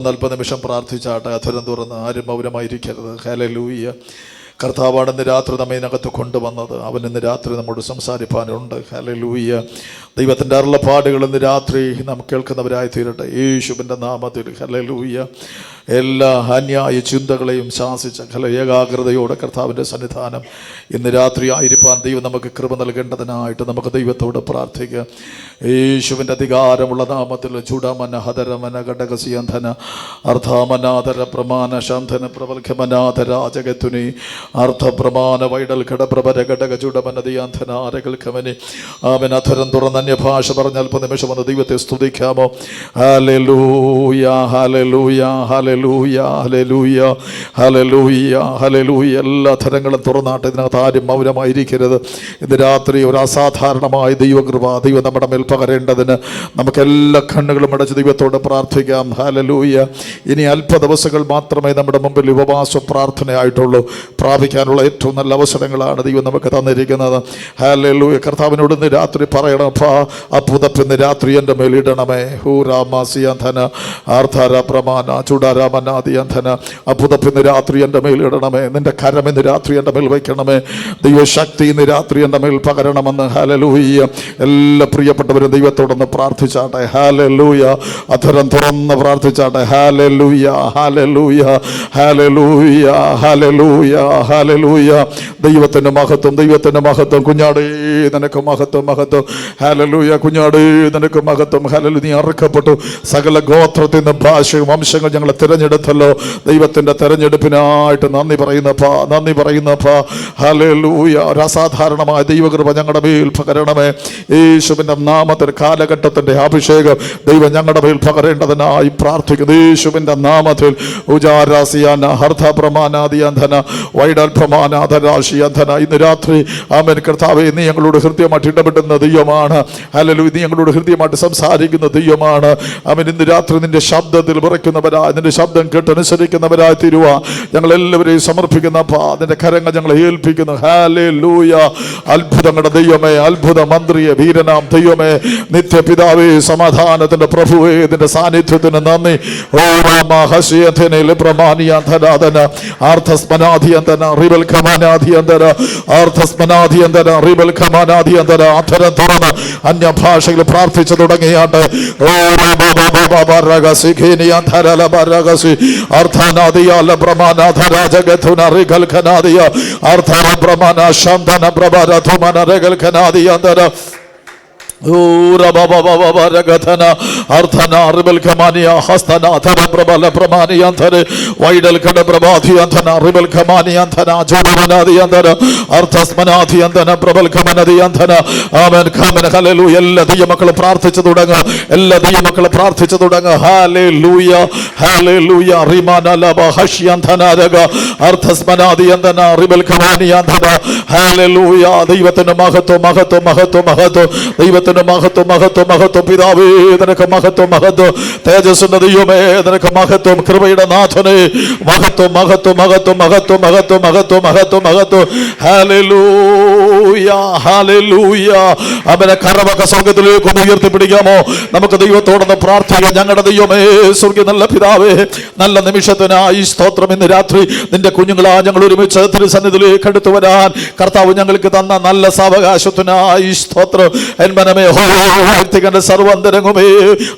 40 നിമിഷം പ്രാർത്ഥിച്ചാട്ടെ. അധരം തുറന്ന് ആരും മൗനമായിരിക്കരുത്. ഹല്ലേലൂയ. കർത്താവാണ് ഇന്ന് രാത്രി നമ്മെ ഇതിനകത്ത് കൊണ്ടുവന്നത്. അവൻ ഇന്ന് രാത്രി നമ്മോട് സംസാരിപ്പാനുണ്ട്. ഹല്ലേലൂയ. ദൈവത്തിൻ്റെ അരുളപ്പാടുകൾ ഇന്ന് രാത്രി നാം കേൾക്കുന്നവരായി തീരട്ടെ യേശുവിൻ്റെ നാമത്തിൽ. ഹല്ലേലൂയ. എല്ലാ അന്യായ ചിന്തകളെയും ശാസിച്ച ഏകാഗ്രതയോടെ കർത്താവിൻ്റെ സന്നിധാനം ഇന്ന് രാത്രി ആയിരിക്കാൻ ദൈവം നമുക്ക് കൃപ നൽകേണ്ടതിനായിട്ട് നമുക്ക് ദൈവത്തോട് പ്രാർത്ഥിക്കാം. യേശുവിൻ്റെ അധികാരമുള്ള നാമത്തിൽ ചൂടാമന ഹതരമന ഘടകസിയന്ധന അർദ്ധമനാധര പ്രമാണ ശാന്തന പ്രബൽഖമനാധരാജകത്തുനി അർത്ഥപ്രമാണ വൈഡൽ ഘടപ്രഭര ഘടക ചൂടമനദിയാന്ധന ആരകൽഖമനി. അവൻ അധരം തുറന്ന് അന്യഭാഷ പറഞ്ഞ അല്പനിമിഷം വന്ന് ദൈവത്തെ സ്തുതിക്കാമോ? ഹല്ലേലൂയ ഹല്ലേലൂയ ഹല്ലേലൂയ ഹല്ലേലൂയ ഹല്ലേലൂയ ഹല്ലേലൂയ. എല്ലാ അധരങ്ങളും തുറന്നാട്ടെ. ഇതിനകത്ത് ആരും മൗനമായിരിക്കരുത്. ഇന്ന് രാത്രി ഒരു അസാധാരണമായ ദൈവകൃപ ദൈവം നമ്മുടെ മേൽ പകരേണ്ടതിന് നമുക്കെല്ലാ കണ്ണുകളും അടച്ച് ദൈവത്തോട് പ്രാർത്ഥിക്കാം. ഹല്ലേലൂയ. ഇനി അല്പ ദിവസങ്ങൾ മാത്രമേ നമ്മുടെ മുമ്പിൽ ഉപവാസ പ്രാർത്ഥനയായിട്ടുള്ളൂ. പ്രാപിക്കാനുള്ള ഏറ്റവും നല്ല അവസരങ്ങളാണ് ദൈവം നമുക്ക് തന്നിരിക്കുന്നത്. ഹല്ലേലൂയ. കർത്താവിനോട് ഇന്ന് രാത്രി പറയണം, ആ പുതപ്പ് ഇന്ന് രാത്രി എൻ്റെ മേൽ ഇടണമേ. ഹൂരാമാസിയന്ധന ആർദ്ധാര പ്രമാണ ചൂടാരാമനാദിയന്ധന. ആ പുതപ്പ് ഇന്ന് രാത്രി എൻ്റെ മേൽ ഇടണമേ. നിന്റെ കരം ഇന്ന് രാത്രി എൻ്റെ മേൽ വയ്ക്കണമേ. ദൈവശക്തി ഇന്ന് രാത്രി എൻ്റെ മേൽ പകരണമെന്ന്. ഹല്ലേലൂയ. എല്ലാ പ്രിയപ്പെട്ടവരും ദൈവത്തോടൊന്ന് പ്രാർത്ഥിച്ചാട്ടെ. ഹല്ലേലൂയ. അധരം തുറന്ന് പ്രാർത്ഥിച്ചാട്ടെ. ഹല്ലേലൂയ ഹല്ലേലൂയ ഹല്ലേലൂയ ഹല്ലേലൂയ ഹല്ലേലൂയ. ദൈവത്തിൻ്റെ മഹത്വം, ദൈവത്തിൻ്റെ മഹത്വം. കുഞ്ഞാടേ നിനക്ക് മഹത്വം, മഹത്വം. ഹല്ലേലൂയ. കുഞ്ഞാടേ നിനക്ക് മഹത്വം. ഹല്ലേലൂയ. നീ അറുക്കപ്പെട്ടു. സകല ഗോത്രത്തിൽ നിന്ന് ഭാഷയും വംശങ്ങൾ ഞങ്ങളെ തിരഞ്ഞെടുത്തല്ലോ. ദൈവത്തിൻ്റെ തിരഞ്ഞെടുപ്പിനായിട്ട് നന്ദി പറയുന്നപ്പാ, നന്ദി പറയുന്നപ്പാ. ഹല്ലേലൂയ. ഒരു അസാധാരണമായ ദൈവകൃപ ഞങ്ങളുടെ മേൽ പകരണമേ. യേശുവിൻ്റെ നാമത്തിൽ കാലഘട്ടത്തിൻ്റെ അഭിഷേകം ദൈവം ഞങ്ങളുടെ മേൽ പകരേണ്ടതിനായി പ്രാർത്ഥിക്കുന്നു. യേശുവിൻ്റെ നാമത്തിൽ ഉജാരാസിയാന ഹർദ്ധ പ്രമാനാദിയന്ധന വൈഡൽ പ്രമാനാധരാശിയന്ധന. ഇന്ന് രാത്രി ആമേൻ കർത്താവേ, നീ ഞങ്ങളോട് ഹൃദ്യമായിട്ട് ഇടപെടുന്ന ദൈവമാണ്. ഹല്ലേലൂയ. നീ ഞങ്ങളോട് ഹൃദ്യമായിട്ട് സംസാരിക്കുന്ന ദൈവമാണ്. ആമേൻ. ഇന്ന് രാത്രി നിന്റെ ശബ്ദത്തിൽ വിറയ്ക്കുന്നവരായി, നിന്റെ ശബ്ദം കേട്ടനുസരിക്കുന്നവരായി തീരുവാ ഞങ്ങളെല്ലാവരെയും സമർപ്പിക്കുന്ന നിന്റെ കരങ്ങൾ ഞങ്ങളെ ഏൽപ്പിക്കുന്നു. ഹല്ലേലൂയ. അത്ഭുതങ്ങളുടെ ദൈവമേ, അത്ഭുത മന്ത്രിയെ, വീരനാം ദൈവമേ, നിത്യപിതാവേ, സമാധാനത്തിന്റെ പ്രഭുവേ, നിന്റെ സാന്നിധ്യത്തിന് നന്ദി. ഓ രാമ ഹസിയധന പ്രമാണിയാധനാധന ആർത്ഥസ്മനാധിയന്തന റിബൽ ഖമാനാധിയന്തര ആർത്ഥസ്മനാധിയന്തര റിബൽ ഖമാനാധിയന്തര. അധരം തുറന്ന് അന്യഭാഷയിൽ പ്രാർത്ഥിച്ചു തുടങ്ങിയാട്ടെ. ഓ എല്ലാ ദൈവമക്കളും പ്രാർത്ഥിച്ചു തുടങ്ങുക. എല്ലാ ദൈവമക്കളും പ്രാർത്ഥിച്ചു തുടങ്ങുക. ഹല്ലേലൂയ ഹല്ലേലൂയ. റിമാനലബ ഹഷ്യന്ധനരഗ അർത്ഥസ്മനാദിയന്ധന റിബൽ ഖമാനിയന്ധന. ഹല്ലേലൂയ. ദൈവത്തിന്റെ മഹത്വം, മഹത്വം, മഹത്വം, മഹത്വം. ദൈവത്തിന്റെ മഹത്വം, മഹത്വം, മഹത്വം. പിതാവേ നിനക്ക് മഹത്വം, മഹത്വം. തേജസ്സിന്റെ ദൈവമേ നിനക്ക് മഹത്വം. കൃപയുടെ നാഥനേ മഹത്വം, മഹത്വം, മഹത്വം, മഹത്വം, മഹത്വം, മഹത്വം, മഹത്വം, മഹത്വം. Hallelujah hallelujah. അവനെ കരമൊക്കെ സ്വർഗത്തിലേക്ക് ഒന്ന് ഉയർത്തിപ്പിടിക്കാമോ? നമുക്ക് ദൈവത്തോടൊന്ന് പ്രാർത്ഥിക്കാം. ഞങ്ങളുടെ ദൈവമേ, സ്വർഗ്ഗീയ നല്ല പിതാവേ, നല്ല നിമിഷത്തിനായി സ്തോത്രം. ഇന്ന് രാത്രി നിന്റെ കുഞ്ഞുങ്ങളാ ഞങ്ങൾ ഒരുമിച്ച് തിരുസന്നിധിയിലേക്ക് അടുത്തു വരാൻ കർത്താവ് ഞങ്ങൾക്ക് തന്ന നല്ല സാവകാശത്തിനായി സ്തോത്രം. ഹെന്മനമേ ഹോ വാഴ്ത്തുക സർവന്തരംഗമേ,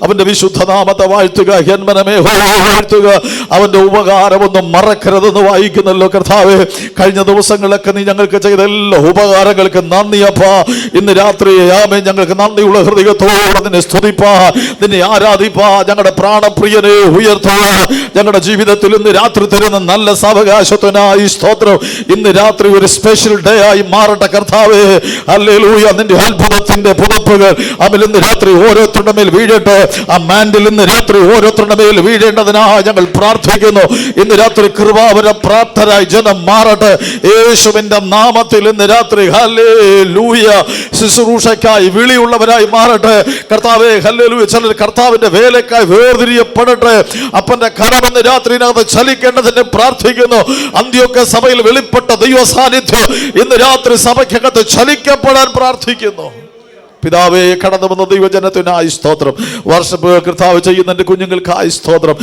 അവന്റെ വിശുദ്ധ നാമത്തെ വാഴ്ത്തുക. ഹെന്മനമേ ഹോ വാഴ്ത്തുക. അവന്റെ ഉപകാരമൊന്നും മറക്കരുതെന്ന് വായിക്കുന്നല്ലോ കർത്താവേ. കഴിഞ്ഞ ദിവസങ്ങളൊക്കെ നീ ഞങ്ങൾക്ക് ചെയ്ത എല്ലാ ഉപകാരങ്ങൾക്ക് നന്ദിയപ്പാ. ഇന്ന് രാത്രി ആമേ ഞങ്ങൾക്ക് നന്ദിയുള്ള ഹൃദയത്തോടെ നിന്നെ സ്തുതിപ്പാ, നിന്നെ ആരാധിപ്പാ. ഞങ്ങളുടെ പ്രാണപ്രിയനെ ഉയർത്തുക. ഞങ്ങളുടെ ജീവിതത്തിൽ ഇന്ന് രാത്രി തരുന്ന നല്ല സാവകാശത്തിനായി സ്തോത്രം. ഇന്ന് രാത്രി ഒരു സ്പെഷ്യൽ ഡേ ആയി മാറട്ടെ കർത്താവേ. ഹല്ലേലൂയ. നിന്റെ അത്ഭുതത്തിന്റെ പുതപ്പുകൾ അവൻ ഇന്ന് രാത്രി ഓരോരുത്തരുടെ മേൽ വീഴട്ടെ. ആ മാൻഡിൽ ഇന്ന് രാത്രി ഓരോരുത്തരുടെ മേൽ വീഴേണ്ടതിനായി ഞങ്ങൾ പ്രാർത്ഥിക്കുന്നു. ഇന്ന് രാത്രി കൃപാവര പ്രാപ്തരായി ജനം മാറട്ടെ യേശുവിന്റെ നാമത്തിൽ. ഇന്ന് രാത്രി ഹല്ലേലൂയ ശുശ്രൂഷയ്ക്കായി വിളിയുള്ളവരായി മാറട്ടെ കർത്താവേ. ഹല്ലേലൂയ. ചിലർ കർത്താവിന്റെ വേലയ്ക്കായി വേർതിരിയപ്പെടട്ടെ. അപ്പന്റെ കരം ഇന്ന് രാത്രിനകത്ത് ചലിക്കേണ്ടതിന് പ്രാർത്ഥിക്കുന്നു. അന്ത്യോക്യ സഭയിൽ വെളിപ്പെട്ട ദൈവ സാന്നിധ്യം ഇന്ന് രാത്രി സഭയ്ക്കകത്ത് ചലിക്കപ്പെടാൻ പ്രാർത്ഥിക്കുന്നു. പിതാവേ, കടന്നു വന്ന ദൈവജനത്തിനായി സ്തോത്രം. വർഷപ്പ് കർത്താവ് ചെയ്യുന്ന എൻ്റെ കുഞ്ഞുങ്ങൾക്കായി സ്തോത്രം.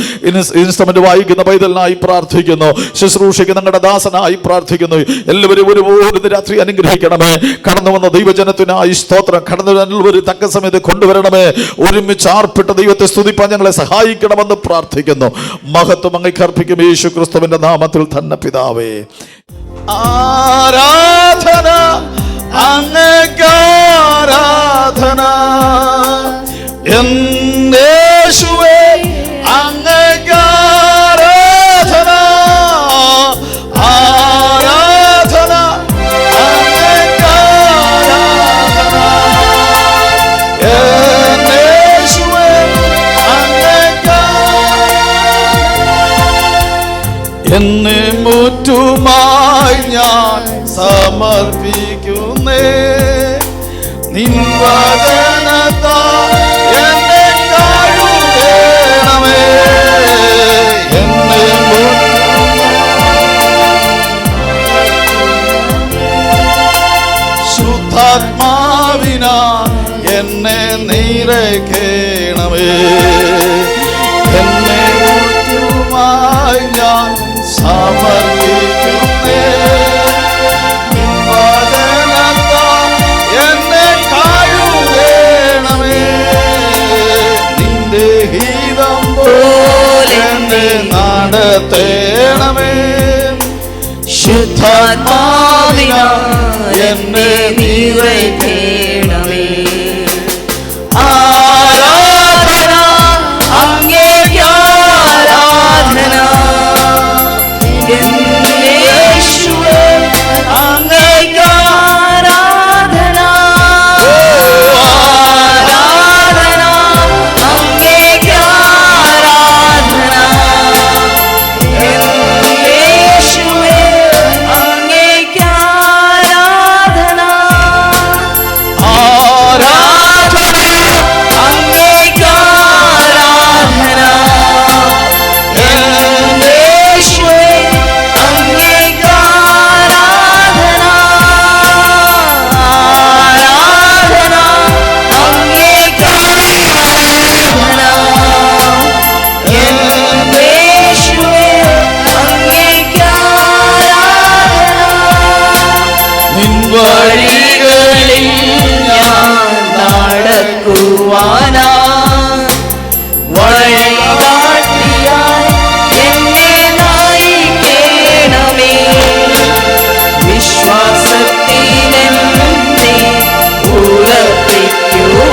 ഇൻസ്ട്രുമെന്റ് വായിക്കുന്ന പൈതലിനായി പ്രാർത്ഥിക്കുന്നു. ശുശ്രൂഷിക്കുന്ന ഞങ്ങളുടെ ദാസനായി പ്രാർത്ഥിക്കുന്നു. എല്ലാവരും ഒരുപോലെ രാത്രി അനുഗ്രഹിക്കണമേ. കടന്നു വന്ന ദൈവജനത്തിനായി സ്തോത്രം. കടന്നു ഒരു തക്ക സമയത്ത് കൊണ്ടുവരണമേ. ഒരുമിച്ച് ആർപ്പിട്ട ദൈവത്തെ സ്തുതിപ്പാൻ ഞങ്ങളെ സഹായിക്കണമെന്ന് പ്രാർത്ഥിക്കുന്നു. മഹത്വം അങ്ങേക്ക് അർപ്പിക്കും യേശു ക്രിസ്തുവിന്റെ നാമത്തിൽ തന്നെ പിതാവേ. ആരാധന അങ്ങേക്ക്, ആരാധന യേശുവേ അങ്ങേക്ക്, ആരാധന ആരാധന അങ്ങേക്ക്, ആരാധന യേശുവേ അങ്ങേക്ക്. എന്നെ മുറ്റുമായി ഞാൻ സമർപ്പിക്കുന്നേ, നിൻ വചനത്താൽ എന്നെ കഴുകണമേ. എന്നെ ശുദ്ധാത്മാവിനാ എന്നെ നിറയ്ക്കണമേ. എന്നെ മുറ്റുമായി ഞാൻ സമർപ്പിക്കുന്നേ, വചനത്താൽ എന്നെ കഴുകണമേ. നിന്റെ ഹിതം പോലെ എന്നെ നടത്തണമേ. ശുദ്ധാത്മാവിനാൽ എന്നെ നിറയ്ക്കണമേ. ആരാധന അങ്ങേക്ക്, ആരാധന യേശുവേ അങ്ങേക്ക്, ആരാധന ആരാധന അങ്ങേക്ക്, ആരാധന യേശുവേ അങ്ങേക്ക്, ആരാധന ആരാധന അങ്ങേക്ക്, ആരാധന യേശുവേ അങ്ങേക്ക്, ആരാധന ആരാധന അങ്ങേക്ക്, ആരാധന യേശുവേ അങ്ങേക്ക്, ആരാധന. നിൻ വഴികളിൽ ഞാൻ നടക്കുവാനാ വഴികാട്ടിയായി എന്നെ നയിക്കണമേ. വിശ്വാസത്തിനെന്നെ ഉറപ്പിക്കുവാൻ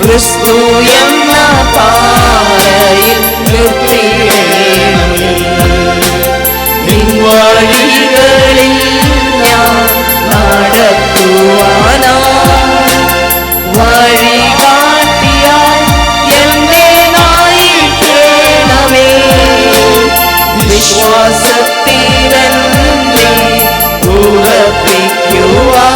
ക്രിസ്തു എന്ന പാറയിൽ നിർത്തിയിടണമേ. നിൻ വഴികളിൽ ഞാൻ നടക്കുവാനാ വഴികാട്ടിയായി എന്നെ നയിക്കണമേ. വിശ്വാസത്തിലെന്നെ ഉറപ്പിക്കുവാൻ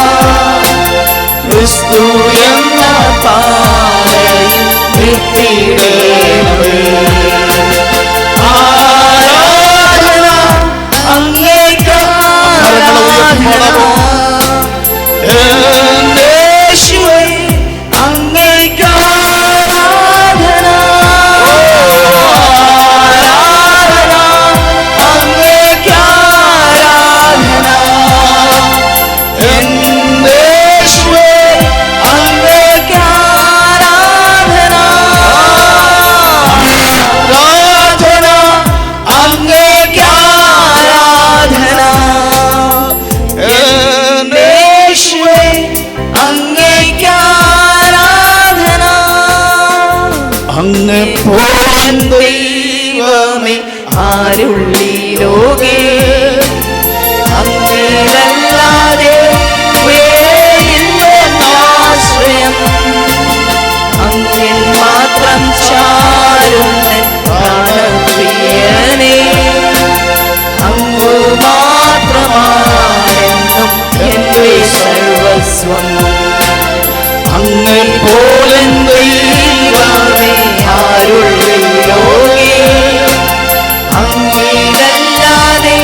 ക്രിസ്തു എന്ന പാറയിൽ നിർത്തിയിടണമേ. ആരാധന അങ്ങേക്ക്, ആരാധന യേശുവേ അങ്ങേക്ക്, ആരാധന ആരാധന അങ്ങേക്ക്, ആരാധന യേശുവേ അങ്ങേക്ക്, ആരാധന ആരാധന അങ്ങേക്ക്, ആരാധന യേശുവേ അങ്ങേക്ക്, ആരാധന. അങ്ങെപ്പോൻ ദൈവമേ ആരുള്ളി ലോകേ, അങ്ങേലല്ലാതെ വേറില്ലെന്നാശ്രയം. അങ്ങൻ മാത്രം ചാരുന്നൻ പ്രാണപ്രിയനേ, അങ്ങു മാത്രമാണെന്നും എന്റെ സർവസ്വം. അങ്ങെപ്പോലൻ ദൈവമേ ആരുള്ളി ലോകേ, അങ്ങേലല്ലാതെ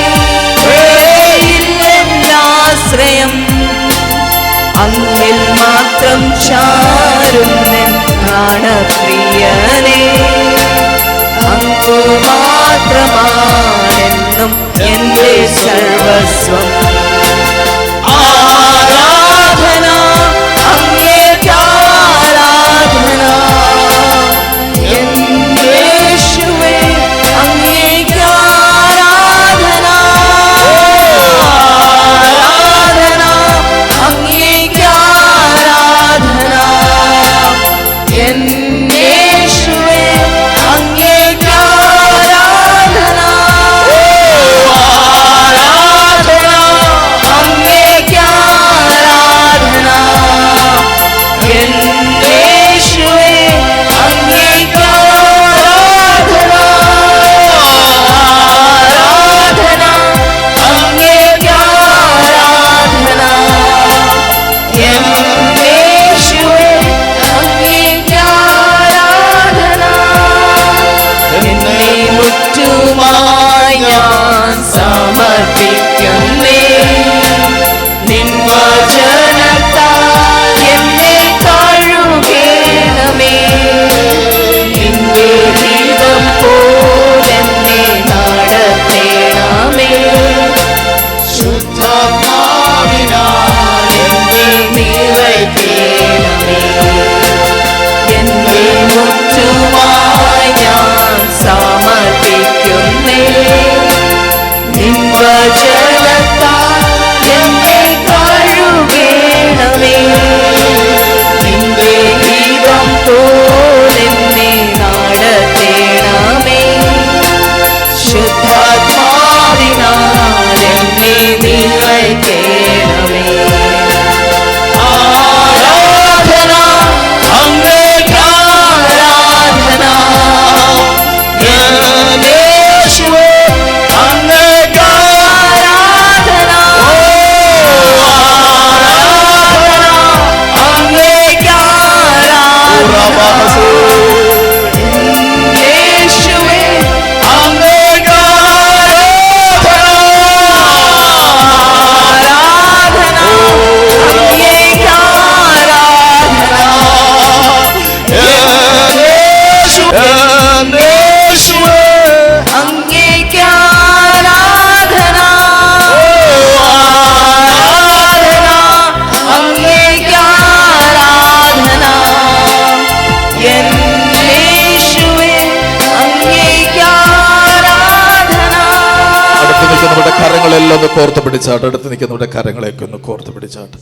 കരങ്ങളെല്ലാം ഒന്ന് കോർത്ത് പിടിച്ചാട്ട്. അടുത്ത് നിൽക്കുന്നവരുടെ കരങ്ങളെയൊക്കെ ഒന്ന് കോർത്ത് പിടിച്ചാട്ട്.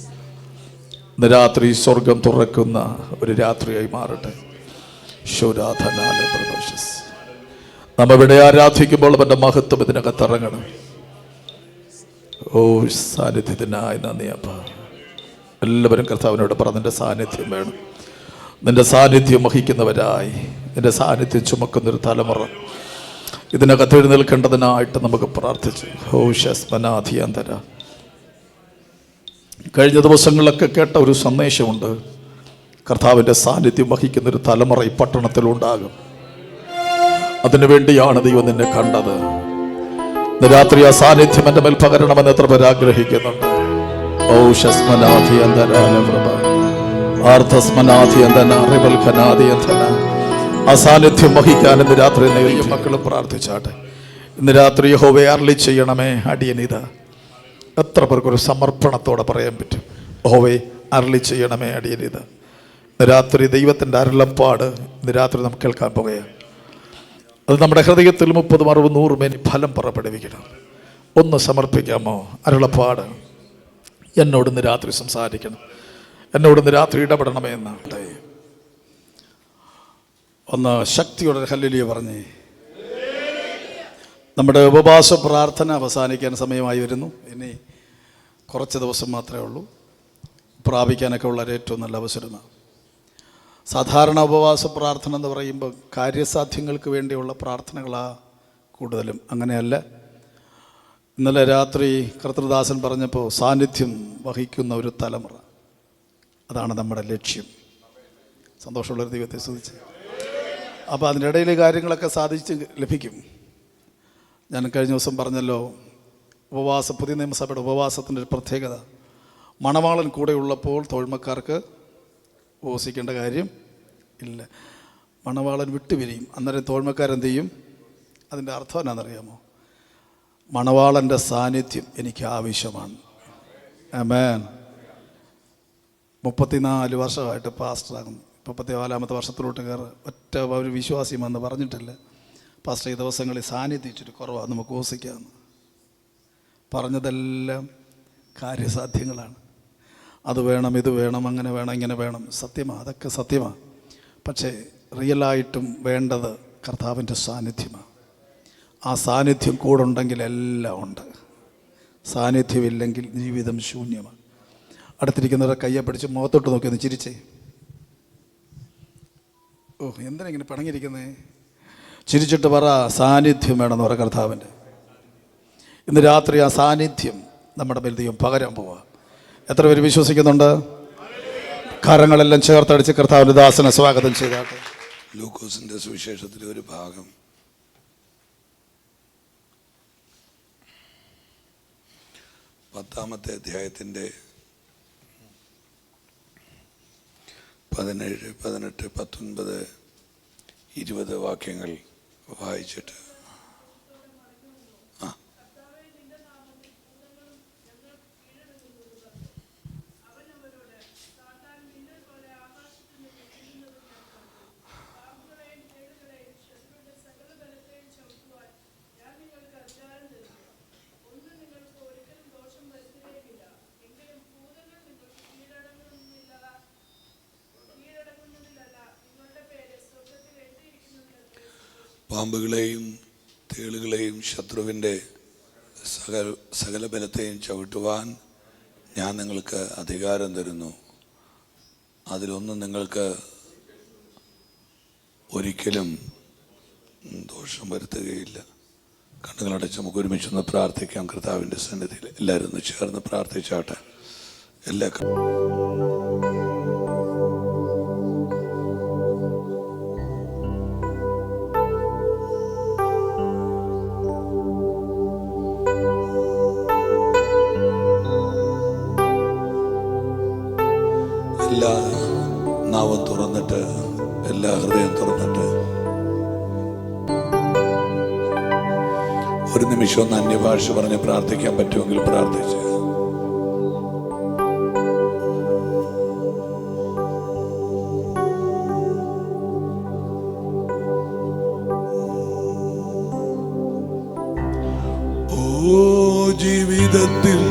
ഇന്ന് രാത്രി സ്വർഗം തുറക്കുന്ന ഒരു രാത്രിയായി മാറട്ടെ. നമ്മ ഇവിടെ ആരാധിക്കുമ്പോൾ അവൻ്റെ മഹത്വം ഇതിനകത്ത് ഇറങ്ങണം. ഓ സാന്നിധ്യത്തിനായി നന്ദി അപ്പ. എല്ലാവരും കർത്താവിനോട് പറ, നിന്റെ സാന്നിധ്യം വേണം. നിന്റെ സാന്നിധ്യം വഹിക്കുന്നവരായി, നിന്റെ സാന്നിധ്യം ചുമക്കുന്നൊരു തലമുറ ഇതിനകത്ത് എഴുന്നേൽക്കേണ്ടതിനായിട്ട് നമുക്ക് പ്രാർത്ഥിച്ചു. ഓ ശസ്മനാധിയന്തര. കഴിഞ്ഞ ദിവസങ്ങളിലൊക്കെ കേട്ട ഒരു സന്ദേശമുണ്ട്. കർത്താവിൻ്റെ സാന്നിധ്യം വഹിക്കുന്നൊരു തലമുറ ഈ പട്ടണത്തിലുണ്ടാകും. അതിനു വേണ്ടിയാണ് ദൈവം നിന്നെ കണ്ടത്. ഇന്ന് രാത്രി ആ സാന്നിധ്യം എൻ്റെ മേൽ പകരണമെന്ന് എത്ര പേർ ആഗ്രഹിക്കുന്നുണ്ട്. ഓ ആ സാന്നിധ്യം വഹിക്കാൻ ഇന്ന് രാത്രി മക്കളും പ്രാർത്ഥിച്ചാട്ടെ. ഇന്ന് രാത്രി യഹോവേ അരുളി ചെയ്യണമേ അടിയനിത. എത്ര പേർക്കൊരു സമർപ്പണത്തോടെ പറയാൻ പറ്റും? യഹോവേ അരുളി ചെയ്യണമേ അടിയനിത. ഇന്ന് രാത്രി ദൈവത്തിൻ്റെ അരുളപ്പാട് ഇന്ന് രാത്രി നമുക്ക് കേൾക്കാൻ പോകുകയാണ്. അത് നമ്മുടെ ഹൃദയത്തിൽ 30, 60, 100 മേനി ഫലം പുറപ്പെടുവിക്കണം. ഒന്ന് സമർപ്പിക്കാമോ? അരുളപ്പാട് എന്നോട് ഇന്ന് രാത്രി സംസാരിക്കണം, എന്നോട് ഇന്ന് രാത്രി ഇടപെടണമേ എന്നാണ്. ഒന്ന് ശക്തിയോടെ ഹല്ലേലൂയ പറഞ്ഞേ. നമ്മുടെ ഉപവാസ പ്രാർത്ഥന അവസാനിക്കാൻ സമയമായി വരുന്നു. ഇനി കുറച്ച് ദിവസം മാത്രമേ ഉള്ളൂ. പ്രാപിക്കാനൊക്കെ ഉള്ള ഏറ്റവും നല്ല അവസരമാണ്. സാധാരണ ഉപവാസ പ്രാർത്ഥന എന്ന് പറയുമ്പോൾ കാര്യസാധ്യങ്ങൾക്ക് വേണ്ടിയുള്ള പ്രാർത്ഥനകളാണ് കൂടുതലും. അങ്ങനെയല്ല. ഇന്നലെ രാത്രി കർത്തൃദാസൻ പറഞ്ഞപ്പോൾ സാന്നിധ്യം വഹിക്കുന്ന ഒരു തലമുറ, അതാണ് നമ്മുടെ ലക്ഷ്യം. സന്തോഷമുള്ളൊരു ദൈവത്തെ സ്തുതിച്ച്. അപ്പോൾ അതിൻ്റെ ഇടയിൽ കാര്യങ്ങളൊക്കെ സാധിച്ച് ലഭിക്കും. ഞാൻ കഴിഞ്ഞ ദിവസം പറഞ്ഞല്ലോ, പുതിയ നിയമസഭയുടെ ഉപവാസത്തിൻ്റെ ഒരു പ്രത്യേകത, മണവാളൻ കൂടെ ഉള്ളപ്പോൾ തോഴ്മക്കാർക്ക് ഉപവസിക്കേണ്ട കാര്യം ഇല്ല. മണവാളൻ വിട്ടുപിരിയും. അന്നേരം തോഴ്മക്കാരെന്ത് ചെയ്യും? അതിൻ്റെ അർത്ഥം എന്നാണെന്നറിയാമോ? മണവാളൻ്റെ സാന്നിധ്യം എനിക്ക് ആവശ്യമാണ്. ആമേൻ. 34 വർഷമായിട്ട് പാസ്റ്ററാകുന്നു. 34ാമത്തെ വർഷത്തിലോട്ട് കയറി ഒറ്റ ഒരു വിശ്വാസിയുമെന്ന് പറഞ്ഞിട്ടില്ല. പാസ്റ്റർ ഈ ദിവസങ്ങളിൽ സാന്നിധ്യം ഇച്ചിരി കുറവാണ്, നമുക്ക് ഉപവസിക്കാമെന്ന് പറഞ്ഞതെല്ലാം കാര്യസാധ്യങ്ങളാണ്. അത് വേണം, ഇത് വേണം, അങ്ങനെ വേണം, ഇങ്ങനെ വേണം. സത്യമാണ്, അതൊക്കെ സത്യമാണ്. പക്ഷേ റിയലായിട്ടും വേണ്ടത് കർത്താവിൻ്റെ സാന്നിധ്യമാണ്. ആ സാന്നിധ്യം കൂടെ ഉണ്ടെങ്കിൽ എല്ലാം ഉണ്ട്. സാന്നിധ്യമില്ലെങ്കിൽ ജീവിതം ശൂന്യമാണ്. അടുത്തിരിക്കുന്നവരെ കയ്യെ പിടിച്ച് മുഖത്തോട്ട് നോക്കി ഒന്ന് ചിരിച്ചേ. ഓ, എന്തിനാ ഇങ്ങനെ പണങ്ങിയിരിക്കുന്നേ? ചിരിച്ചിട്ട് പറ, സാന്നിധ്യം വേണമെന്ന് പറ കർത്താവിൻ്റെ. ഇന്ന് രാത്രി ആ സാന്നിധ്യം നമ്മുടെ മേൽ ദൈവം പകരാൻ പോവുക. എത്ര പേര് വിശ്വസിക്കുന്നുണ്ട്? കരങ്ങളെല്ലാം ചേർത്തടിച്ച് കർത്താവിൻ്റെ ദാസനെ സ്വാഗതം ചെയ്താട്ടെ. ലൂക്കോസിന്റെ സുവിശേഷത്തിലെ ഒരു ഭാഗം പത്താമത്തെ അധ്യായത്തിൻ്റെ 17, 18, 19, 20 വാക്യങ്ങൾ വായിച്ചിട്ട് പാമ്പുകളെയും തേളുകളെയും ശത്രുവിൻ്റെ സകല ബലത്തെയും ചവിട്ടുവാൻ ഞാൻ നിങ്ങൾക്ക് അധികാരം തരുന്നു. അതിലൊന്നും നിങ്ങൾക്ക് ഒരിക്കലും ദോഷം വരുത്തുകയില്ല. കണ്ണുകളടച്ച് നമുക്ക് ഒരുമിച്ചൊന്ന് പ്രാർത്ഥിക്കാം. കർത്താവിൻ്റെ സന്നിധിയിൽ എല്ലാവരും ഒന്ന് ചേർന്ന് പ്രാർത്ഥിച്ചാട്ടെ. എല്ലാ നാവും തുറന്നിട്ട്, എല്ലാ ഹൃദയം തുറന്നിട്ട് ഒരു നിമിഷം ഒന്ന് അന്യഭാഷ പറഞ്ഞ് പ്രാർത്ഥിക്കാൻ പറ്റുമെങ്കിൽ പ്രാർത്ഥിച്ച്. ഓ ജീവിതത്തിൽ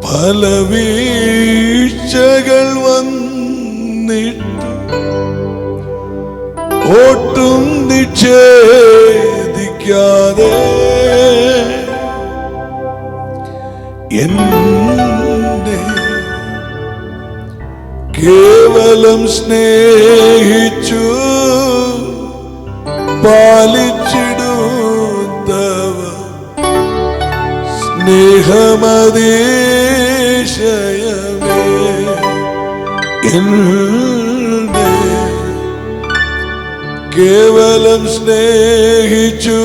പല വീഴ്ചകൾ വന്നിട്ട് ഒട്ടും നിഷേധിക്കാതെ എന്നെ കേവലം സ്നേഹിച്ചു പാലിച്ചിടുന്നവ സ്നേഹമതിശയമേ എന്നെ കേവലം സ്നേഹിച്ചു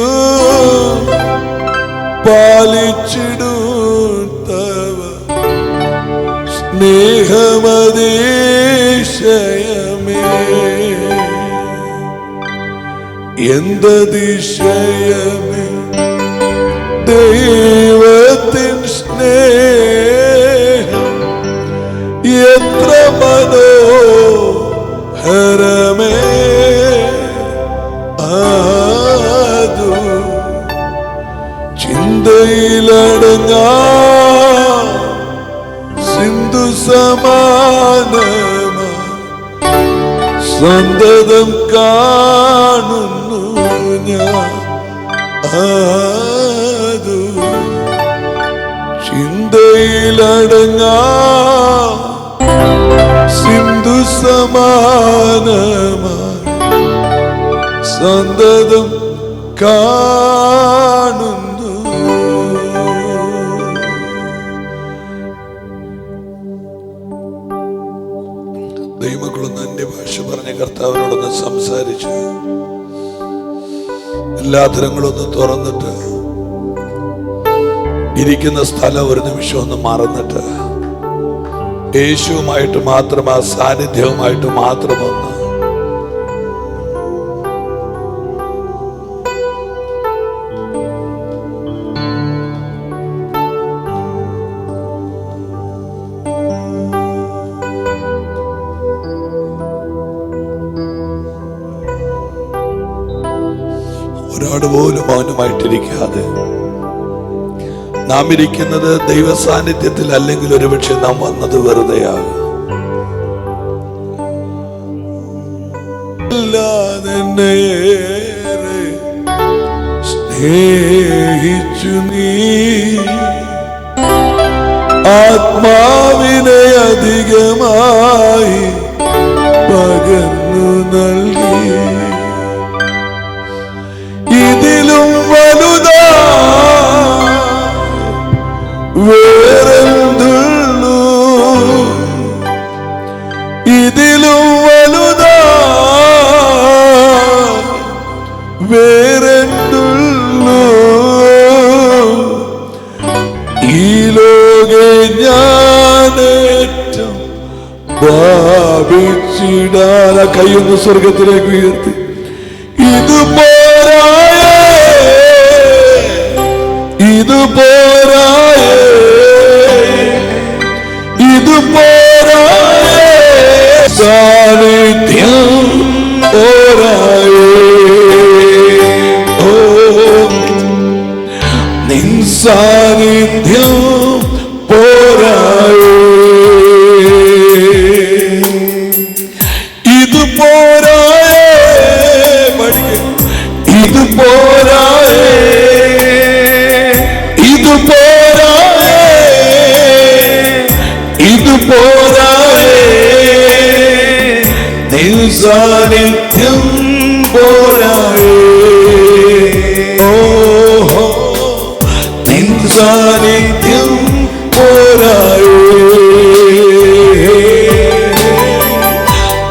പാലിച്ചിടുന്നവ സ്നേഹമതിശയമേ എന്തതിശയമേ ദൈവത്തിൻ സ്നേഹം എത്ര മനോഹരമേ അതു ചിന്തയിലടങ്ങാ സിന്ധു സമാനമാ സന്തതം കാണുന്നു ഞാൻ അതു ചിന്തയിലടങ്ങാ സിന്ധു സമാനമാ സന്തതം കാണുന്നു. ദൈവമക്കളൊന്ന് അന്യഭാഷ പറഞ്ഞ കർത്താവിനോടൊന്ന് സംസാരിച്ച് എല്ലാ തരങ്ങളൊന്ന് തുറന്നിട്ട് ഇരിക്കുന്ന സ്ഥലം ഒരു നിമിഷം ഒന്ന് മറന്നിട്ട് യേശുവുമായിട്ട് മാത്രം, ആ സാന്നിധ്യവുമായിട്ട് മാത്രം ഒന്ന് ഒരാട് പോലും മൗനമായിട്ടിരിക്കാതെ നാം ഇരിക്കുന്നത് ദൈവ സാന്നിധ്യത്തിൽ അല്ലെങ്കിൽ ഒരുപക്ഷെ നാം വന്നത് വെറുതെയാകും. സ്നേഹിച്ചു നീ ആത്മാവിനെ അധികമായി പകർന്നു നൽകി. ഇതിലും വലുതാ വേറെന്തുള്ളൂ, ഇതിലും വലുതാ വേറെന്തുള്ളൂ. ഈ ലോകെ ഞാനേറ്റം ഭാവിച്ചിടാൻ കൈയൊന്ന് സ്വർഗത്തിലേക്ക് ഉയർത്തി. ഇത് പോരായേ, ഇത് പോരായേ, ഇത് പോരായേ, സാന്നിധ്യം പോരായേ. ഓ നിൻ സാന്നിധ്യം പോരായേ, ഇത് പോരായേ, ഇത് പോരായേ, ഇത് പോരായേ, ഇത് പോരായേ, നിൻ സാന്നിധ്യം പോരായേ. ഓഹോ നിൻ സാന്നിധ്യം പോരായേ,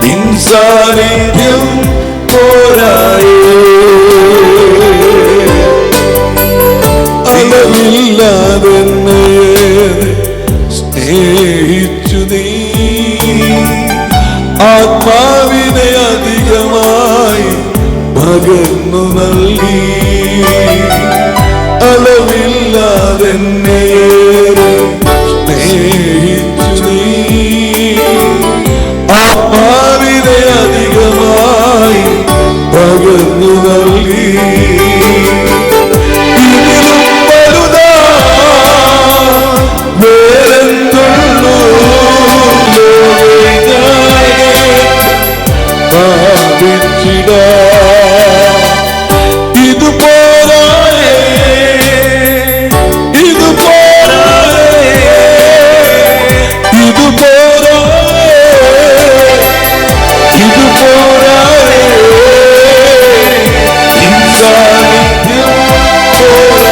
നിൻ സാന്നിധ്യം പോരായേ. അളവില്ലാതെ സ്നേഹിച്ചു നീ ആത്മാവിനെ അധികമായി പകർന്നു നൽകി. അളവില്ലാതെ സ്നേഹിച്ചു നീ ആത്മാവിനെ അധികമായി പകർന്നു നൽകി. ഇതിലും വലുതാ പോരായേ, ഇത് പോരായേ, ഇത് പോരായേ, ഇത് പോരായേ, നിൻ സാന്നിധ്യം പോരായേ,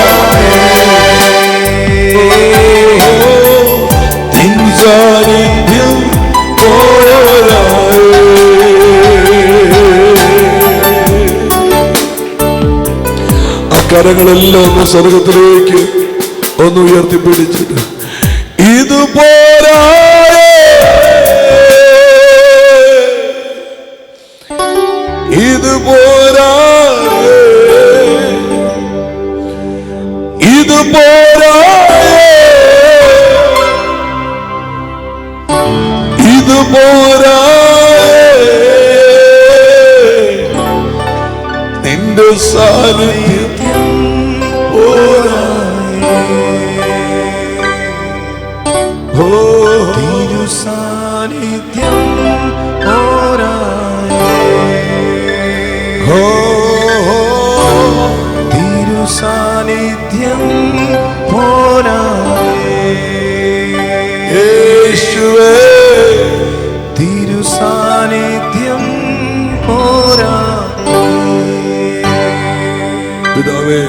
നിൻ സാന്നിധ്യം പോരായേ. കരങ്ങളെല്ലാം ഒന്ന് സ്വർഗത്തിലേക്ക് ഒന്ന് ഉയർത്തിപ്പിടിച്ചിട്ട് ഇത് പോരായേ, ഇത് പോരായേ, ഇത് പോരായേ, ഇത് പോരായേ, നിന്റെ സാന്നിധ്യം തിരുസാന്നിധ്യം പോരായേ, തിരുസാന്നിധ്യം പോരായേ, യേശുവേ തിരുസാന്നിധ്യം പോരായേ. പിതാവേ,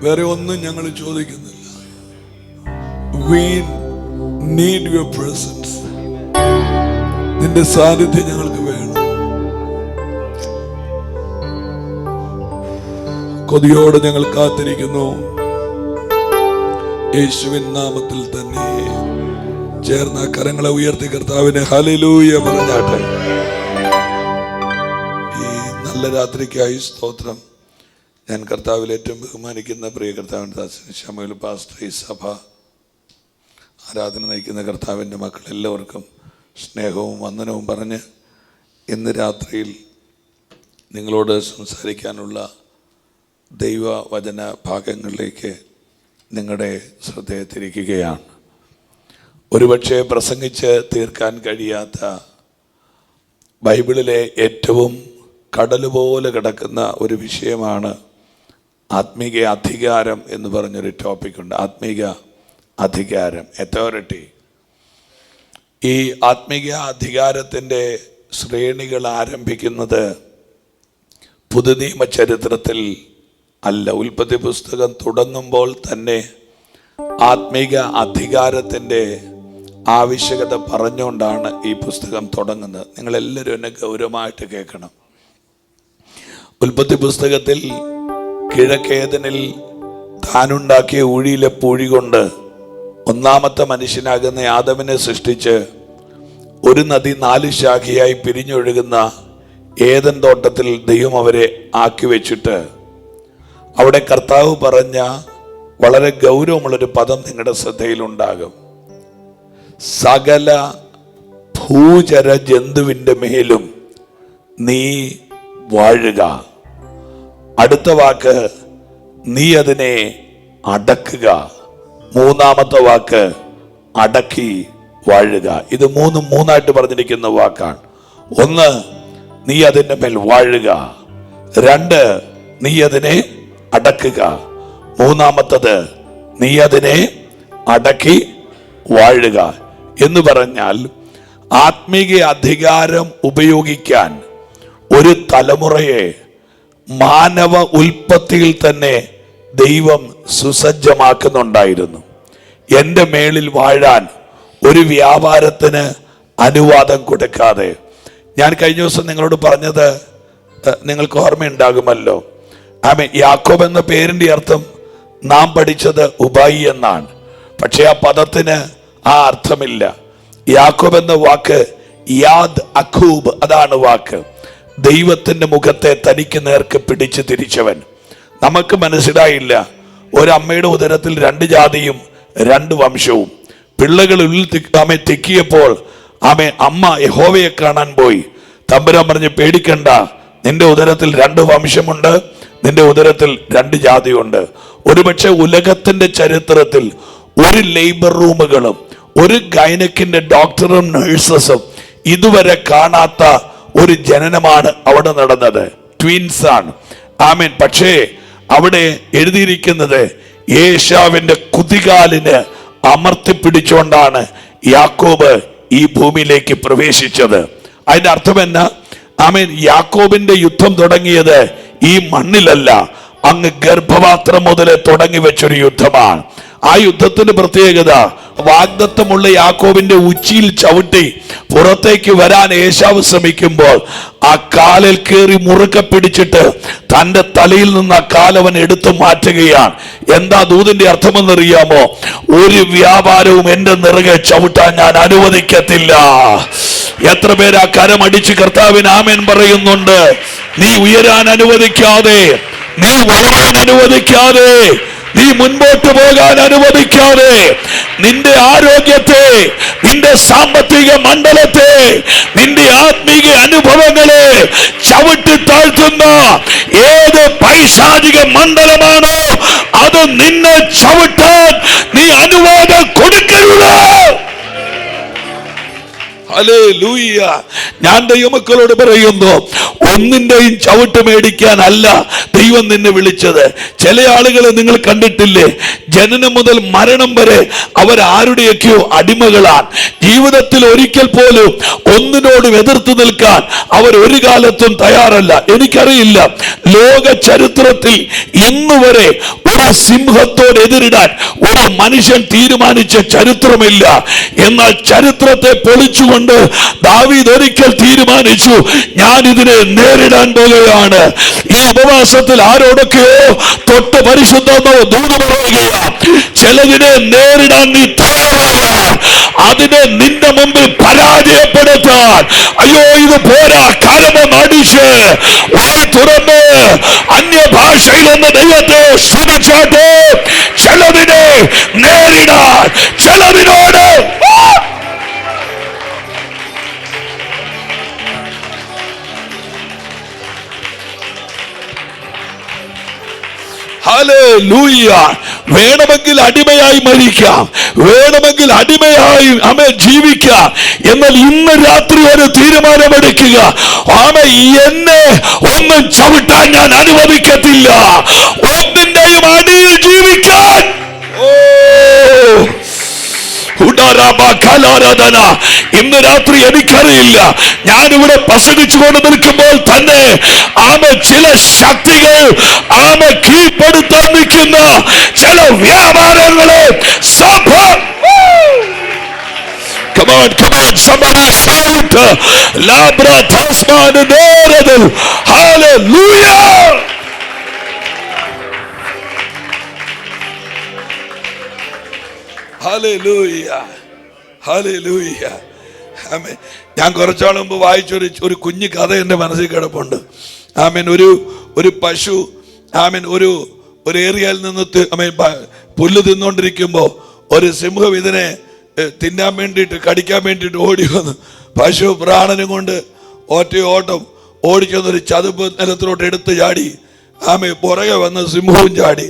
വേറെ ഒന്നും ഞങ്ങൾ ചോദിക്കുന്നില്ല. We need your presence. നിന്റെ സാന്നിധ്യം ഞങ്ങൾക്ക് വേണം. കൊതിയോടെ ഞങ്ങൾ കാത്തിരിക്കുന്നു. യേശുവിൻ നാമത്തിൽ തന്നെ ചേർന്ന കരങ്ങളെ ഉയർത്തി കർത്താവിനെ ഹല്ലേലൂയ പറഞ്ഞാട്ടെ. ഈ നല്ല രാത്രിക്കായി സ്തോത്രം. ഞാൻ കർത്താവിൽ ഏറ്റവും ബഹുമാനിക്കുന്ന പ്രിയ കർത്താവിൻ്റെ ദാസൻ ശമൂവേൽ പാസ്റ്റർ, ഈ സഭ ആരാധന നയിക്കുന്ന കർത്താവിൻ്റെ മക്കൾ എല്ലാവർക്കും സ്നേഹവും വന്ദനവും പറഞ്ഞ് ഇന്ന് രാത്രിയിൽ നിങ്ങളോട് സംസാരിക്കാനുള്ള ദൈവവചന ഭാഗങ്ങളിലേക്ക് നിങ്ങളുടെ ശ്രദ്ധയെ തിരിക്കുകയാണ്. ഒരുപക്ഷെ പ്രസംഗിച്ച് തീർക്കാൻ കഴിയാത്ത ബൈബിളിലെ ഏറ്റവും കടൽ പോലെ കിടക്കുന്ന ഒരു വിഷയമാണ് ആത്മീക അധികാരം എന്ന് പറഞ്ഞൊരു ടോപ്പിക്കുണ്ട്. ആത്മീക അധികാരം, അതോറിറ്റി. ഈ ആത്മീക അധികാരത്തിൻ്റെ ശ്രേണികൾ ആരംഭിക്കുന്നത് പുതുനിയമ ചരിത്രത്തിൽ അല്ല. ഉൽപ്പത്തി പുസ്തകം തുടങ്ങുമ്പോൾ തന്നെ ആത്മീക അധികാരത്തിൻ്റെ ആവശ്യകത പറഞ്ഞുകൊണ്ടാണ് ഈ പുസ്തകം തുടങ്ങുന്നത്. നിങ്ങളെല്ലാവരും എന്നെ ഗൗരവമായിട്ട് കേൾക്കണം. ഉൽപ്പത്തി പുസ്തകത്തിൽ കിഴക്കേദനിൽ താനുണ്ടാക്കിയ ഊഴിയിലെ പൂഴി കൊണ്ട് ഒന്നാമത്തെ മനുഷ്യനാകുന്ന ആദമിനെ സൃഷ്ടിച്ച് ഒരു നദി 4 ശാഖയായി പിരിഞ്ഞൊഴുകുന്ന ഏദൻ തോട്ടത്തിൽ ദൈവം അവരെ ആക്കി വെച്ചിട്ട് അവിടെ കർത്താവ് പറഞ്ഞ വളരെ ഗൗരവമുള്ളൊരു പദം നിങ്ങളുടെ ശ്രദ്ധയിലുണ്ടാകും. സകല ഭൂചര ജന്തുവിൻ്റെ മേലും നീ വാഴുക. അടുത്ത വാക്ക്, നീ അതിനെ അടക്കുക. മൂന്നാമത്തെ വാക്ക്, അടക്കി വാഴുക. ഇത് മൂന്നായിട്ട് പറഞ്ഞിരിക്കുന്ന വാക്കാണ്. ഒന്ന്, നീ അതിൻ്റെ മേൽ വാഴുക. 2, നീ അതിനെ അടക്കുക. മൂന്നാമത്തത്, നീ അതിനെ അടക്കി വാഴുക. എന്ന് പറഞ്ഞാൽ ആത്മീക അധികാരം ഉപയോഗിക്കാൻ ഒരു തലമുറയെ മാനവ ഉൽപ്പത്തിയിൽ തന്നെ ദൈവം സുസജ്ജമാക്കുന്നുണ്ടായിരുന്നു. എൻ്റെ മേളിൽ വാഴാൻ ഒരു വ്യാപാരത്തിന് അനുവാദം കൊടുക്കാതെ. ഞാൻ കഴിഞ്ഞ ദിവസം നിങ്ങളോട് പറഞ്ഞത് നിങ്ങൾക്ക് ഓർമ്മയുണ്ടാകുമല്ലോ. യാക്കോബ് എന്ന പേരിൻ്റെ അർത്ഥം നാം പഠിച്ചത് ഉബായി എന്നാണ്. പക്ഷെ ആ പദത്തിന് ആ അർത്ഥമില്ല. യാക്കോബ് എന്ന വാക്ക് യാദ് അഖൂബ്, അതാണ് വാക്ക്. ദൈവത്തിന്റെ മുഖത്തെ തനിക്ക് നേർക്ക് പിടിച്ചു തിരിച്ചവൻ. നമുക്ക് മനസ്സിലായില്ല, ഒരമ്മയുടെ ഉദരത്തിൽ 2 ജാതിയും 2 വംശവും. പിള്ളകൾ ഉള്ളിൽ തെക്കിയപ്പോൾ അമ്മ യഹോവയെ കാണാൻ പോയി. തമ്പുരാൻ പറഞ്ഞ്, പേടിക്കണ്ട, നിന്റെ ഉദരത്തിൽ 2 വംശമുണ്ട്, നിന്റെ ഉദരത്തിൽ 2 ജാതിയുണ്ട്. ഒരുപക്ഷെ ഉലകത്തിന്റെ ചരിത്രത്തിൽ ഒരു ലേബർ റൂമുകളും ഒരു ഗൈനക്കിന്റെ ഡോക്ടറും നഴ്സസും ഇതുവരെ കാണാത്ത ഒരു ജനനമാണ് അവിടെ നടന്നത്. ട്വിൻസ് ആണ്. ആമേൻ. പക്ഷേ അവിടെ എഴുതിയിരിക്കുന്നത് ഏശാവിന്റെ കുതികാലിന് അമർത്തിപ്പിടിച്ചുകൊണ്ടാണ് യാക്കോബ് ഈ ഭൂമിയിലേക്ക് പ്രവേശിച്ചത്. അതിന്റെ അർത്ഥം എന്നാ? ആമേൻ. യാക്കോബിന്റെ യുദ്ധം തുടങ്ങിയത് ഈ മണ്ണിലല്ല, അങ്ങ് ഗർഭപാത്രം മുതലേ തുടങ്ങി വെച്ചൊരു യുദ്ധമാണ്. ആ യുദ്ധത്തിന്റെ പ്രത്യേകത, വാഗ്ദത്തമുള്ള യാക്കോബിന്റെ ഉച്ചിയിൽ ചവിട്ടി പുറത്തേക്ക് വരാൻ ഏശാവ് ശ്രമിക്കുമ്പോൾ ആ കാലിൽ കയറി മുറുക്കെ പിടിച്ചിട്ട് തന്റെ തലയിൽ നിന്ന് ആ കാലവൻ എടുത്തു മാറ്റുകയാണ്. എന്താ ദൂതിന്റെ അർത്ഥമെന്നറിയാമോ? ഒരു വ്യാപാരവും എന്റെ നിറകെ ചവിട്ടാൻ ഞാൻ അനുവദിക്കത്തില്ല. എത്ര പേര് ആ കരമടിച്ച് കർത്താവിന് ആമേൻ പറയുന്നുണ്ട്? നീ ഉയരാൻ അനുവദിക്കാതെ, നീ വളരാൻ അനുവദിക്കാതെ, നീ മുൻപോട്ട് പോകാൻ അനുവദിക്കാതെ, നിന്റെ ആരോഗ്യത്തെ, നിന്റെ സാമ്പത്തിക മണ്ഡലത്തെ, നിന്റെ ആത്മീക അനുഭവങ്ങളെ ചവിട്ടി താഴ്ത്തുന്ന ഏത് പൈശാചിക മണ്ഡലമാണോ അത് നിന്നെ ചവിട്ടാൻ നീ അനുവാദം കൊടുക്കരുത്. ഹല്ലേലൂയ. ഞാൻ ദൈവമക്കളോട് പറയുന്നു, ഒന്നിന്റെയും ചവിട്ട് മേടിക്കാനല്ല ദൈവം നിന്നെ വിളിച്ചത്. ചില ആളുകളെ നിങ്ങൾ കണ്ടിട്ടില്ലേ? ജനനം മുതൽ മരണം വരെ അവരാരുടെയൊക്കെയോ അടിമകളാണ്. ജീവിതത്തിൽ ഒരിക്കൽ പോലും ഒന്നിനോടും എതിർത്ത് നിൽക്കാൻ അവർ ഒരു കാലത്തും തയ്യാറല്ല. എനിക്കറിയില്ല, ലോക ചരിത്രത്തിൽ ഇന്ന് വരെ ഒരു സിംഹത്തോട് എതിരിടാൻ ഒരു മനുഷ്യൻ തീരുമാനിച്ച ചരിത്രമില്ല. എന്നാൽ ചരിത്രത്തെ പൊളിച്ചുകൊണ്ട് ദാവീദ് ഒരിക്കൽ തീരുമാനിച്ചു, ഞാൻ ഇതിനെ നേരിടാൻ പോകുകയാണ്. ഈ ഉപവാസത്തിൽ ആരോടൊക്കെയോ തൊട്ട് പരിശുദ്ധമോ ദൂത് പറയുകയാണ്, ചിലതിനെ നേരിടാൻ നീ തയ്യാറാണ്. അതിനെ നിന്റെ മുമ്പിൽ പരാജയപ്പെടുത്താൻ, അയ്യോ ഇത് പോരാ, കരമം അടിച്ച് വായ് തുറന്ന് അന്യഭാഷയിൽ നിന്ന് ദൈവത്തെ സ്തുതിച്ചാട്ടെ. ചിലതിനെ നേരിടാൻ, ചിലതിനോട് ഹല്ലേലൂയ. വേണമെങ്കിൽ അടിമയായി മരിക്കാം, വേണമെങ്കിൽ അടിമയായി ജീവിക്കാം. എന്നാൽ ഇന്ന് രാത്രി ഒരു തീരുമാനമെടുക്കുക, എന്നെ ഒന്നും ചവിട്ടാൻ ഞാൻ അനുവദിക്കത്തില്ല. ഒന്നിന്റെയും അടിയിൽ ജീവിക്കാൻ. ഇന്ന് രാത്രി എനിക്കറിയില്ല, ഞാനിവിടെ പ്രസംഗിച്ചുകൊണ്ട് നിൽക്കുമ്പോൾ തന്നെ ചില ശക്തികൾ കീഴ്പ്പെടുത്താൻ നിൽക്കുന്ന ചില വ്യാപാരങ്ങളെ സഭ. Come on, somebody shout Labra Tasman Neredel. Hallelujah. Hallelujah. Hallelujah. ആമേൻ. ഞാൻ കുറച്ചാൾ മുമ്പ് വായിച്ചൊരു കുഞ്ഞു കഥ എൻ്റെ മനസ്സിൽ കിടപ്പുണ്ട്. ആമേൻ. ഒരു പശു ഒരു ഏരിയയിൽ നിന്ന് പുല്ല് തിന്നുകൊണ്ടിരിക്കുമ്പോൾ ഒരു സിംഹം ഇതിനെ തിന്നാൻ വേണ്ടിയിട്ട്, കടിക്കാൻ വേണ്ടിയിട്ട് ഓടി വന്നു. പശു പ്രാണനും കൊണ്ട് ഓട്ടം ഓടിച്ചൊന്നൊരു ചതുപ്പ് നിലത്തിലോട്ട് എടുത്ത് ചാടി. പുറകെ വന്ന് സിംഹവും ചാടി.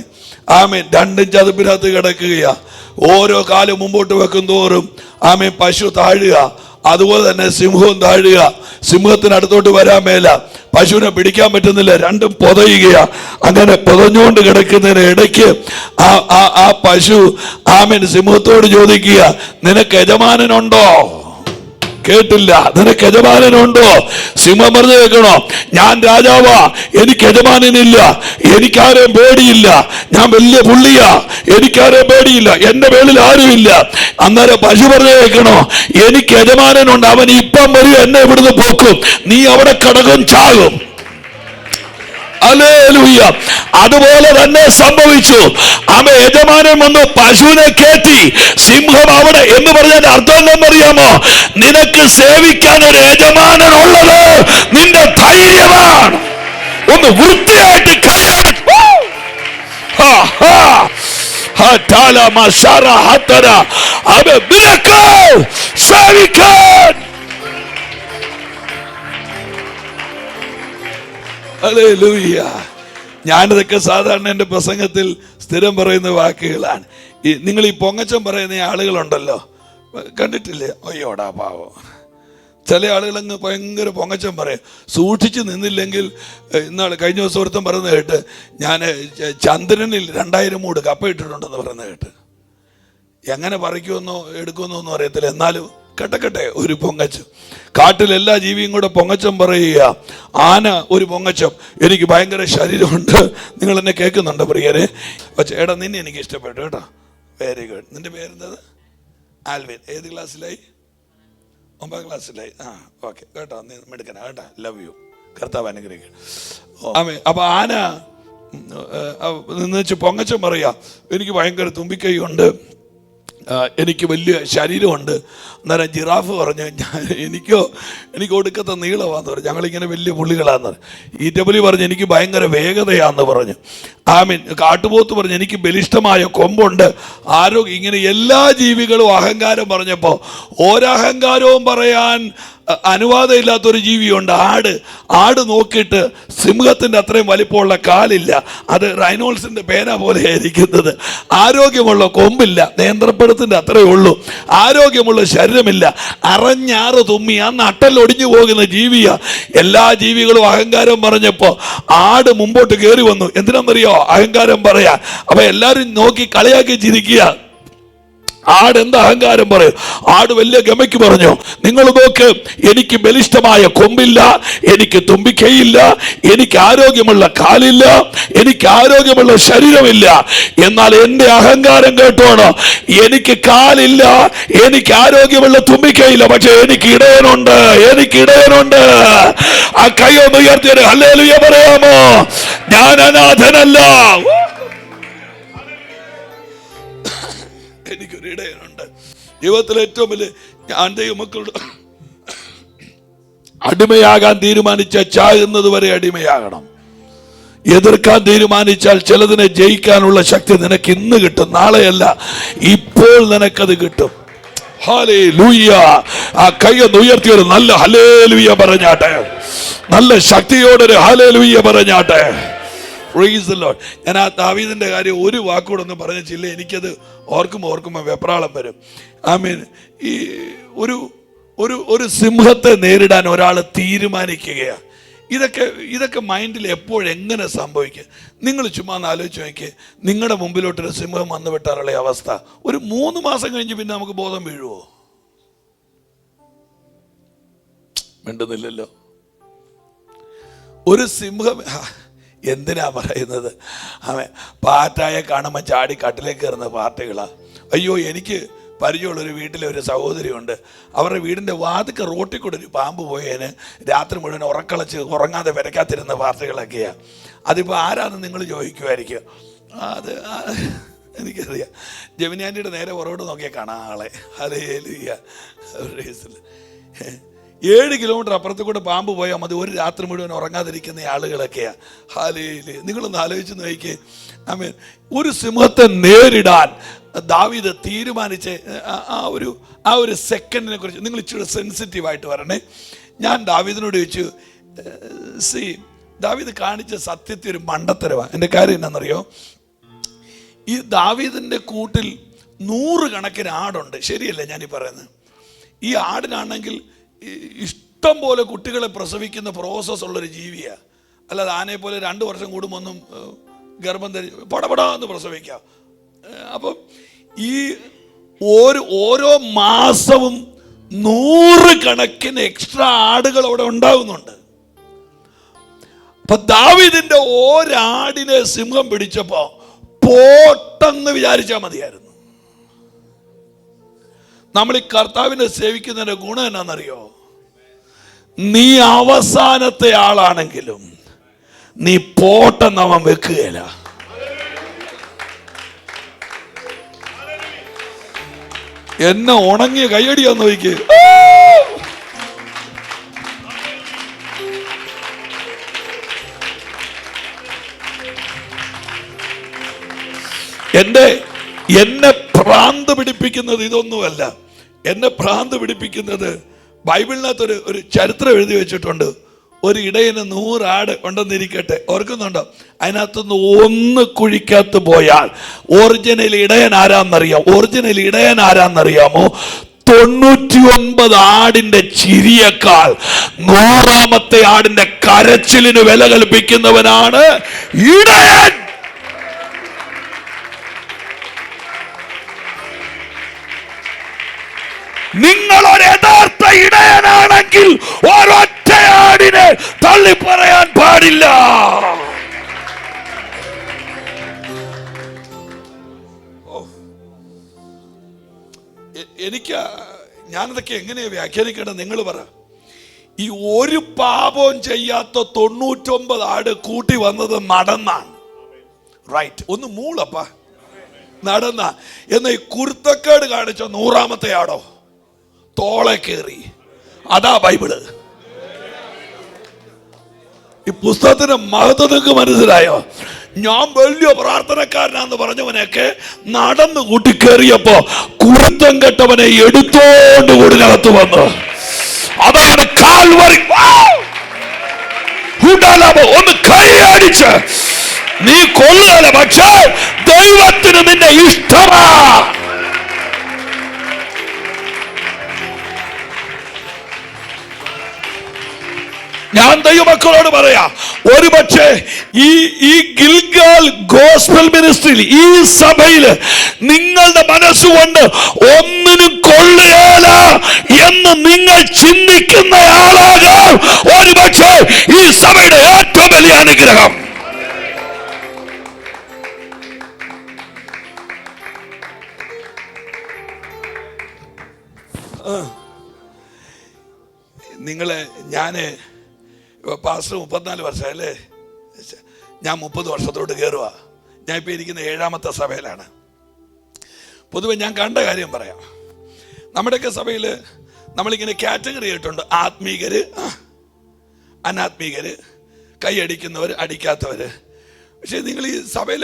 രണ്ടും ചതുപ്പിനകത്ത് കിടക്കുകയാ. ഓരോ കാലം മുമ്പോട്ട് വെക്കും തോറും പശു താഴുക, അതുപോലെ തന്നെ സിംഹവും താഴുക. സിംഹത്തിന് അടുത്തോട്ട് വരാൻ മേല, പശുവിനെ പിടിക്കാൻ പറ്റുന്നില്ല, രണ്ടും പൊതയുകയാ. അങ്ങനെ പൊതഞ്ഞുകൊണ്ട് കിടക്കുന്നതിന് ഇടയ്ക്ക് ആ പശു സിംഹത്തോട് ചോദിക്കുക, നിനക്ക് യജമാനനുണ്ടോ? കേട്ടില്ല. നിനക്ക് യജമാനനുണ്ടോ? സിംഹം പറഞ്ഞു കേൾക്കണോ, ഞാൻ രാജാവാ, എനിക്ക് യജമാനനില്ല, എനിക്കാരെയും പേടിയില്ല, ഞാൻ വലിയ പുള്ളിയാ, എനിക്കാരെയും പേടിയില്ല, എന്റെ പേരിൽ ആരുമില്ല. അന്നേരം പശു പറഞ്ഞു കേൾക്കണോ, എനിക്ക് യജമാനനുണ്ട്, അവൻ ഇപ്പം വരും, എന്നെ ഇവിടുന്ന് പോക്കും, നീ അവിടെ കടകും, ചാകും. ഹല്ലേലൂയ. അതുപോലെ തന്നെ സംഭവിച്ചു. യജമാനൻ വന്നു പശുവിനെ കയറ്റി, സിംഹം അവിടെ. എന്ന് പറഞ്ഞാൽ അർത്ഥം എന്തെന്നറിയാമോ? നിനക്ക് സേവിക്കാൻ ഒരു യജമാനൻ ഉള്ളത് നിന്റെ ധൈര്യമാണ്. ഒന്ന് വൃത്തിയായിട്ട് സേവിക്കാൻ. ഹല്ലേലൂയ. ഞാനിതൊക്കെ സാധാരണ എൻ്റെ പ്രസംഗത്തിൽ സ്ഥിരം പറയുന്ന വാക്കുകളാണ്. നിങ്ങൾ ഈ പൊങ്ങച്ചം പറയുന്ന ആളുകളുണ്ടല്ലോ, കണ്ടിട്ടില്ലേ? അയ്യോടാ പാവം, ചില ആളുകളങ്ങ് ഭയങ്കര പൊങ്ങച്ചം പറയും. സൂക്ഷിച്ച് നിന്നില്ലെങ്കിൽ, കഴിഞ്ഞ ദിവസം ഒരുത്തം പറയുന്നത് കേട്ട്, ഞാൻ ചന്ദ്രനിൽ 2000 മൂട് കപ്പ ഇട്ടിട്ടുണ്ടെന്ന് പറയുന്നത് കേട്ട്. എങ്ങനെ പറിക്കുമെന്നോ എടുക്കുമെന്നോ ഒന്നും അറിയത്തില്ല. എന്നാലും കേട്ടെ ഒരു പൊങ്ങച്ചം. കാട്ടിലെല്ലാ ജീവിയും കൂടെ പൊങ്ങച്ചം പറയുക. ആന ഒരു പൊങ്ങച്ചം, എനിക്ക് ഭയങ്കര ശരീരമുണ്ട്. നിങ്ങൾ എന്നെ കേൾക്കുന്നുണ്ടോ പ്രിയരെ? പക്ഷേ എടാ, നിന്നെ എനിക്ക് ഇഷ്ടപ്പെട്ടു കേട്ടോ. Very good. നിന്റെ പേരെന്തത്? ആൽവിൻ. ഏത് ക്ലാസ്സിലായി? 9ാം ക്ലാസ്സിലായി. ഓക്കെ കേട്ടോ, നീ മെടുക്കന കേട്ടോ. Love you. കർത്താവ് അനുഗ്രഹിക്കണം. അപ്പൊ ആന നിന്ന് വെച്ച് പൊങ്ങച്ചം പറയാ, എനിക്ക് ഭയങ്കര തുമ്പിക്കൈയുണ്ട്, എനിക്ക് വലിയ ശരീരമുണ്ട്. അന്നേരം ജിറാഫ് പറഞ്ഞു, എനിക്ക് ഒടുക്കത്തെ നീളമാന്ന് പറഞ്ഞു. ഞങ്ങളിങ്ങനെ വലിയ പുള്ളികളാന്ന് പറഞ്ഞു. ഈറ്റപ്പുലി പറഞ്ഞു, എനിക്ക് ഭയങ്കര വേഗതയാന്ന് പറഞ്ഞു. കാട്ടുപോത്ത് പറഞ്ഞു, എനിക്ക് ബലിഷ്ഠമായ കൊമ്പുണ്ട്, ആരോഗ്യം. ഇങ്ങനെ എല്ലാ ജീവികളും അഹങ്കാരം പറഞ്ഞപ്പോൾ ഒരഹങ്കാരവും പറയാൻ അനുവാദമില്ലാത്തൊരു ജീവിയുണ്ട്, ആട് നോക്കിയിട്ട് സിംഹത്തിൻ്റെ അത്രയും വലിപ്പമുള്ള കാലില്ല, അത് റൈനോൾസിന്റെ പേന പോലെയാണ് ഇരിക്കുന്നത്. ആരോഗ്യമുള്ള കൊമ്പില്ല, നേന്ത്രപ്പഴത്തിന്റെ അത്രയേ ഉള്ളൂ. ആരോഗ്യമുള്ള ശരീരമില്ല, അറഞ്ഞാറ് തുമ്മി ആ നട്ടലൊടിഞ്ഞു പോകുന്ന ജീവിയാ. എല്ലാ ജീവികളും അഹങ്കാരം പറഞ്ഞപ്പോ ആട് മുമ്പോട്ട് കയറി വന്നു. എന്തിനാണെന്നറിയോ? അഹങ്കാരം പറയാ. അപ്പൊ എല്ലാരും നോക്കി കളിയാക്കി ചിരിക്കുക. ആട് എന്താ അഹങ്കാരം പറയും? ആട് വലിയ ഗമയ്ക്ക് പറഞ്ഞു, നിങ്ങൾ നോക്ക്, എനിക്ക് ബലിഷ്ഠമായ കൊമ്പില്ല, എനിക്ക് തുമ്പിക്കൈയില്ല, എനിക്ക് ആരോഗ്യമുള്ള കാലില്ല, എനിക്ക് ആരോഗ്യമുള്ള ശരീരമില്ല. എന്നാൽ എന്റെ അഹങ്കാരം കേട്ടോണോ, എനിക്ക് കാലില്ല, എനിക്ക് ആരോഗ്യമുള്ള തുമ്പിക്കൈയില്ല, പക്ഷെ എനിക്ക് ഇടയനുണ്ട്, എനിക്ക് ഇടയനുണ്ട്. ആ കൈ ഒന്ന് ഉയർത്തിയൊരു ഹല്ലേലൂയ പറയാമോ? ഞാൻ അനാഥനല്ല, എനിക്കൊരു ഇടയനുണ്ട്. ജീവിതത്തിലെ ഏറ്റവും വലിയ ഞാൻ ദൈവമക്കളുടെ അടിമയാകാൻ തീരുമാനിച്ച ചാകുന്നത് വരെ അടിമയാകണം. എതിർക്കാൻ തീരുമാനിച്ചാൽ ചിലതിനെ ജയിക്കാനുള്ള ശക്തി നിനക്ക് ഇന്ന് കിട്ടും, നാളെയല്ല, ഇപ്പോൾ നിനക്കത് കിട്ടും. ഹല്ലേലൂയ. ആ കൈയൊന്ന് ഉയർത്തിയൊരു നല്ല ഹല്ലേലൂയ പറഞ്ഞാട്ടെ, നല്ല ശക്തിയോടൊരു ഹല്ലേലൂയ പറഞ്ഞാട്ടെ. Praise the Lord. ഞാൻ ആ ദാവീദിന്റെ കാര്യം ഒരു വാക്കുകൂടെ ഒന്നും പറഞ്ഞില്ല. എനിക്കത് ഓർക്കുമ്പോൾ വെപ്രാളം വരും. ഈ ഒരു സിംഹത്തെ നേരിടാൻ ഒരാൾ തീരുമാനിക്കുകയാണ്. ഇതൊക്കെ മൈൻഡിൽ എപ്പോഴെങ്ങനെ സംഭവിക്കുക? നിങ്ങൾ ചുമ്മാ ഒന്ന് ആലോചിച്ച് നോക്കിയേ. നിങ്ങളുടെ മുമ്പിലോട്ടൊരു സിംഹം വന്നു വിട്ടാറുള്ള അവസ്ഥ, ഒരു 3 മാസം കഴിഞ്ഞ് പിന്നെ നമുക്ക് ബോധം വീഴുവോ? മിണ്ടുന്നില്ലല്ലോ. ഒരു സിംഹം എന്തിനാ പറയുന്നത്? പാറ്റായെ കാണുമ്പോൾ ചാടി കട്ടിലേക്ക് കയറുന്ന പാർട്ടികളാ. അയ്യോ, എനിക്ക് പരിചയമുള്ളൊരു വീട്ടിലെ ഒരു സഹോദരിയുണ്ട്. അവരുടെ വീടിൻ്റെ വാതിക്ക് റോട്ടിൽ കൂടെ ഒരു പാമ്പ് പോയതിന് രാത്രി മുഴുവൻ ഉറക്കളച്ച് ഉറങ്ങാതെ വരയ്ക്കാത്തിരുന്ന പാർട്ടികളൊക്കെയാണ്. അതിപ്പോൾ ആരാന്ന് നിങ്ങൾ ചോദിക്കുമായിരിക്കും. അത് എനിക്കറിയാം. ജമിനിയാൻ്റിയുടെ നേരെ പുറകോട്ട് നോക്കിയാൽ കാണാം ആളെ. ഹല്ലേലൂയ. 7 കിലോമീറ്റർ അപ്പുറത്ത് കൂടെ പാമ്പ് പോയാൽ മതി, ഒരു രാത്രി മുഴുവൻ ഉറങ്ങാതിരിക്കുന്ന ആളുകളൊക്കെയാണ്. ഹാലേലൂയ. നിങ്ങളൊന്ന് ആലോചിച്ച് നോക്കിയേ. ഒരു സിംഹത്തെ നേരിടാൻ ദാവീദ് തീരുമാനിച്ച ആ ഒരു സെക്കൻഡിനെ കുറിച്ച് നിങ്ങൾ ഇച്ചിരി സെൻസിറ്റീവായിട്ട് വരണേ. ഞാൻ ദാവീദിനോട് ചോദിച്ചു, ദാവീദ് കാണിച്ച സത്യത്തിൽ ഒരു മണ്ടത്തരവാണ്. എൻ്റെ കാര്യം എന്നാണെന്നറിയോ? ഈ ദാവീദിൻ്റെ കൂട്ടിൽ 100 കണക്കിന് ആടുണ്ട്, ശരിയല്ലേ ഞാനീ പറയുന്നത്? ഈ ആടിനാണെങ്കിൽ ഇഷ്ടം പോലെ കുട്ടികളെ പ്രസവിക്കുന്ന പ്രോസസ് ഉള്ളൊരു ജീവിയാണ്. അല്ലാതെ ആനയെ പോലെ 2 വർഷം കൂടുമ്പോൾ ഒന്നും ഗർഭം പടപടാന്ന് പ്രസവിക്കാം. അപ്പം ഈ ഓരോ മാസവും 100 കണക്കിന് എക്സ്ട്രാ ആടുകൾ അവിടെ ഉണ്ടാകുന്നുണ്ട്. അപ്പൊ ദാവീദിന്റെ ഒരാടിനെ സിംഹം പിടിച്ചപ്പോ പോട്ടെന്ന് വിചാരിച്ചാൽ മതിയായിരുന്നു. നമ്മൾ ഈ കർത്താവിനെ സേവിക്കുന്നതിന്റെ ഗുണം എന്നാണെന്നറിയോ? നീ അവസാനത്തെ ആളാണെങ്കിലും നീ പോട്ടെന്ന് അവൻ വെക്കുകയില്ല. എന്നെ ഉണങ്ങിയ കയ്യടിയാന്ന് നോക്കി. എന്നെ ഭ്രാന്ത് പിടിപ്പിക്കുന്നത് ഇതൊന്നുമല്ല. എന്നെ ഭ്രാന്ത് പിടിപ്പിക്കുന്നത് ബൈബിളിനകത്ത് ഒരു ചരിത്രം എഴുതി വെച്ചിട്ടുണ്ട്. ഒരു ഇടയന് 100 ആട് ഉണ്ടെന്നിരിക്കട്ടെ, ഓർക്കുന്നുണ്ടോ? അതിനകത്തുനിന്ന് 1 കുഴിക്കകത്ത് പോയാൽ ഒറിജിനൽ ഇടയൻ ആരാന്നറിയാമോ? 99 ആടിന്റെ ചിരിയേക്കാൾ 100ാമത്തെ ആടിന്റെ കരച്ചിലിന് വില കൽപ്പിക്കുന്നവനാണ് ഇടയൻ. നിങ്ങൾ ഒരു യഥാർത്ഥ ഇടയനാണെങ്കിൽ ഒരൊറ്റ ആടിനെ തള്ളി പറയാൻ പാടില്ല. ഞാനതൊക്കെ എങ്ങനെയാ വ്യാഖ്യാനിക്കേണ്ടത് നിങ്ങൾ പറ. ഈ ഒരു പാപവും ചെയ്യാത്ത 99 ആട് കൂട്ടി വന്നത് നടന്നാണ്. റൈറ്റ്, ഒന്ന് മൂളപ്പ നടന്ന. എന്നാ ഈ കുരുത്തക്കേട് കാണിച്ച 100ാമത്തെ ആടോ തോളെ കയറി. അതാ ബൈബിള്. ഈ പുസ്തകത്തിന്റെ മഹത്വം നിങ്ങൾക്ക് മനസ്സിലായോ? ഞാൻ വലിയ പ്രാർത്ഥനക്കാരനാന്ന് പറഞ്ഞവനെയൊക്കെ നടന്നു കൂട്ടിക്കേറിയപ്പോ കുരുത്തം കെട്ടവനെ എടുത്തോണ്ട് കൂടിനകത്ത് വന്നു. അതാണ് കാൽവറി. ഒന്ന് കൈയടിച്ച് നീ കൊള്ളുകയല്ല, പക്ഷേ ദൈവത്തിന് നിന്റെ ഇഷ്ടമാ. ഞാൻ ദൈവമക്കളോട് പറയാ, ഒരുപക്ഷെ ഈ ഗിൽഗാൽ ഗോസ്പൽ മിനിസ്ട്രിയിൽ, ഈ സഭയിൽ നിങ്ങളുടെ മനസ്സുകൊണ്ട് ഒന്നിനും കൊള്ളുകയില്ല എന്ന് നിങ്ങൾ ചിന്തിക്കുന്ന ആളാകാം ഒരുപക്ഷെ ഈ സഭയുടെ ഏറ്റവും വലിയ അനുഗ്രഹം. നിങ്ങളെ ഞാന് പാസ്റ്റർ 34 വർഷമല്ലേ, ഞാൻ 30 വർഷത്തോട്ട് കയറുക. ഞാൻ ഇപ്പോൾ ഇരിക്കുന്ന 7ാമത്തെ സഭയിലാണ്. പൊതുവെ ഞാൻ കണ്ട കാര്യം പറയാം. നമ്മുടെയൊക്കെ സഭയിൽ നമ്മളിങ്ങനെ കാറ്റഗറി ആയിട്ടുണ്ട്. ആത്മീകര്, അനാത്മീകര്, കൈയടിക്കുന്നവർ, അടിക്കാത്തവര്. പക്ഷെ നിങ്ങൾ ഈ സഭയിൽ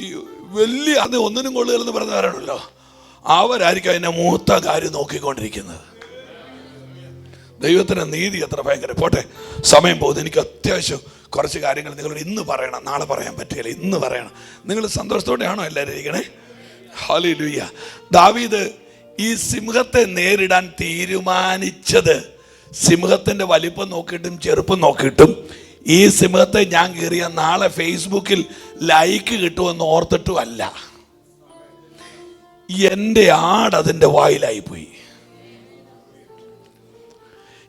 ഈ വലിയ അത് ഒന്നിനും കൊള്ളുകയെന്ന് പറഞ്ഞവരാണല്ലോ, അവരായിരിക്കും അതിനെ മൂത്ത കാര്യം നോക്കിക്കൊണ്ടിരിക്കുന്നത്. ദൈവത്തിൻ്റെ നീതി എത്ര ഭയങ്കര. പോട്ടെ, സമയം പോകുന്നു. എനിക്ക് അത്യാവശ്യം കുറച്ച് കാര്യങ്ങൾ നിങ്ങളോട് ഇന്ന് പറയണം. നാളെ പറയാൻ പറ്റില്ല, ഇന്ന് പറയണം. നിങ്ങൾ സന്തോഷത്തോടെയാണോ എല്ലാവരും ഇരിക്കണേ? ഹല്ലേലൂയ. ദാവീദ് ഈ സിംഹത്തെ നേരിടാൻ തീരുമാനിച്ചത് സിംഹത്തിൻ്റെ വലിപ്പം നോക്കിയിട്ടും ചെറുപ്പം നോക്കിയിട്ടും ഈ സിംഹത്തെ ഞാൻ കയറിയ നാളെ ഫേസ്ബുക്കിൽ ലൈക്ക് കിട്ടുമെന്ന് ഓർത്തിട്ടും അല്ല. എൻ്റെ ആട് അതിൻ്റെ വായിലായിപ്പോയി.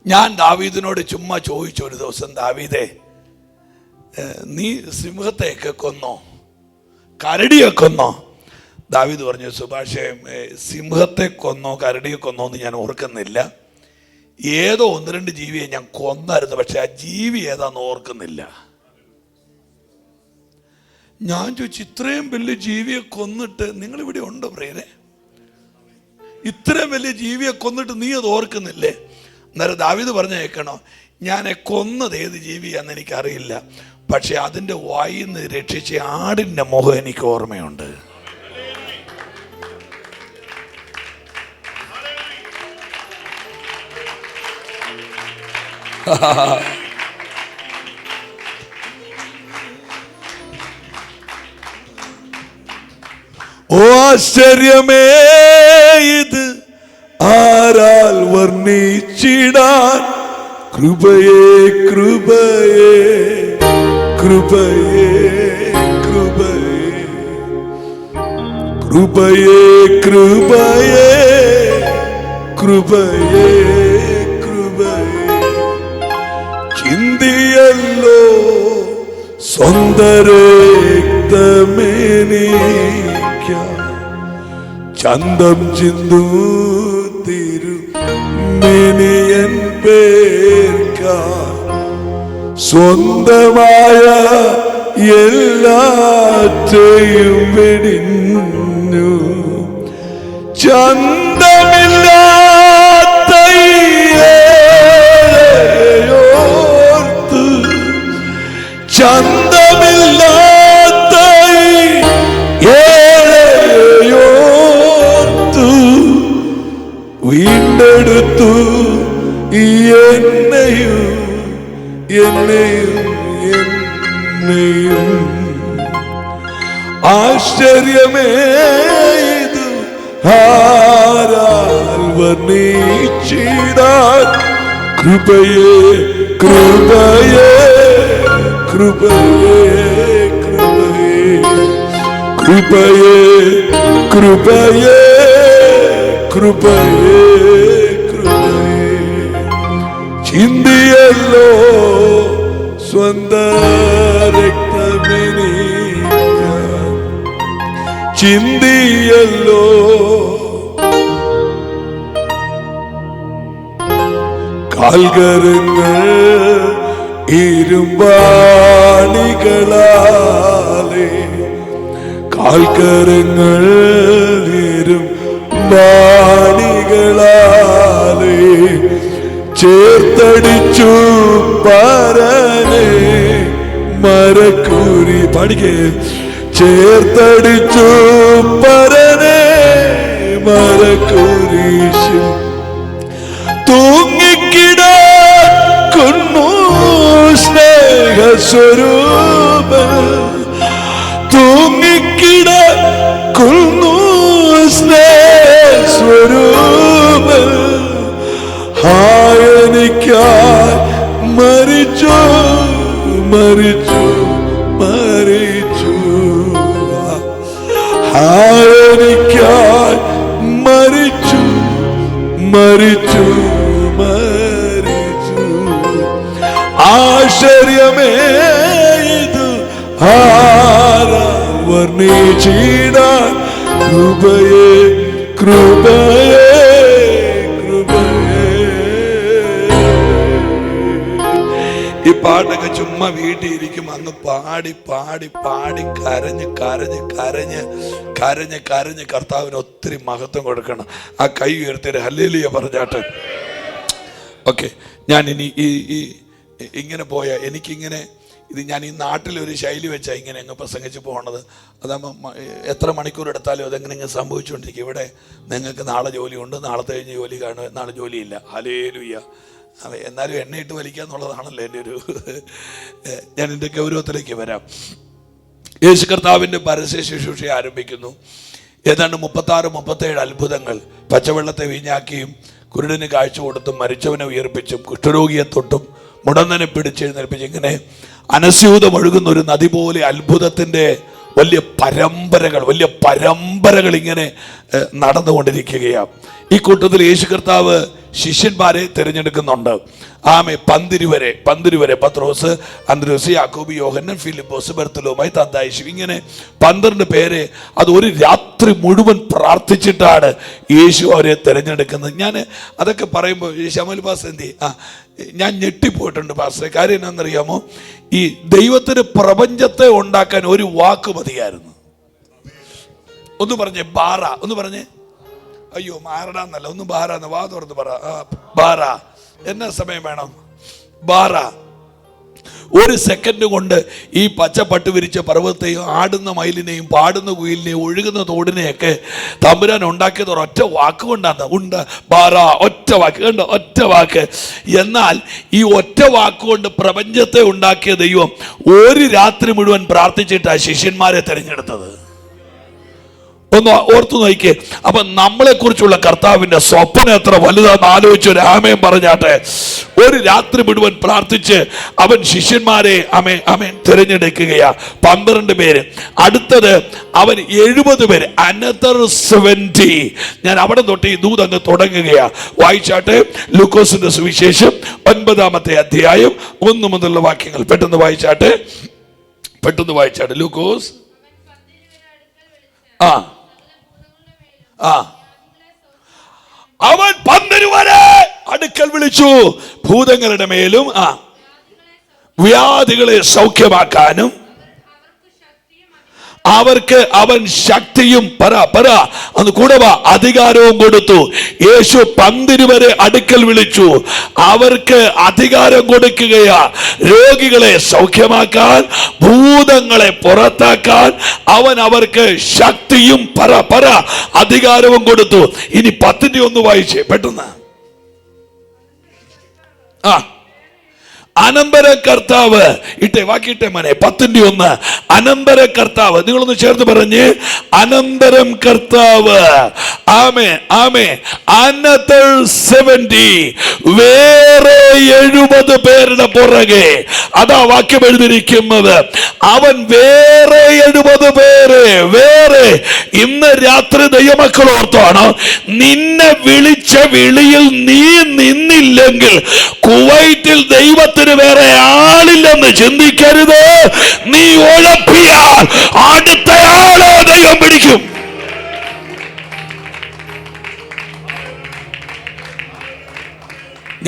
ഞാൻ ദാവീദിനോട് ചുമ്മാ ചോദിച്ചു ഒരു ദിവസം, ദാവീദേ, നീ സിംഹത്തെയൊക്കെ കൊന്നോ, കരടിയെ കൊന്നോ? ദാവീദ് പറഞ്ഞു, സുഭാഷേ, സിംഹത്തെ കൊന്നോ കരടിയെ കൊന്നോ എന്ന് ഞാൻ ഓർക്കുന്നില്ല. ഏതോ 1-2 ജീവിയെ ഞാൻ കൊന്നായിരുന്നു, പക്ഷെ ആ ജീവി ഏതാന്ന് ഓർക്കുന്നില്ല. ഞാൻ ചോദിച്ചു, ഇത്രയും വലിയ ജീവിയെ കൊന്നിട്ട് നിങ്ങളിവിടെ ഉണ്ടോ പ്രിയരെ? ഇത്രയും വലിയ ജീവിയെ കൊന്നിട്ട് നീ അത് ഓർക്കുന്നില്ലേ? അന്നേരം ദാവീദ് പറഞ്ഞു, കേൾക്കണോ, ഞാൻ കൊന്നത് ഏത് ജീവിയാന്ന് എനിക്കറിയില്ല, പക്ഷെ അതിൻ്റെ വായിൽ നിന്ന് രക്ഷിച്ച ആടിൻ്റെ മുഖം എനിക്ക് ഓർമ്മയുണ്ട്. ഓ ആശ്ചര്യമേ ഇത് ആരാൽ വർണ്ണിച്ചിടാൻ, കൃപയേ കൃപയേ കൃപയേ കൃപയേ കൃപയേ കൃപയേ കൃപയേ കൃപയേ ചിന്തിയല്ലോ സ്വന്തം രക്തമേനിക്ക ചന്തം ചിന്തു തിരുമേനിയൻ പേർക്ക സ്വന്തമായ എല്ലാറ്റെയും വെടിഞ്ഞു ചന്തമില്ലാത്ത ഓർത്ത് ചന്തമില്ലാത്ത ഏഴയോർത്ത് വീണ്ടെടുത്തു എന്നെയും എന്നെയും എന്നെയും ആശ്ചര്യമേ ഇത് ആരാൽ വർണ്ണിച്ചിടാൻ കൃപയേ കൃപയേ കൃപയേ കൃപയേ കൃപയേ കൃപയേ കൃപയേ ചിന്തിയല്ലോ സ്വന്ത രക്തമെനിക്കാൻ ചിന്തിയല്ലോ കാൽകരങ്ങൾ ഇരുമ്പാണികളാലേ കാൽക്കരങ്ങൾ ഇരുമ്പാണികളാലേ ചേർത്തടിച്ചു പരനെ മരക്കൂരി പഠിക്കേ ചേർത്തടിച്ചു പരനെ മരക്കൂരീശിൽ തൂങ്ങിക്കിടക്കുന്നു സ്നേഹസ്വരൂപൻ തൂങ്ങിക്കിടക്കുന്നു സ്നേഹസ്വരൂപൻ ഹായനിക്കായി മരിച്ചു മരിച്ചു മരിച്ചു ഹായനിക്കായി മരിച്ചു മരിച്ചു മരിച്ചു ആശ്ചര്യമേ ഇത് ആരാ വർണ്ണിച്ചിടാൻ കൃപയേ കൃപയേ ഈ പാട്ടൊക്കെ ചുമ്മാ വീട്ടിൽ ഇരിക്കും അങ്ങ് പാടി പാടി പാടി കരഞ്ഞ് കരഞ്ഞ് കരഞ്ഞ് കരഞ്ഞ് കരഞ്ഞ് കർത്താവിന് ഒത്തിരി മഹത്വം കൊടുക്കണം. ആ കൈ ഉയർത്തിയിട്ട് ഹല്ലേലൂയ പറഞ്ഞാട്ടെ. ഓക്കെ, ഞാൻ ഇനി ഈ ഇങ്ങനെ പോയ എനിക്കിങ്ങനെ ഇത് ഞാൻ ഈ നാട്ടിലൊരു ശൈലി വെച്ചാൽ ഇങ്ങനെ അങ്ങ് പ്രസംഗിച്ച് പോകണത്. അതാകുമ്പോൾ എത്ര മണിക്കൂർ എടുത്താലും അതെങ്ങനെ ഇങ്ങനെ സംഭവിച്ചുകൊണ്ടിരിക്കും. ഇവിടെ നിങ്ങൾക്ക് നാളെ ജോലിയുണ്ട്, നാളത്തെ കഴിഞ്ഞ് ജോലി കാണും, നാളെ ജോലിയില്ല. ഹല്ലേലൂയ. എന്നാലും എണ്ണയിട്ട് വലിക്കുക എന്നുള്ളതാണല്ലോ എൻ്റെ ഒരു ഞാൻ എൻ്റെ ഗൗരവത്തിലേക്ക് വരാം. യേശു കർത്താവിൻ്റെ പരസ്യ ശുശ്രൂഷ ആരംഭിക്കുന്നു. ഏതാണ്ട് 36-37 അത്ഭുതങ്ങൾ. പച്ചവെള്ളത്തെ വീഞ്ഞാക്കിയും കുരുടന് കാഴ്ച കൊടുത്തും മരിച്ചവനെ ഉയർപ്പിച്ചും കുഷ്ഠരോഗിയെ തൊട്ടും മുടന്തനെ പിടിച്ചെഴുന്നേൽപ്പിച്ച് ഇങ്ങനെ അനസ്യൂതം ഒഴുകുന്ന ഒരു നദി പോലെ അത്ഭുതത്തിൻ്റെ വലിയ പരമ്പരകൾ ഇങ്ങനെ നടന്നുകൊണ്ടിരിക്കുകയാണ്. ഈ കൂട്ടത്തിൽ യേശു കർത്താവ് ശിഷ്യന്മാരെ തിരഞ്ഞെടുക്കുന്നുണ്ട്. ആമേ പന്തിരുവരെ പത്രോസ്, അന്ത്രോസ്, യാക്കോബ്, യോഹന്നാൻ, ഫിലിപ്പോസ്, ബർത്തലോമായി, തദ്ദായിശു, ഇങ്ങനെ 12 പേരെ അത് ഒരു രാത്രി മുഴുവൻ പ്രാർത്ഥിച്ചിട്ടാണ് യേശു അവരെ തിരഞ്ഞെടുക്കുന്നത്. ഞാൻ അതൊക്കെ പറയുമ്പോൾ ശമൽ പാസ് എന്തി ഞാൻ ഞെട്ടിപ്പോയിട്ടുണ്ട് പാസ്റ്ററെ. കാര്യം എന്നാണെന്നറിയാമോ? ഈ ദൈവത്തിന് പ്രപഞ്ചത്തെ ഉണ്ടാക്കാൻ ഒരു വാക്ക് മതിയായിരുന്നു. ഒന്ന് പറഞ്ഞേ ബാറ, ഒന്ന് പറഞ്ഞേ. അയ്യോ മാറടാന്നല്ല, ഒന്ന് ബാറാന്ന് വാ തുറന്ന് പറ. ബാറ എന്നാ സമയം വേണം? ബാറ. ഒരു സെക്കൻഡ് കൊണ്ട് ഈ പച്ചപ്പട്ട് വിരിച്ച പർവ്വതത്തെയും ആടുന്ന മയിലിനെയും പാടുന്ന കുയിലിനെയും ഒഴുകുന്ന തോടിനെയൊക്കെ തമ്പുരാൻ ഉണ്ടാക്കിയത് ഒറ്റ വാക്ക് കൊണ്ടാണ്. ബാറ, ഒറ്റ വാക്ക്, കണ്ടോ, ഒറ്റ വാക്ക്. എന്നാൽ ഈ ഒറ്റ വാക്കുകൊണ്ട് പ്രപഞ്ചത്തെ ഉണ്ടാക്കിയ ദൈവം ഒരു രാത്രി മുഴുവൻ പ്രാർത്ഥിച്ചിട്ടാണ് ശിഷ്യന്മാരെ തിരഞ്ഞെടുത്തത്. ഒന്ന് ഓർത്തു നോക്കിയേ. അപ്പൊ നമ്മളെ കുറിച്ചുള്ള കർത്താവിന്റെ സ്വപ്നം എത്ര വലുതാന്ന് ആലോചിച്ച് ഒരു ആമേൻ പറഞ്ഞാട്ടെ. ഒരു രാത്രി മുഴുവൻ പ്രാർത്ഥിച്ച് അവൻ ശിഷ്യന്മാരെ അമേൻ തിരഞ്ഞെടുക്കുകയാ. 12 പേര്. അടുത്തത് അവൻ 70 പേര്, അനദർ 70. ഞാൻ അവിടെ തൊട്ട് ഈ ദൂതങ്ങ് തുടങ്ങുകയാ. വായിച്ചാട്ടെ. ലൂക്കോസിന്റെ സുവിശേഷം 9-ാമത്തെ അധ്യായം 1 മുതലുള്ള വാക്യങ്ങൾ പെട്ടെന്ന് വായിച്ചാട്ടെ. ലൂക്കോസ്. അവൻ 12 പേരെ അടുക്കൽ വിളിച്ചു, ഭൂതങ്ങളുടെ മേലും വ്യാധികളെ സൗഖ്യമാക്കാനും അവർക്ക് അവൻ ശക്തിയും അന്ന് കൂടെ അധികാരവും കൊടുത്തു. യേശു 12 പേരെ അടുക്കൽ വിളിച്ചു, അവർക്ക് അധികാരം കൊടുക്കുകയാ. രോഗികളെ സൗഖ്യമാക്കാൻ, ഭൂതങ്ങളെ പുറത്താക്കാൻ അവൻ അവർക്ക് ശക്തിയും അധികാരവും കൊടുത്തു. ഇനി 10 ഒന്ന് വായിച്ചേ പെട്ടെന്ന്. അനന്തര കർത്താവ് ഇട്ടെ വാക്കിട്ടെ മനെ 10:1 അനന്തര കർത്താവ്. നിങ്ങളൊന്ന് ചേർത്ത് പറഞ്ഞ് അനന്തരം കർത്താവ്. ആമേ ആമേ. അനന്തർ 70 വേറെ 70 പേരുടെ പുറകെ. അതാ വാക്യം എഴുതിയിരിക്കുന്നത്. അവൻ വേറെ 70 പേര് വേറെ. ഇന്ന് രാത്രി ദൈവമക്കൾ ഓർത്താണ്, നിന്നെ വിളിച്ച വിളിയിൽ നീ നിന്നില്ലെങ്കിൽ കുവൈറ്റിൽ ദൈവത്തിന് വേറെ ആളില്ലെന്ന് ചിന്തിക്കരുത്. നീ ഉഴപ്പിയാൽ അടുത്തയാളെ ദൈവം പിടിക്കും.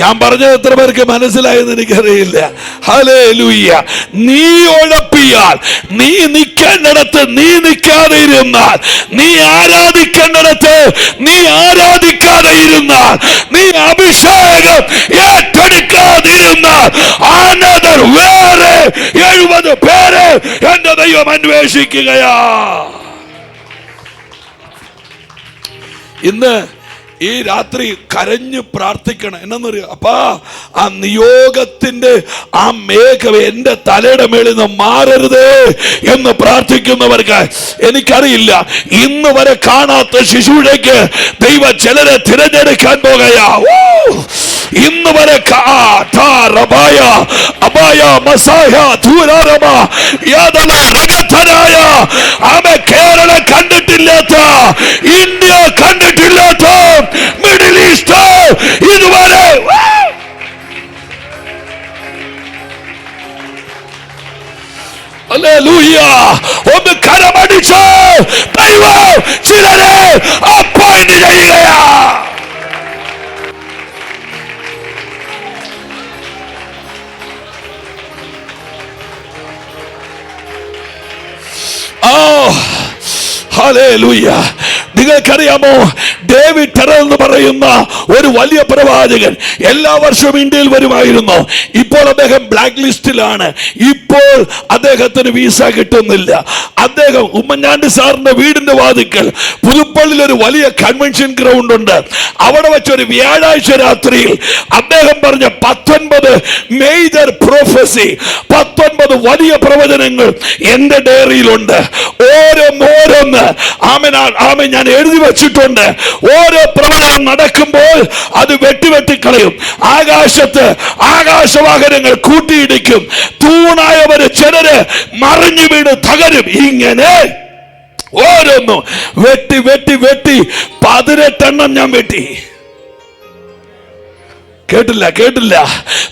ഞാൻ പറഞ്ഞത് എത്ര പേർക്ക് മനസ്സിലായെന്ന് എനിക്കറിയില്ല. ഹല്ലേലൂയ. നീ ഉഴപ്പിയാൽ, നീ നിൽക്കേണ്ടിടത്ത് നീ നിൽക്കാതെ ഇരുന്നാൽ, നീ ആരാധിക്കേണ്ടിടത്ത് നീ ആരാധിക്കാതെ ഇരുന്നാൽ, നീ അഭിഷേകം ഏറ്റെടുക്കാതിരുന്നാൽ, അനന്തർ വേറെ 70 പേരെ എന്റെ ദൈവം അന്വേഷിക്കുകയാ. ഇന്ന് ഈ രാത്രി കരഞ്ഞു പ്രാർത്ഥിക്കണം. എന്നറിയാം, അപ്പാ ആ നിയോഗത്തിന്റെ ആ മേഘം എന്റെ തലയുടെ മേളിൽ നിന്ന് മാറരുതേ എന്ന് പ്രാർത്ഥിക്കുന്നവർക്ക് എനിക്കറിയില്ല, ഇന്ന് വരെ കാണാത്ത ശിശുവിലേക്ക് ദൈവം ചിലരെ തിരഞ്ഞെടുക്കാൻ പോകുകയാ. ഇന്ന് വരെ കേരളം കണ്ടിട്ടില്ലാത്ത, ഇന്ത്യ കണ്ടിട്ടില്ലാത്ത, മിഡിൽ ഈസ്റ്റ് ഇതുവരെ ഒന്ന് കരമടിച്ച് ദൈവം ചിലരെ അപ്പോയിന്റ് ചെയ്യുകയാ. ഹല്ലേലൂയ. നിങ്ങൾക്കറിയാമോ, ഡേവിഡ് ടെറൽ എന്ന് പറയുന്ന ഒരു വലിയ പ്രവാചകൻ എല്ലാ വർഷവും ഇന്ത്യയിൽ വരുമായിരുന്നു. ഇപ്പോൾ അദ്ദേഹം ബ്ലാക്ക് ലിസ്റ്റിലാണ്. ഇപ്പോൾ അദ്ദേഹത്തിന് വീസ കിട്ടുന്നില്ല. അദ്ദേഹം ഉമ്മൻചാണ്ടി സാറിന്റെ വീടിന്റെ വാതിക്കൽ പുതുപ്പള്ളിയിൽ ഒരു വലിയ കൺവെൻഷൻ ഗ്രൗണ്ട് ഉണ്ട്. അവിടെ വെച്ചൊരു വ്യാഴാഴ്ച രാത്രിയിൽ അദ്ദേഹം പറഞ്ഞ 19 മേജർ പ്രൊഫസി, 19 വലിയ പ്രവചനങ്ങൾ എന്റെ ഡയറിയിലുണ്ട്. ഓരോന്ന് ആമേൻ ഞാൻ എഴുതി വെച്ചിട്ടുണ്ട്. ഓരോ പ്രവചനം നടക്കുമ്പോൾ അത് വെട്ടിക്കളയും. ആകാശത്ത് ആകാശവാഹനങ്ങൾ കൂട്ടിയിടിക്കും. തൂണായവര് ചിലര് മറിഞ്ഞു വീണ് തകരും. ഇങ്ങനെ ഓരോന്നും വെട്ടി 18 ഞാൻ വെട്ടി. കേട്ടില്ല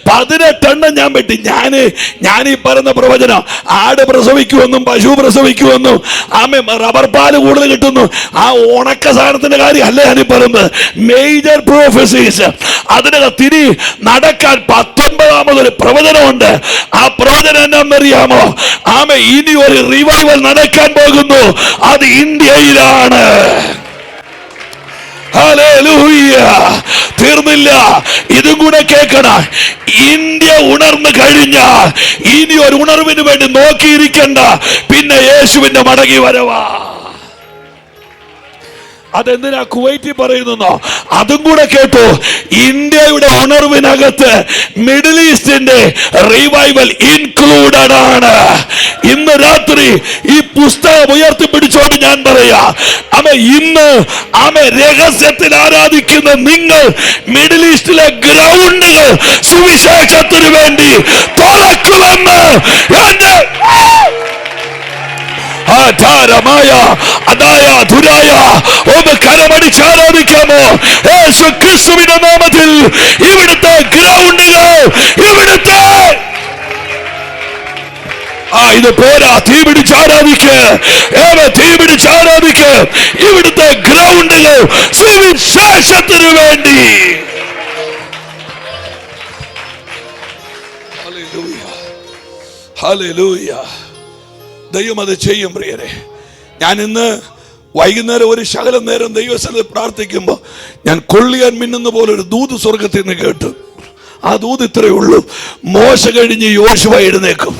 18 ഞാൻ വെട്ടി. ഞാൻ ഈ പറയുന്ന പ്രവചനം ആട് പ്രസവിക്കുമെന്നും പശു പ്രസവിക്കുമെന്നും റബ്ബർ പാല് കൂടുതൽ കിട്ടുന്നു, ആ ഉണക്ക സാധനത്തിന്റെ കാര്യം അല്ല ഞാനീ പറയുന്നത്. മേജർ പ്രൊഫസീസ് അതിനകത്ത് നടക്കാൻ 19ാമതൊരു പ്രവചനമുണ്ട്. ആ പ്രവചനം എന്നാണെന്നറിയാമോ? ഇനി ഒരു റിവൈവൽ നടക്കാൻ പോകുന്നു. അത് ഇന്ത്യയിലാണ്. ഹല്ലേലൂയ. തീർന്നില്ല, ഇതും കൂടെ കേൾക്കണം. ഇന്ത്യ ഉണർന്നു കഴിഞ്ഞാൽ ഇനി ഒരു ഉണർവിന് വേണ്ടി നോക്കിയിരിക്കണ്ട, പിന്നെ യേശുവിന്റെ മടങ്ങി വരവാ. അതെന്തിനാ കുവൈറ്റി പറയുന്നോ? അതും കൂടെ കേട്ടു. ഇന്ത്യയുടെ ഉണർവിനകത്ത് മിഡിൽ ഈസ്റ്റിന്റെ റിവൈവൽ ഇൻക്ലൂഡഡ് ആണ്. ഇന്ന് രാത്രി ഈ പുസ്തകം ഉയർത്തിപ്പിടിച്ചോണ്ട് ഞാൻ പറയാ, ഇന്ന് രഹസ്യത്തിൽ ആരാധിക്കുന്ന നിങ്ങൾ മിഡിൽ ഈസ്റ്റിലെ ഗ്രൗണ്ടുകൾ സുവിശേഷത്തിന് വേണ്ടി തുറക്കുമെന്ന് എന്റെ ഒന്ന് കരമടിച്ച് ആരാധിക്കാമോ? യേശു ക്രിസ്തുവിന്റെ നാമത്തിൽ ഇവിടുത്തെ ഗ്രൗണ്ടുകൾ, ഇവിടുത്തെ ഇത് പോരാ, തീ പിടിച്ച് ആരാധിക്ക്. ഇവിടുത്തെ ഗ്രൗണ്ടുകൾ സുവിശേഷത്തിന് വേണ്ടി. ഹല്ലേലൂയ. ദൈവം അത് ചെയ്യും പ്രിയരെ. ഞാൻ ഇന്ന് വൈകുന്നേരം ഒരു ശകലം നേരം ദൈവസ്ഥലത്ത് പ്രാർത്ഥിക്കുമ്പോൾ ഞാൻ കൊള്ളിയാൻ മിന്നുന്ന പോലെ ഒരു ദൂത് സ്വർഗത്തിൽ നിന്ന് കേട്ടു. ആ ദൂത് ഇത്രയേ ഉള്ളൂ: മോശ കഴിഞ്ഞ് യോശുവ എഴുന്നേക്കും.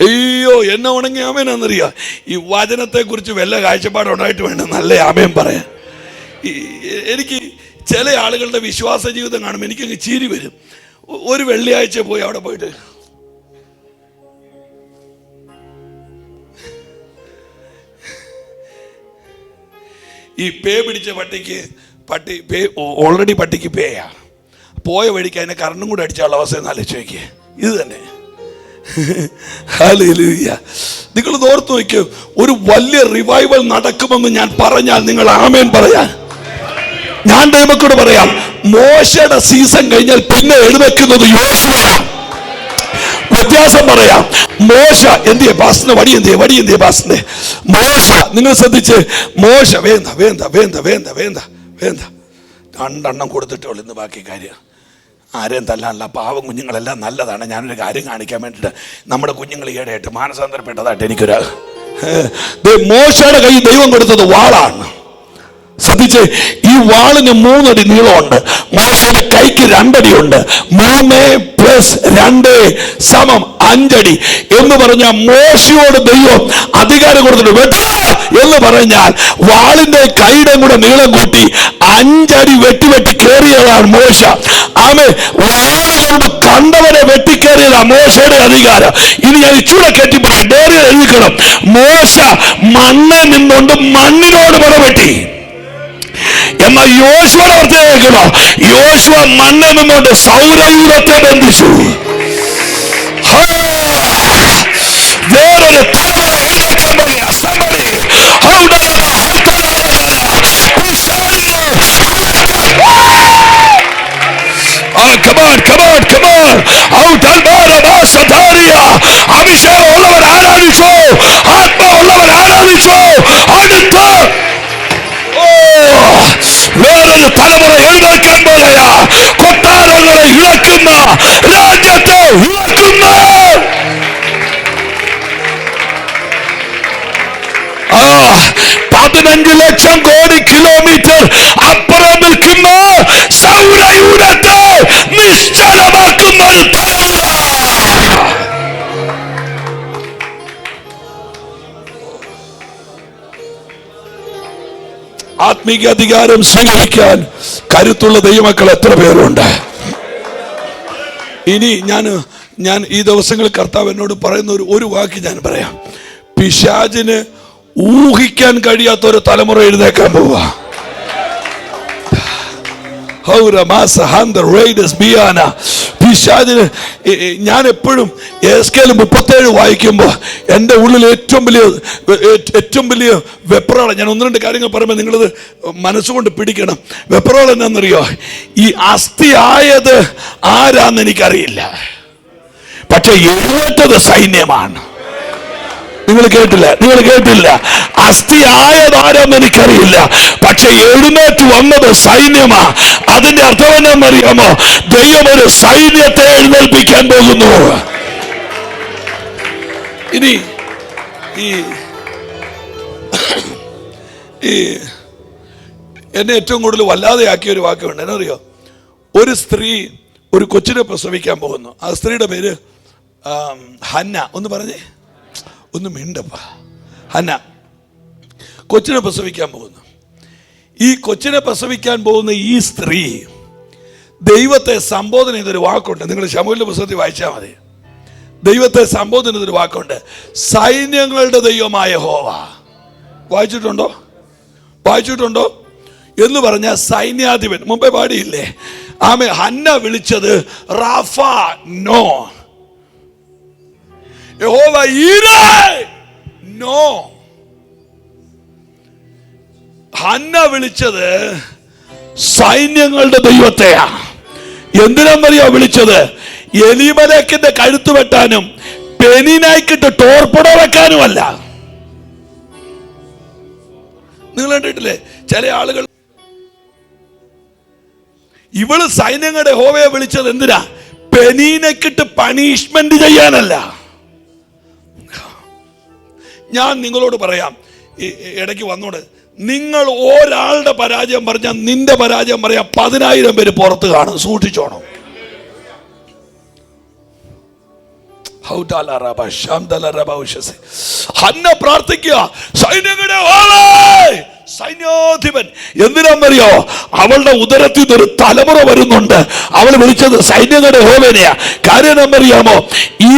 അയ്യോ, എന്നെ ഉണങ്ങി ആമേനാന്നറിയാം. ഈ വചനത്തെ കുറിച്ച് വല്ല കാഴ്ചപ്പാടുണ്ടായിട്ട് വേണ്ട നല്ല ആമേൻ പറയാൻ. എനിക്ക് ചില ആളുകളുടെ വിശ്വാസ ജീവിതം കാണുമ്പോൾ എനിക്കങ്ങ് ചിരി വരും. ഒരു വെള്ളിയാഴ്ച പോയി അവിടെ പോയിട്ട് ഈ പേ പിടിച്ച പട്ടി ഓൾറെഡി പട്ടിക്ക് പേയാ, പോയ വഴിക്ക് അതിനെ കറണ്ടും കൂടെ അടിച്ചാലുള്ള അവസ്ഥ ആലോചിച്ച് നോക്കിയേ. ഇത് തന്നെ. ഹല്ലേലൂയ. നിങ്ങൾ ഓർത്ത് നോക്കിയോ, ഒരു വലിയ റിവൈവൽ നടക്കുമെന്ന് ഞാൻ പറഞ്ഞാൽ നിങ്ങൾ ആമേൻ പറയാൻ. ഞാൻ ദൈവത്തോട് പറയാം, മോശയുടെ സീസൺ കഴിഞ്ഞാൽ പിന്നെ എഴുന്നേൽക്കുന്നത് യോശുവയാണ്. വ്യത്യാസം പറയാം. മോശ എന്തിയെ പാസ്റ്ററിന്റെ വടി എന്തിയെ പാസ്റ്ററിന്റെ മോശ. നിങ്ങൾ ശ്രദ്ധിച്ച്, മോശ വേണ്ട വേണ്ട വേണ്ട വേണ്ട വേണ്ട വേണ്ട 2 എണ്ണം കൊടുത്തിട്ടുള്ളൂ. ഇന്ന് ബാക്കി കാര്യം ആരെയും തല്ലാനല്ല, പാവം കുഞ്ഞുങ്ങളെല്ലാം നല്ലതാണ്. ഞാനൊരു കാര്യം കാണിക്കാൻ വേണ്ടിയിട്ട്, നമ്മുടെ കുഞ്ഞുങ്ങൾ ഈയിടെയായിട്ട് മാനസാന്തരപ്പെട്ടതായിട്ട് എനിക്കൊരു മോശയുടെ കൈ ദൈവം കൊടുത്തത് വാളാണ്. ശ്രദ്ധിച്ച്, ഈ വാളിന് 3 അടി നീളമുണ്ട്. മോശയുടെ കൈക്ക് 2 അടിയുണ്ട്. 3 + 2 = 5 അടി എന്ന് പറഞ്ഞാൽ മോശയോട് ദൈവം അധികാരം കൊടുത്തിട്ട് വെട്ടാ എന്ന് പറഞ്ഞാൽ വാളിന്റെ കൈയുടെ കൂടെ നീളം കൂട്ടി 5 അടി വെട്ടി കയറിയതാണ് മോശ. ആമേ, വാളുകൊണ്ട് കണ്ടവരെ വെട്ടിക്കേറിയതാ മോശയുടെ അധികാരം. ഇനി ഞാൻ ഇച്ചൂടെ കെട്ടിപ്പോയി ഡയറിയിൽ എഴുതിക്കണം, മോശ മണ്ണിൽ നിന്നുകൊണ്ട് മണ്ണിനോട് പടവെട്ടി. എന്നാൽ യോശുവയുടെ പ്രത്യേകതയോ, യോശുവ മണ്ണിൽ നിന്നുകൊണ്ട് സൗരയൂഥത്തെ ബന്ധിച്ചു. വേറൊരു തലമുറ എഴുന്നേൽക്കാൻ പോവുകയാ. അഭിഷേകം ഉള്ളവർ ആരാധിച്ചോ, ആത്മാവുള്ളവർ ആരാധിച്ചോ. അടുത്ത് വേറൊരു തലമുറ എഴുന്നേൽക്കാൻ പോലെയാ. കൊട്ടാരങ്ങളെ ഇളക്കുന്ന, രാജ്യത്തെ ഇളക്കുന്ന 15 ലക്ഷം കോടി കിലോമീറ്റർ അപ്പുറം നിൽക്കുന്ന സൗരയൂഥത്തെ നിശ്ചലമാക്കുന്ന ഒരു തലമുറ. ആത്മീക അധികാരം സ്വീകരിക്കാൻ കരുത്തുള്ള ദൈവമക്കൾ എത്ര പേരുണ്ട്? ഇനി ഞാൻ ഈ ദിവസങ്ങളിൽ കർത്താവ് എന്നോട് പറയുന്ന ഒരു വാക്ക് ഞാൻ പറയാം. പിശാചിന് ഊഹിക്കാൻ കഴിയാത്ത ഒരു തലമുറ എഴുന്നേക്കാൻ പോവാ. പിശാചിന് ഞാൻ എപ്പോഴും എസ്കേൽ 37 വായിക്കുമ്പോൾ എൻ്റെ ഉള്ളിൽ ഏറ്റവും വലിയ വെപ്രാളം. ഞാൻ 1-2 കാര്യങ്ങൾ പറയുമ്പോൾ നിങ്ങളത് മനസ്സുകൊണ്ട് പിടിക്കണം. വെപ്രാളം എന്നാന്നറിയോ? ഈ അസ്ഥി ആയത് ആരാന്ന് എനിക്കറിയില്ല, പക്ഷെ എഴുന്നേറ്റത് സൈന്യമാണ്. നിങ്ങൾ കേട്ടില്ല. അസ്ഥി ആയതാരെന്ന് എനിക്കറിയില്ല, പക്ഷെ എഴുന്നേറ്റ് വന്നത് സൈന്യമാ. അതിന്റെ അർത്ഥം എന്നാണെന്നറിയാമോ? ദൈവം ഒരു സൈന്യത്തെ എഴുന്നേൽപ്പിക്കാൻ പോകുന്നു. ഇനി ഈ എന്നെ ഏറ്റവും കൂടുതൽ വല്ലാതെയാക്കിയ ഒരു വാക്കുണ്ട്. എന്നറിയോ? ഒരു സ്ത്രീ ഒരു കൊച്ചിനെ പ്രസവിക്കാൻ പോകുന്നു. ആ സ്ത്രീയുടെ പേര് ഹന്ന. ഒന്ന് പറഞ്ഞേ, ഒന്ന് മിണ്ടപ്പ. ഹന്ന കൊച്ചിനെ പ്രസവിക്കാൻ പോകുന്നു. ഈ കൊച്ചിനെ പ്രസവിക്കാൻ പോകുന്ന ഈ സ്ത്രീ ദൈവത്തെ സംബോധന ചെയ്തൊരു വാക്കുണ്ട്. നിങ്ങൾ ശമൂവേലിന്റെ പുസ്തകത്തിൽ വായിച്ചാൽ മതി. ദൈവത്തെ സംബോധന ചെയ്തൊരു വാക്കുണ്ട്, സൈന്യങ്ങളുടെ ദൈവമായ യഹോവ. വായിച്ചിട്ടുണ്ടോ എന്ന് പറഞ്ഞ സൈന്യാധിപൻ. മുമ്പേ പാടിയില്ലേ? ആമേ. ഹന്ന വിളിച്ചത് റാഫ നോ, യഹോവ ഈരേ നോ. ഹന്ന വിളിച്ചത് സൈന്യങ്ങളുടെ ദൈവത്തെയാ. എന്തിനാന്നറിയോ വിളിച്ചത്? എലിമലേക്കിന്റെ കഴുത്ത് വെട്ടാനും പെനിനായിക്കിട്ട് ടോർപ്പിട വെക്കാനുമല്ല. നിങ്ങൾ കണ്ടിട്ടില്ലേ ചില ആളുകൾ? ഇവള് സൈന്യങ്ങളുടെ യഹോവയെ വിളിച്ചത് എന്തിനാ? പെനീനക്കിട്ട് പണിഷ്മെന്റ് ചെയ്യാനല്ല. ഞാൻ നിങ്ങളോട് പറയാം, ഇടയ്ക്ക് വന്നോട്, നിങ്ങൾ ഒരാളുടെ പരാജയം പറഞ്ഞാൽ നിന്റെ പരാജയം പറയാം 10,000 പേര് പുറത്ത് കാണും. സൂക്ഷിച്ചോണം. ഹന്ന പ്രാർത്ഥിക്കുക, സൈന്യങ്ങളുടെ സൈന്യാധിപൻ. എന്തിനാണെന്നറിയോ? അവളുടെ ഉദരത്തിൽ നിന്നൊരു തലമുറ വരുന്നുണ്ട്. അവൾ വിളിച്ചത് സൈന്യങ്ങളുടെ യഹോവനെയാ. കാര്യം എന്നറിയാമോ?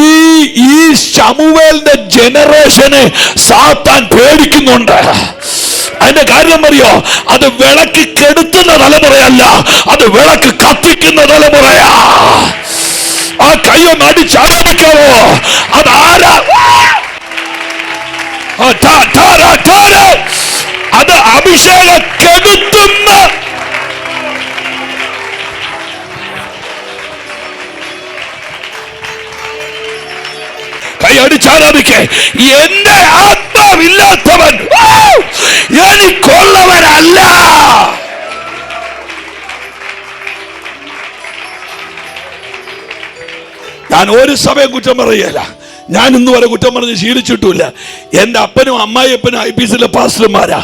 ഈ ശമൂവേലിന്റെ ജനറേഷനെ സാത്താൻ പേടിക്കുന്നുണ്ട്. അതിന്റെ കാര്യം അറിയോ? അത് വിളക്ക് കെടുത്തുന്ന തലമുറയല്ല, അത് വിളക്ക് കത്തിക്കുന്ന തലമുറയാ. ആ കയ്യൊന്ന് അടിച്ചാരാധിക്കാവോ? അത് ആരാ? അത് അഭിഷേകം കെടുത്തുന്ന. കൈ അടിച്ചാരാധിക്കേ. എന്റെ ആത്മാവില്ലാത്തവൻ എനിക്കുള്ളവരല്ല. ഞാൻ ഒരു സമയം കുറ്റം പറയല്ല. ഞാൻ ഇന്ന് വരെ കുറ്റം പറഞ്ഞ് ശീലിച്ചിട്ടില്ല. എൻ്റെ അപ്പനും അമ്മായിയപ്പനും IPCയിലെ പാസ്റ്റർമാരാ.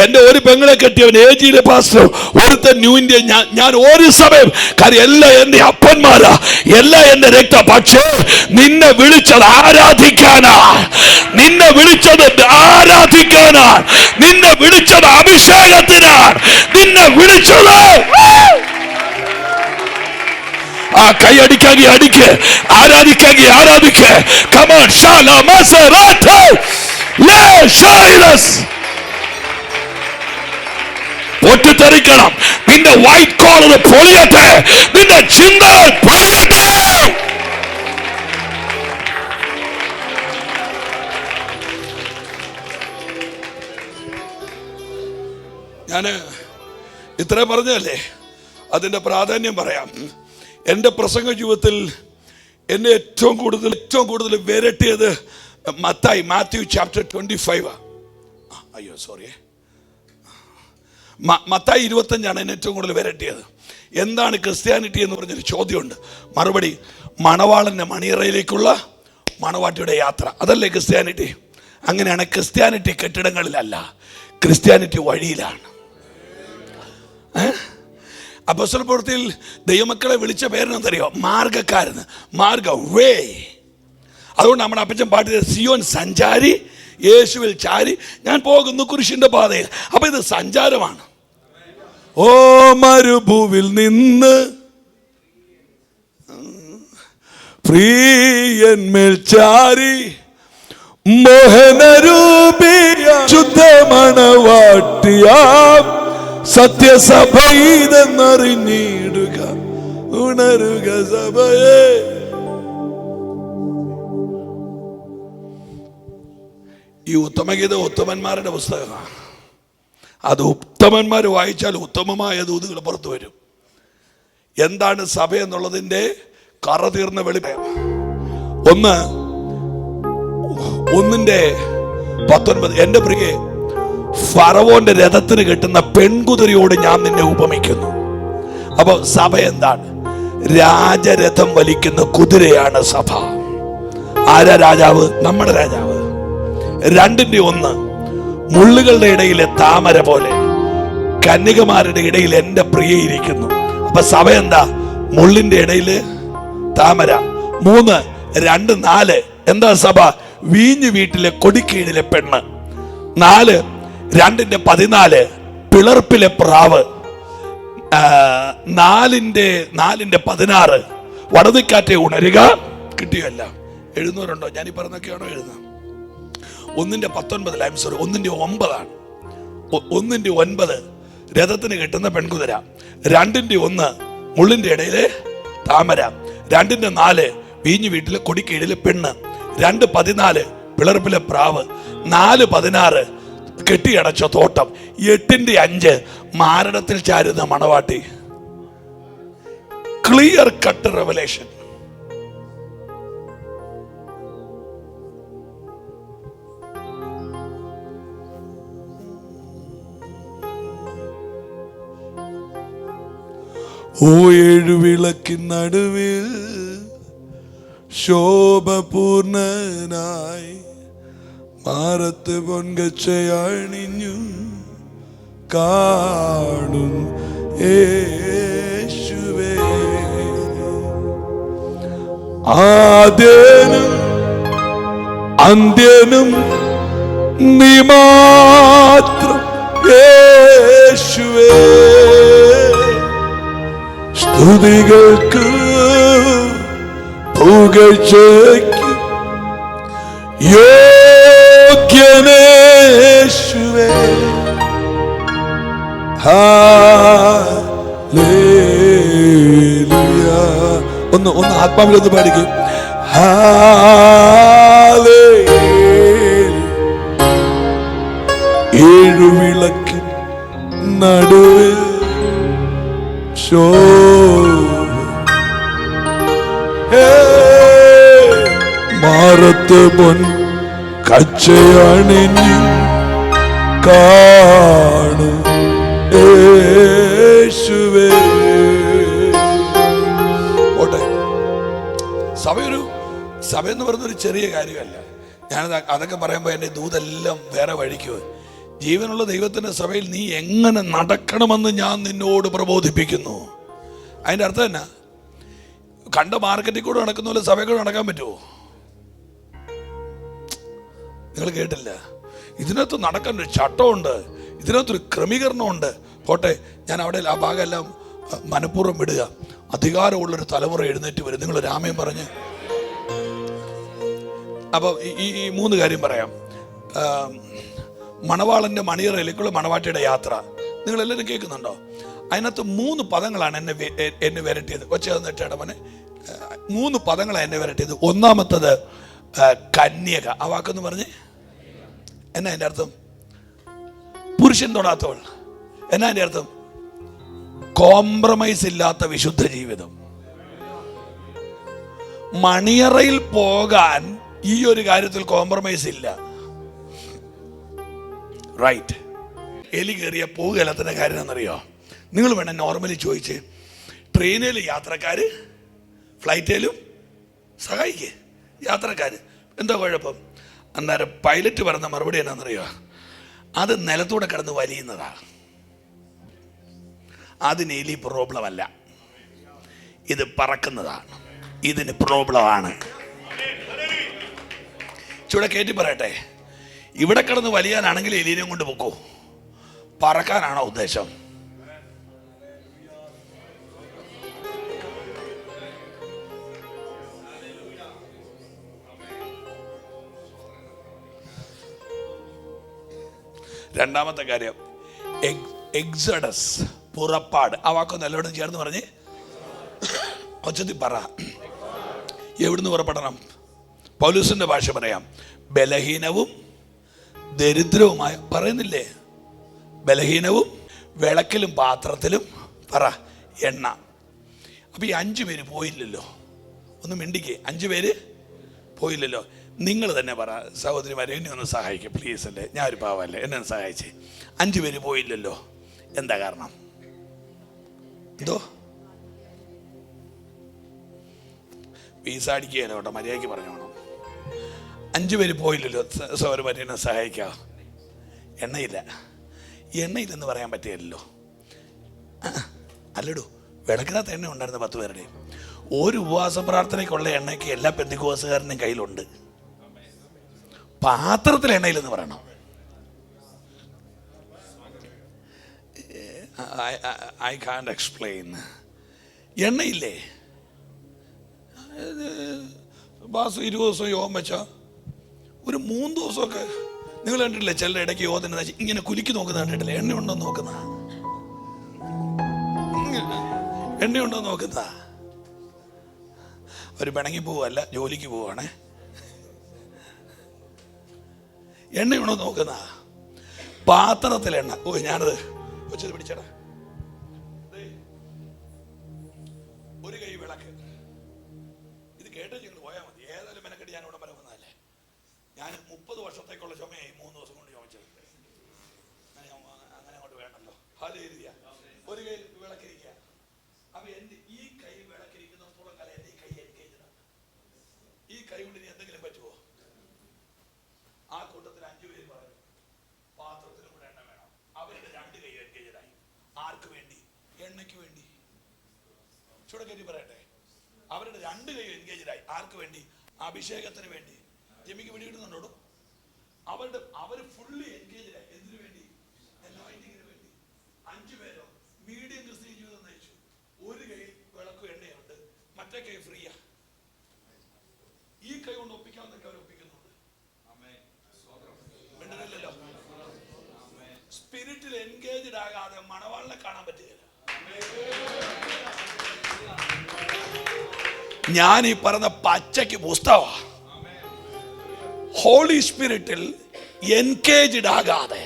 എൻ്റെ ഒരു പെങ്ങളെ കെട്ടിയവൻ AGയിലെ പാസ്റ്റർ, ഒരുത്തൻ ന്യൂ ഇന്ത്യ. ഞാൻ ഒരു സമയം, കാര്യം എല്ലാം എൻ്റെ അപ്പന്മാരാ, എല്ലാം എൻ്റെ രക്ത. പക്ഷേ നിന്നെ വിളിച്ചത് ആരാധിക്കാനാ, നിന്നെ വിളിച്ചത് ആരാധിക്കാനാ, നിന്നെ വിളിച്ചത് അഭിഷേകത്തിനാണ്, നിന്നെ വിളിച്ചത്. ആ കൈ അടിക്കാകി അടിക്ക്, ആരാധിക്കാകി ആരാധിക്ക്. Come on, Shala Maserati, Le Shailas. പൊട്ടിത്തെറിക്കണം. നിന്റെ വൈറ്റ് കോളർ പൊളിയട്ടെ, നിന്റെ ചിന്ത പൊളിയട്ടെ. ഞാന് ഇത്രയും പറഞ്ഞല്ലേ, അതിന്റെ പ്രാധാന്യം പറയാം. എൻ്റെ പ്രസംഗ ജീവിതത്തിൽ എന്നെ ഏറ്റവും കൂടുതൽ വിരട്ടിയത് മാത്യു ചാപ്റ്റർ 25. അയ്യോ സോറി, മത്തായി 25 എന്നെ ഏറ്റവും കൂടുതൽ വിരട്ടിയത്. എന്താണ് ക്രിസ്ത്യാനിറ്റി എന്ന് പറഞ്ഞൊരു ചോദ്യമുണ്ട്. മറുപടി, മണവാളന്റെ മണിയറയിലേക്കുള്ള മണവാട്ടിയുടെ യാത്ര. അതല്ലേ ക്രിസ്ത്യാനിറ്റി? അങ്ങനെയാണ് ക്രിസ്ത്യാനിറ്റി കെട്ടിടങ്ങളിലല്ല, ക്രിസ്ത്യാനിറ്റി വഴിയിലാണ്. അപ്പോസ്തല പ്രവൃത്തിയിൽ ദൈവമക്കളെ വിളിച്ച പേരെന്നറിയോ? മാർഗക്കാരെന്ന്. മാർഗം, വേ. അതുകൊണ്ട് നമ്മുടെ അപ്പച്ചൻ പാട്ടിയത് സിയോൻ സഞ്ചാരി, യേശുവിൽ ചാരി, ഞാൻ പോകുന്നു കുരിശിന്റെ പാതയിൽ. അപ്പൊ ഇത് സഞ്ചാരമാണ്. ഓ മരുഭൂവിൽ നിന്ന് പ്രിയന്മേൽ ചാരി മോഹനരൂപിയ ശുദ്ധമണവാട്ടിയാം സത്യസഭയിതെന്നറിഞ്ഞിടുക, ഉണരുക സഭയെ. ഈ ഉത്തമഗീത ഉത്തമന്മാരുടെ പുസ്തകമാണ്. അത് ഉത്തമന്മാർ വായിച്ചാൽ ഉത്തമമായ ദൂതുകൾ പുറത്തു വരും. എന്താണ് സഭ എന്നുള്ളതിൻ്റെ കറ തീർന്ന വെളിമയം. 1:19 എൻ്റെ പ്രിയേ, ഫറവോന്റെ രഥത്തിന് കെട്ടുന്ന പെൺകുതിരയോട് ഞാൻ നിന്നെ ഉപമിക്കുന്നു. അപ്പൊ സഭ എന്താണ്? രാജരഥം വലിക്കുന്ന കുതിരയാണ് സഭ. ആരാ രാജാവ്? നമ്മുടെ രാജാവ്. 2:1 മുള്ളുകളുടെ ഇടയിലെ താമര പോലെ കന്യകമാരുടെ ഇടയിൽ എൻ്റെ പ്രിയ ഇരിക്കുന്നു. അപ്പൊ സഭ എന്താ? മുള്ളിന്റെ ഇടയില് താമര. 3:2-4 എന്താ സഭ? വീഞ്ഞു വീട്ടിലെ കൊടിക്കീഴിലെ പെണ്ണ്. 4:2-14 പിളർപ്പിലെ പ്രാവ്. 4:16 വടതിക്കാറ്റെ ഉണരുക. കിട്ടിയല്ല? എഴുന്നൂറുണ്ടോ? ഞാനീ പറഞ്ഞൊക്കെയാണോ എഴുതുന്നത്? 1:19 I'm sorry, 1:9 1:9 രഥത്തിന് കെട്ടുന്ന പെൺകുതിര. 2:1 മുള്ളിന്റെ ഇടയിലെ താമര. 2:4 വീഞ്ഞു വീട്ടിലെ കൊടിക്കീഴിലെ പെണ്ണ്. 2:14 പിളർപ്പിലെ പ്രാവ്. 4:16 കെട്ടിയടച്ച തോട്ടം. 8:5 മാരണത്തിൽ ചാരുന്ന മണവാട്ടി. Clear cut revelation. ഓ ഏഴുവിളക്കിൻ നടുവിൽ ശോഭപൂർണനായി മാറത്ത് പൊൻകച്ചയണിഞ്ഞു കാണും യേശുവേ, ആദ്യനും അന്ത്യനും നീ മാത്രം യേശുവേ സ്തുതികൾക്ക് പുകഴ്ചയ്ക്ക് യോഗ്യനേശുവേ ഹല്ലേലൂയ. ഒന്ന് ആത്മാവിലൊന്ന് പാടിക്കും. ഏഴുവിളക്കിൻ നടുവിൽ മാറത്ത് പൊൻ കച്ചയണിഞ്ഞു കാണു യേശുവേ. ഓട്ടെ, സഭയെന്ന് പറയുന്നൊരു ചെറിയ കാര്യമല്ല. ഞാനത് അതൊക്കെ പറയുമ്പോൾ എൻ്റെ ദൂതെല്ലാം വേറെ വഴിക്ക്. ജീവനുള്ള ദൈവത്തിൻ്റെ സഭയിൽ നീ എങ്ങനെ നടക്കണമെന്ന് ഞാൻ നിന്നോട് പ്രബോധിപ്പിക്കുന്നു. അതിൻ്റെ അർത്ഥം എന്നാ? കണ്ട മാർക്കറ്റിൽ കൂടെ നടക്കുന്ന പോലെ സഭയിൽ കൂടെ നടക്കാൻ പറ്റുമോ? നിങ്ങൾ കേട്ടില്ല? ഇതിനകത്ത് നടക്കാൻ ഒരു ചട്ടമുണ്ട്, ഇതിനകത്തൊരു ക്രമീകരണമുണ്ട്. പോട്ടെ, ഞാൻ അവിടെ ആ ഭാഗമെല്ലാം മനഃപൂർവ്വം വിടുക. അധികാരമുള്ളൊരു തലമുറ എഴുന്നേറ്റ് വരും. നിങ്ങൾ രാമയും പറഞ്ഞ്. അപ്പോൾ ഈ 3 കാര്യം പറയാം. മണവാളൻ്റെ മണിയറയിലേക്കുള്ള മണവാട്ടിയുടെ യാത്ര നിങ്ങളെല്ലാവരും കേൾക്കുന്നുണ്ടോ? അതിനകത്ത് 3 പദങ്ങളാണ് എന്നെ വരട്ടിയത്. ഒച്ചടമനെ 3 പദങ്ങളാണ് എന്നെ വരട്ടിയത്. ഒന്നാമത്തത് കന്യക. ആ വാക്കെന്ന് പറഞ്ഞ് എന്നാ എൻ്റെ അർത്ഥം? പുരുഷൻ തൊടാത്തവൾ. എന്നാ എൻ്റെ അർത്ഥം? കോംപ്രമൈസ് ഇല്ലാത്ത വിശുദ്ധ ജീവിതം. മണിയറയിൽ പോകാൻ ഈ ഒരു കാര്യത്തിൽ കോംപ്രമൈസ് ഇല്ല. റൈറ്റ്. എലി കയറിയ പോകുകയല്ലാത്ത കാര്യം എന്നറിയോ? നിങ്ങൾ വേണം നോർമലി ചോദിച്ച്, ട്രെയിനിൽ യാത്രക്കാർ ഫ്ലൈറ്റിലും സഹായിക്കേ യാത്രക്കാർ എന്താ കുഴപ്പം? അന്നേരം പൈലറ്റ് പറഞ്ഞ മറുപടി എന്നാണെന്നറിയോ? അത് നിലത്തൂടെ കിടന്ന് വലിയുന്നതാണ്. അതിന് എലി പ്രോബ്ലം അല്ല, ഇത് പറക്കുന്നതാണ്. ഇതിന് പ്രോബ്ലമാണ്. ചൂടെ കയറ്റി പറയട്ടെ, ഇവിടെ കിടന്ന് വലിയാനാണെങ്കിൽ എലീനെയും കൊണ്ട് പൊക്കോ. പറക്കാനാണോ ഉദ്ദേശം? രണ്ടാമത്തെ കാര്യം എക്സഡസ്, പുറപ്പാട്. ആ വാക്കൊന്ന് എല്ലാവരും ചേർന്ന് പറഞ്ഞ് ഒച്ചത്തിൽ പറ. എവിടുന്ന് പുറപ്പെടണം? പൗലോസിന്റെ ഭാഷ പറയാം. ബലഹീനവും ദരിദ്രവുമായ, പറയുന്നില്ലേ? ബലഹീനവും വിളക്കിലും പാത്രത്തിലും പറ എണ്ണ. അപ്പൊ ഈ 5 പേര് പോയില്ലല്ലോ. ഒന്ന് മിണ്ടിക്കേ. 5 പേര് പോയില്ലല്ലോ. നിങ്ങൾ തന്നെ പറ, സഹോദരിമാരെ എന്നെ ഒന്ന് സഹായിക്കുക പ്ലീസ്. അല്ലേ, ഞാൻ ഒരു പാവല്ലേ, എന്നെ ഒന്ന് സഹായിച്ചേ. 5 പേര് പോയില്ലല്ലോ. എന്താ കാരണം? എന്തോ വീസ അടിക്കുകയല്ലോ കേട്ടോ, മര്യാദയ്ക്ക് പറഞ്ഞോണം. 5 പേര് പോയില്ലല്ലോ. സഹോദരിമാരെ എന്നെ സഹായിക്കുക. എണ്ണയില്ലെന്ന് പറയാൻ പറ്റിയല്ലോ. അല്ലടോ, വിളക്കിനകത്ത് എണ്ണ ഉണ്ടായിരുന്ന 10 പേരുടെയും. ഒരു ഉപവാസ പ്രാർത്ഥനയ്ക്കുള്ള എണ്ണയ്ക്ക് എല്ലാ പെന്തിക്കോസുകാരൻ്റെയും കയ്യിലുണ്ട്. പാത്രത്തിൽ എണ്ണയില്ലെന്ന് പറയണം. I can't explain. എണ്ണയില്ലേ? ബാസ് 20 ദിവസം യോഗം വെച്ചാൽ ഒരു 3 ദിവസമൊക്കെ നിങ്ങൾ കണ്ടിട്ടില്ലേ? ചില ഇടയ്ക്ക് യോഗത്തിന് ഇങ്ങനെ കുലുക്കി നോക്കുന്ന കണ്ടിട്ടില്ലേ? എണ്ണയുണ്ടോ നോക്കുന്ന, എണ്ണയുണ്ടോ നോക്കുന്ന. ഒരു പിണങ്ങി പോവല്ല, ജോലിക്ക് പോവാണേ. എണ്ണയുണ്ടോ നോക്കുന്ന. പാത്രത്തിൽ എണ്ണ. ഓ, ഞാനത് വെച്ചത് പിടിച്ചടാ. ഒരു കൈ വിളക്ക്. ഇത് കേട്ടോ നിങ്ങൾ പോയാൽ മതി. ഏതായാലും മെനക്കെട്ട് ഞാൻ ഇവിടെ വരെ വന്നതല്ലേ. ഞാൻ 30 വർഷത്തേക്കുള്ള ചുമയായി 3 ദിവസം കൊണ്ട് ചുമച്ചത്. അങ്ങനെ അങ്ങോട്ട് വേണ്ടല്ലോ. ഹല്ലേലൂയ. ഒരു കൈ വിളക്കിരിക്കുക. അപ്പൊ എന്റെ ഈ കൈ വിളക്കിരിക്കുന്നിടത്തോളം കാലം എന്റെ ഈ കൈ എൻഗേജാണ്. ഈ കൈ കൊണ്ട് ഇനി എന്തെങ്കിലും പറ്റുമോ? ആ കൂട്ടത്തിൽ 5 പേര് പറഞ്ഞു പാത്രത്തിലും കൂടെ എണ്ണ വേണം. അവരുടെ 2 കൈ എൻഗേജായി. ആർക്ക് വേണ്ടി? എണ്ണയ്ക്ക് വേണ്ടി. ചുടക്കറ്റി പറയട്ടെ, അവരുടെ 2 കൈ എൻഗേജായി. ആർക്ക് വേണ്ടി? അഭിഷേകത്തിന് വേണ്ടി. ജമിക്ക് പിടികിട്ടുന്നുണ്ടോ? അവർ ഫുള്ളി എൻഗേജായി. എന്തിനു വേണ്ടി? മറ്റേ കൈ ഫ്രീയാ. ഈ കൈ കൊണ്ട് ഒപ്പിക്കാവുന്നൊക്കെ അവർ ഒപ്പിക്കുന്നുണ്ട്. മിണ്ടുന്നില്ലല്ലോ. സ്പിരിറ്റിൽ എൻഗേജ്ഡ് ആകാതെ മണവാളിനെ കാണാൻ പറ്റുകയില്ല. ഞാൻ ഈ പറഞ്ഞ പച്ചയ്ക്ക് പുസ്തകമാ. ഹോളി സ്പിരിറ്റിൽ എൻഗേജ്ഡ് ആകാതെ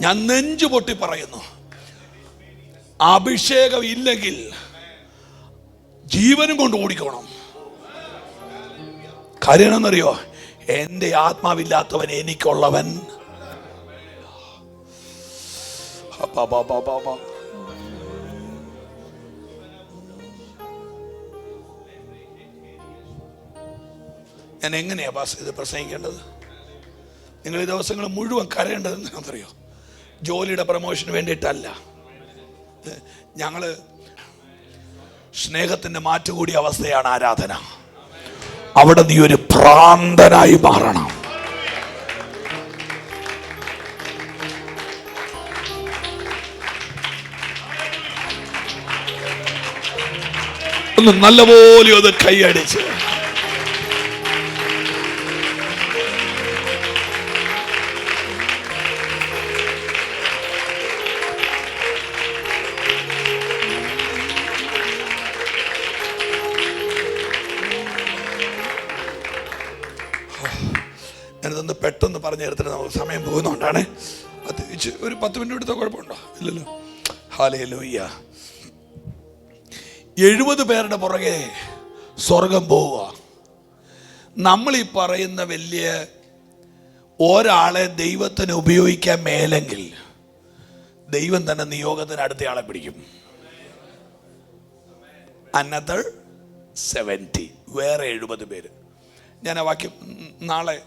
ഞാൻ നെഞ്ചു പൊട്ടി പറയുന്നു, അഭിഷേകം ഇല്ലെങ്കിൽ ജീവനും കൊണ്ട് ഓടിക്കണം. കാര്യം എന്നറിയോ, എന്റെ ആത്മാവില്ലാത്തവൻ എനിക്കുള്ളവൻ. ഞാൻ എങ്ങനെയാ പാസ് ഇത് പ്രസംഗിക്കേണ്ടത്? നിങ്ങൾ ഈ ദിവസങ്ങൾ മുഴുവൻ കരയേണ്ടത് എന്തിനാണെന്നറിയോ? ജോലിയുടെ പ്രമോഷന് വേണ്ടിയിട്ടല്ല. ഞങ്ങള് സ്നേഹത്തിന്റെ മാറ്റുകൂടിയ അവസ്ഥയാണ് ആരാധന. അവിടെ നീ ഒരു ഭ്രാന്തനായി മാറണം. ഒന്ന് നല്ലപോലെ ഒന്ന് കൈയടിച്ച് ഞാനിതൊന്ന് പെട്ടെന്ന് പറഞ്ഞു തരത്തില്ല, നമുക്ക് സമയം പോകുന്നതുകൊണ്ടാണ്. അത് ഒരു 10 മിനിറ്റ് എടുത്താൽ കുഴപ്പമുണ്ടോ? ഇല്ലല്ലോ. ഹല്ലേലൂയ. 70 പേരുടെ പുറകെ സ്വർഗം പോവുക. നമ്മൾ ഈ പറയുന്ന വലിയ ഒരാളെ ദൈവത്തിന് ഉപയോഗിക്കാൻ മേലെങ്കിൽ ദൈവം തന്നെ നിയോഗത്തിന് അടുത്ത ആളെ പിടിക്കും. Another 70, വേറെ 70 പേര്. ഞാൻ ആ വാക്യം നാളെ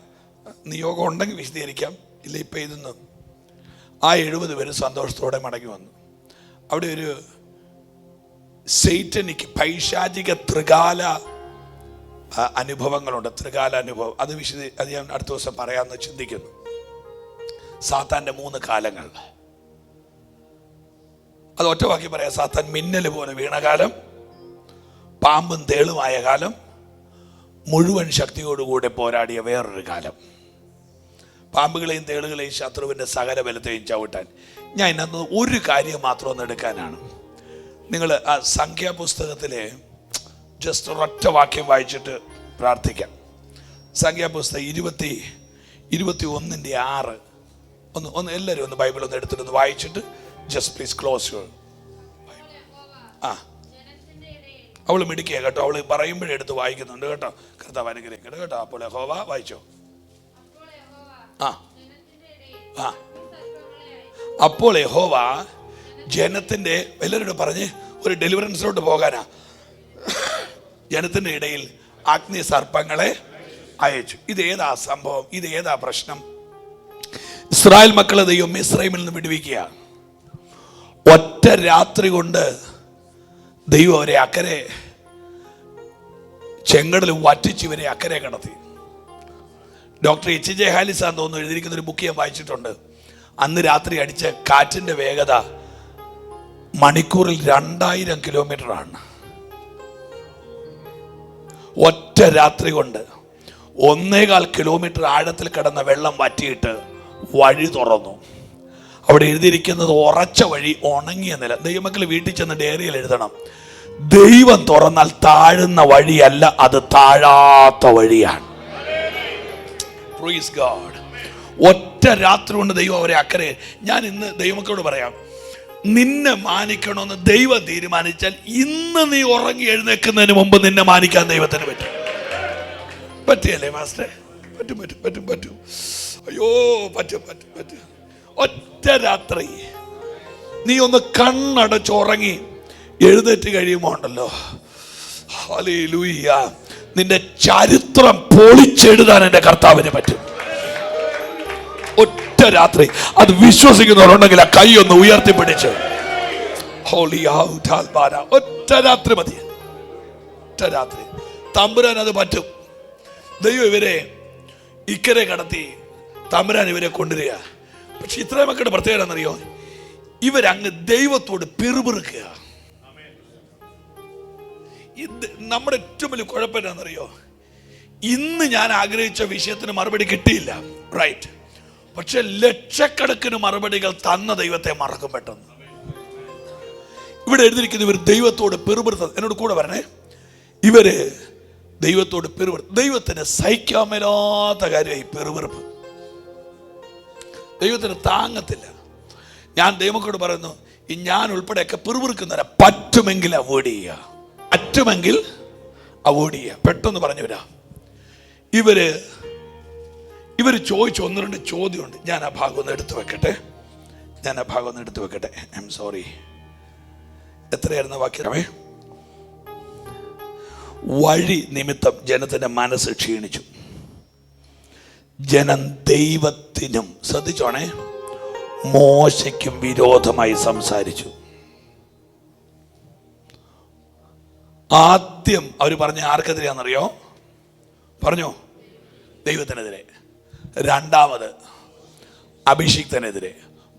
നിയോഗം ഉണ്ടെങ്കിൽ വിശദീകരിക്കാം. ഇല്ല, ഇപ്പം ഇതൊന്നും. ആ 70 പേര് സന്തോഷത്തോടെ മടങ്ങി വന്നു. അവിടെ ഒരു സൈറ്റനിക് പൈശാചിക ത്രികാല അനുഭവങ്ങളുണ്ട്. ത്രികാല അനുഭവം അത് ഞാൻ അടുത്ത ദിവസം പറയാമെന്ന് ചിന്തിക്കുന്നു. സാത്താന്റെ 3 കാലങ്ങൾ. അത് ഒറ്റ വാക്കി പറയാം. സാത്താൻ മിന്നൽ പോലെ വീണ കാലം, പാമ്പും തേളുമായ കാലം, മുഴുവൻ ശക്തിയോടുകൂടെ പോരാടിയ വേറൊരു കാലം. പാമ്പുകളെയും തേളുകളെയും ശത്രുവിൻ്റെ സകല ബലത്തെയും ചവിട്ടാൻ. ഞാൻ ഇന്ന് ഒരു കാര്യം മാത്രം ഒന്ന് എടുക്കാനാണ്. നിങ്ങൾ ആ സംഖ്യാപുസ്തകത്തിലെ ജസ്റ്റ് ഒരൊറ്റ വാക്യം വായിച്ചിട്ട് പ്രാർത്ഥിക്കാം. സംഖ്യാപുസ്തകം 21:6 ഒന്ന് എല്ലാവരും ഒന്ന് ബൈബിൾ ഒന്ന് എടുത്തിട്ടൊന്ന് വായിച്ചിട്ട് ജസ്റ്റ് പ്ലീസ് ക്ലോസ് യുവർ. ആ, അവൾ മിടിക്കുക കേട്ടോ. അവൾ പറയുമ്പോഴെടുത്ത് വായിക്കുന്നുണ്ട് കേട്ടോ. കർത്താവ് അനുഗ്രഹിക്കട്ടെ കേട്ടോ. അപ്പോൾ യഹോവ വായിച്ചോ. ആ, അപ്പോൾ യഹോവ ജനത്തിന്റെ, എല്ലാവരോടും പറഞ്ഞ് ഒരു ഡെലിവറൻസിലോട്ട് പോകാനാ, ജനത്തിന്റെ ഇടയിൽ അഗ്നി സർപ്പങ്ങളെ അയച്ചു. ഇതേതാ സംഭവം? ഇതേതാ പ്രശ്നം? ഇസ്രായേൽ മക്കളെ ദൈവം മിസ്രൈമിൽ നിന്ന് വിടുവിക്കുക. ഒറ്റ രാത്രി കൊണ്ട് ദൈവം അവരെ അക്കരെ ചെങ്കടൽ വറ്റിച്ച് ഇവരെ അക്കരെ കടത്തി. Doctor H.J. ഹാലിസ് എന്ന് തോന്നുന്നു എഴുതിയിരിക്കുന്ന ഒരു ബുക്ക് ഞാൻ വായിച്ചിട്ടുണ്ട്. അന്ന് രാത്രി അടിച്ച കാറ്റിന്റെ വേഗത മണിക്കൂറിൽ 2000 കിലോമീറ്ററാണ്. ഒറ്റ രാത്രി കൊണ്ട് 1.25 കിലോമീറ്റർ ആഴത്തിൽ കിടന്ന വെള്ളം വറ്റിയിട്ട് വഴി തുറന്നു. അവിടെ എഴുതിയിരിക്കുന്നത് ഉറച്ച വഴി, ഉണങ്ങിയ നില. ദൈവമക്കൾ വീട്ടിൽ ചെന്ന് ഡയറിയിൽ എഴുതണം, ദൈവം തുറന്നാൽ താഴുന്ന വഴിയല്ല, അത് താഴാത്ത വഴിയാണ്. Praise God. ഒറ്റ രാത്രി കൊണ്ട് ദൈവം അവരെ അക്കരെ. ഞാൻ ഇന്ന് ദൈവമക്കളോട് പറയാം, നിന്നെ മാനിക്കണമെന്ന് ദൈവം തീരുമാനിച്ചാൽ ഇന്ന് നീ ഉറങ്ങി എഴുന്നേൽക്കുന്നതിന് മുമ്പ് നിന്നെ മാനിക്കാൻ ദൈവത്തിന് പറ്റും. പറ്റിയല്ലേ മാസ്റ്ററെ? പറ്റും പറ്റും പറ്റും പറ്റും. അയ്യോ പറ്റും പറ്റും പറ്റും. ഒറ്റ രാത്രി നീ ഒന്ന് കണ്ണടച്ചുറങ്ങി എഴുന്നേറ്റ് കഴിയുമ്പോൾ ഉണ്ടല്ലോ, ഹല്ലേലൂയ, നിന്റെ ചരിത്രം പൊളിച്ചെഴുതാൻ എൻ്റെ കർത്താവിന് പറ്റും. ഒറ്റ രാത്രി. അത് വിശ്വസിക്കുന്നവരുണ്ടെങ്കിൽ ആ കൈ ഒന്ന് ഉയർത്തിപ്പിടിച്ച് ഒറ്റ രാത്രി മതി. ഒറ്റ രാത്രി തമ്പുരാൻ അത് പറ്റും. ദൈവം ഇവരെ ഇക്കരെ കടത്തി തമ്പുരാൻ ഇവരെ കൊണ്ടുവരിക. പക്ഷെ ഇത്രയും മക്കളുടെ പ്രത്യേകത എന്നറിയോ? ഇവരങ്ങ് ദൈവത്തോട് പിറുപിറുക്കുക. നമ്മുടെ ഏറ്റവും വലിയ കുഴപ്പം എന്താണെന്നറിയോ? ഇന്ന് ഞാൻ ആഗ്രഹിച്ച വിഷയത്തിന് മറുപടി കിട്ടിയില്ല, റൈറ്റ്? പക്ഷെ ലക്ഷക്കണക്കിന് മറുപടികൾ തന്ന ദൈവത്തെ മറക്കും പെട്ടെന്ന്. ഇവിടെ എഴുതിയിരിക്കുന്ന ഇവർ ദൈവത്തോട് പിറുപിറുത്ത, എന്നോട് കൂടെ പറഞ്ഞേ, ഇവര് ദൈവത്തോട് പിറുപിറുത്ത്. ദൈവത്തിന് സഹിക്കാൻ മേലാത്ത കാര്യമായി പിറുപിറുപ്പ്. ദൈവത്തിന് താങ്ങത്തില്ല. ഞാൻ ദൈവത്തോട് പറയുന്നു, ഞാൻ ഉൾപ്പെടെയൊക്കെ പിറുപിറുക്കുന്നവരെ പറ്റുമെങ്കിൽ അവോയ്ഡ് ചെയ്യുക, പറ്റുമെങ്കിൽ അവോയ്ഡ് ചെയ്യുക. പെട്ടെന്ന് പറഞ്ഞു വരാം. ഇവര് ചോദിച്ചു 1-2 ചോദ്യമുണ്ട്. ഞാൻ ആ ഭാഗം ഒന്ന് എടുത്തു വെക്കട്ടെ. I am sorry. എത്രയായിരുന്ന വാക്യമേ? വഴി നിമിത്തം ജനത്തിന്റെ മനസ്സ് ക്ഷീണിച്ചു. ജനം ദൈവത്തിനും, ശ്രദ്ധിച്ചോണേ, മോശയ്ക്കും വിരോധമായി സംസാരിച്ചു. ആദ്യം അവർ പറഞ്ഞ ആർക്കെതിരെയാണെന്നറിയോ? പറഞ്ഞോ, ദൈവത്തിനെതിരെ. രണ്ടാമത് അഭിഷിക്തനെതിരെ.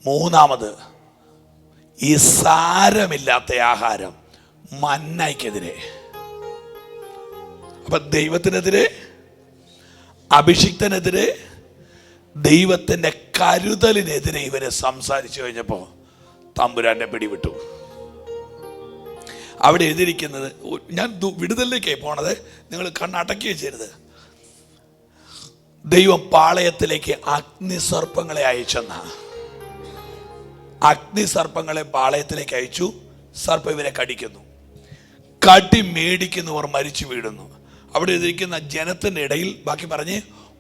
മൂന്നാമത് ഈ സാരമില്ലാത്ത ആഹാരം മന്നയ്ക്കെതിരെ. അപ്പൊ ദൈവത്തിനെതിരെ, അഭിഷിക്തനെതിരെ, ദൈവത്തിന്റെ കരുതലിനെതിരെ ഇവരെ സംസാരിച്ചു കഴിഞ്ഞപ്പോ തമ്പുരാന്റെ പിടിവിട്ടു. അവിടെ എഴുതിയിരിക്കുന്നത്, ഞാൻ വിടുതലിലേക്കായി പോണത്, നിങ്ങൾ കണ്ണടക്കി വെച്ചരുത്. ദൈവം പാളയത്തിലേക്ക് അഗ്നിസർപ്പങ്ങളെ അയച്ചെന്ന, അഗ്നിസർപ്പങ്ങളെ പാളയത്തിലേക്ക് അയച്ചു. സർപ്പം ഇവരെ കടിക്കുന്നു, കടി മേടിക്കുന്നവർ മരിച്ചു വീഴുന്നു. അവിടെ എഴുതിയിരിക്കുന്ന ജനത്തിന്റെ ഇടയിൽ, ബാക്കി പറഞ്ഞ്,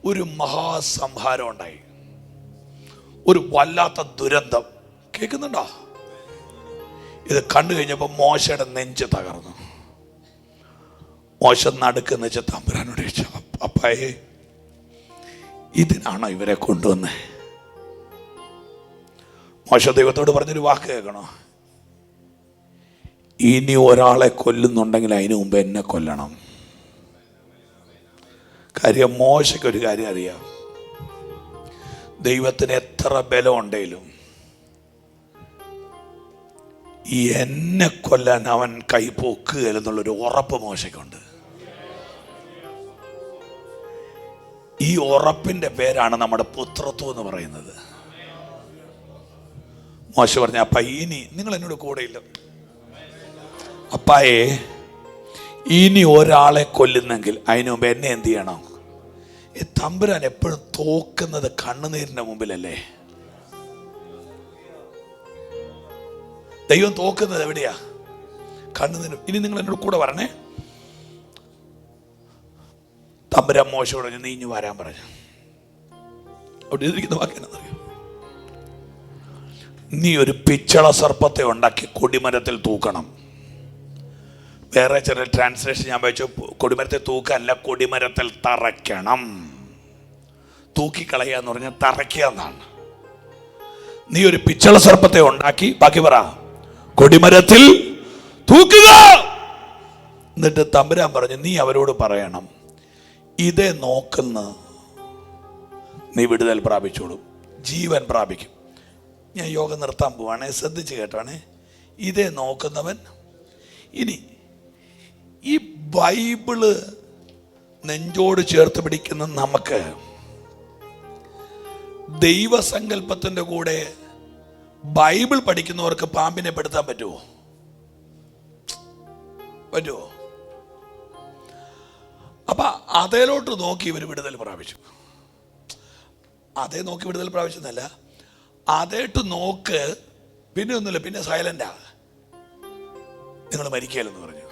ഒരു മഹാസംഹാരം ഉണ്ടായി, ഒരു വല്ലാത്ത ദുരന്തം. കേൾക്കുന്നുണ്ടോ? ഇത് കണ്ടു കഴിഞ്ഞപ്പോൾ മോശയുടെ നെഞ്ച് തകർന്നു. മോശ നടുക്കെന്ന് വെച്ചാൽ തമ്പുരാനോട് ചോദിച്ചു, അപ്പായേ, ഇതിനാണോ ഇവരെ കൊണ്ടുവന്നേ? മോശ ദൈവത്തോട് പറഞ്ഞൊരു വാക്ക് കേൾക്കണോ? ഇനി ഒരാളെ കൊല്ലുന്നുണ്ടെങ്കിൽ അതിനു മുമ്പ് എന്നെ കൊല്ലണം. കാര്യം മോശയ്ക്കൊരു കാര്യം അറിയാം, ദൈവത്തിന് എത്ര ബലം ഉണ്ടെങ്കിലും ഈ എന്നെ കൊല്ലാൻ അവൻ കൈ പൊക്കുകയെന്നുള്ളൊരു ഉറപ്പ് മോശയ്ക്കുണ്ട്. ഈ ഉറപ്പിന്റെ പേരാണ് നമ്മുടെ പുത്രത്വം എന്ന് പറയുന്നത്. മോശ പറഞ്ഞ, അപ്പ ഇനി നിങ്ങൾ എന്നോട് കൂടെയില്ല, അപ്പായേ, ഇനി ഒരാളെ കൊല്ലുന്നെങ്കിൽ അതിനു മുമ്പ് എന്നെ എന്ത് ചെയ്യണം? ഈ തമ്പുരാൻ എപ്പോഴും തോക്കുന്നത് കണ്ണുനീരിന്റെ മുമ്പിലല്ലേ? ദൈവം തോക്കുന്നത് എവിടെയാ? കണ്ണുനീര്. ഇനി നിങ്ങൾ എന്നോട് കൂടെ പറഞ്ഞേ. തമ്പുരാൻ മോശയോട് നീ ഇഞ്ഞു വരാൻ പറഞ്ഞു. അവിടെ ഇരിക്കുന്ന വാക്കെന്നറിയോ? നീ ഒരു പിച്ചള സർപ്പത്തെ ഉണ്ടാക്കി കൊടിമരത്തിൽ തൂക്കണം. വേറെ ചെറിയ ട്രാൻസ്ലേഷൻ ഞാൻ വായിച്ചു, കൊടിമരത്തിൽ തൂക്കല്ല, കൊടിമരത്തിൽ തറയ്ക്കണം. തൂക്കിക്കളയുക എന്ന് പറഞ്ഞാൽ തറയ്ക്കുക എന്നാണ്. നീ ഒരു പിച്ചള സർപ്പത്തെ ഉണ്ടാക്കി, ബാക്കി പറ, കൊടിമരത്തിൽ തൂക്കുക. എന്നിട്ട് തമ്പുരാൻ പറഞ്ഞു, നീ അവരോട് പറയണം, ഇതേ നോക്കുന്ന നീ വിടുതൽ പ്രാപിച്ചോളൂ, ജീവൻ പ്രാപിക്കും. ഞാൻ യോഗം നിർത്താൻ പോവാണേ, ശ്രദ്ധിച്ച് കേട്ടാണേ. ഇതേ നോക്കുന്നവൻ. ഇനി ഈ ബൈബിള് നെഞ്ചോട് ചേർത്ത് പിടിക്കുന്ന നമുക്ക് ദൈവസങ്കല്പത്തിന്റെ കൂടെ ബൈബിൾ പഠിക്കുന്നവർക്ക് പാമ്പിനെ പെടുത്താൻ പറ്റുമോ? അപ്പൊ അതേലോട്ട് നോക്കി ഇവർ വിടുതൽ പ്രാപിച്ചു. അതേ നോക്കി വിടുതൽ പ്രാപിച്ചെന്നല്ല, അതേട്ട് നോക്ക്, പിന്നെ ഒന്നുമില്ല, പിന്നെ സൈലന്റാ, നിങ്ങൾ മരിക്കലെന്ന് പറഞ്ഞു.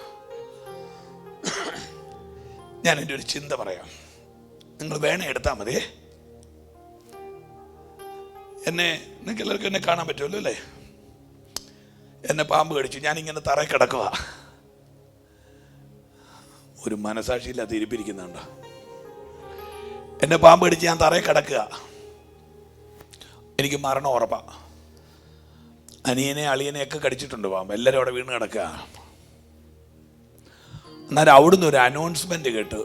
ഞാൻ എൻ്റെ ഒരു ചിന്ത പറയാം, നിങ്ങൾ വേണേ എടുത്താൽ മതി. നിങ്ങൾക്ക് എല്ലാവർക്കും എന്നെ കാണാൻ പറ്റുമല്ലോ അല്ലേ? എന്നെ പാമ്പ് കടിച്ചു, ഞാനിങ്ങനെ തറയിൽ കിടക്കുക, ഒരു മനസാക്ഷിയില്ലാത്ത ഇരിപ്പിരിക്കുന്നുണ്ട്. എന്നെ പാമ്പ് കടിച്ച് ഞാൻ തറയിൽ കിടക്കുക, എനിക്ക് മരണം ഉറപ്പാ. അനിയനെ അളിയനെയൊക്കെ കടിച്ചിട്ടുണ്ട് പാമ്പ്, എല്ലാവരും അവിടെ വീണ് കിടക്കുക. എന്നാലും അവിടുന്ന് ഒരു അനൗൺസ്മെന്റ് കേട്ട്,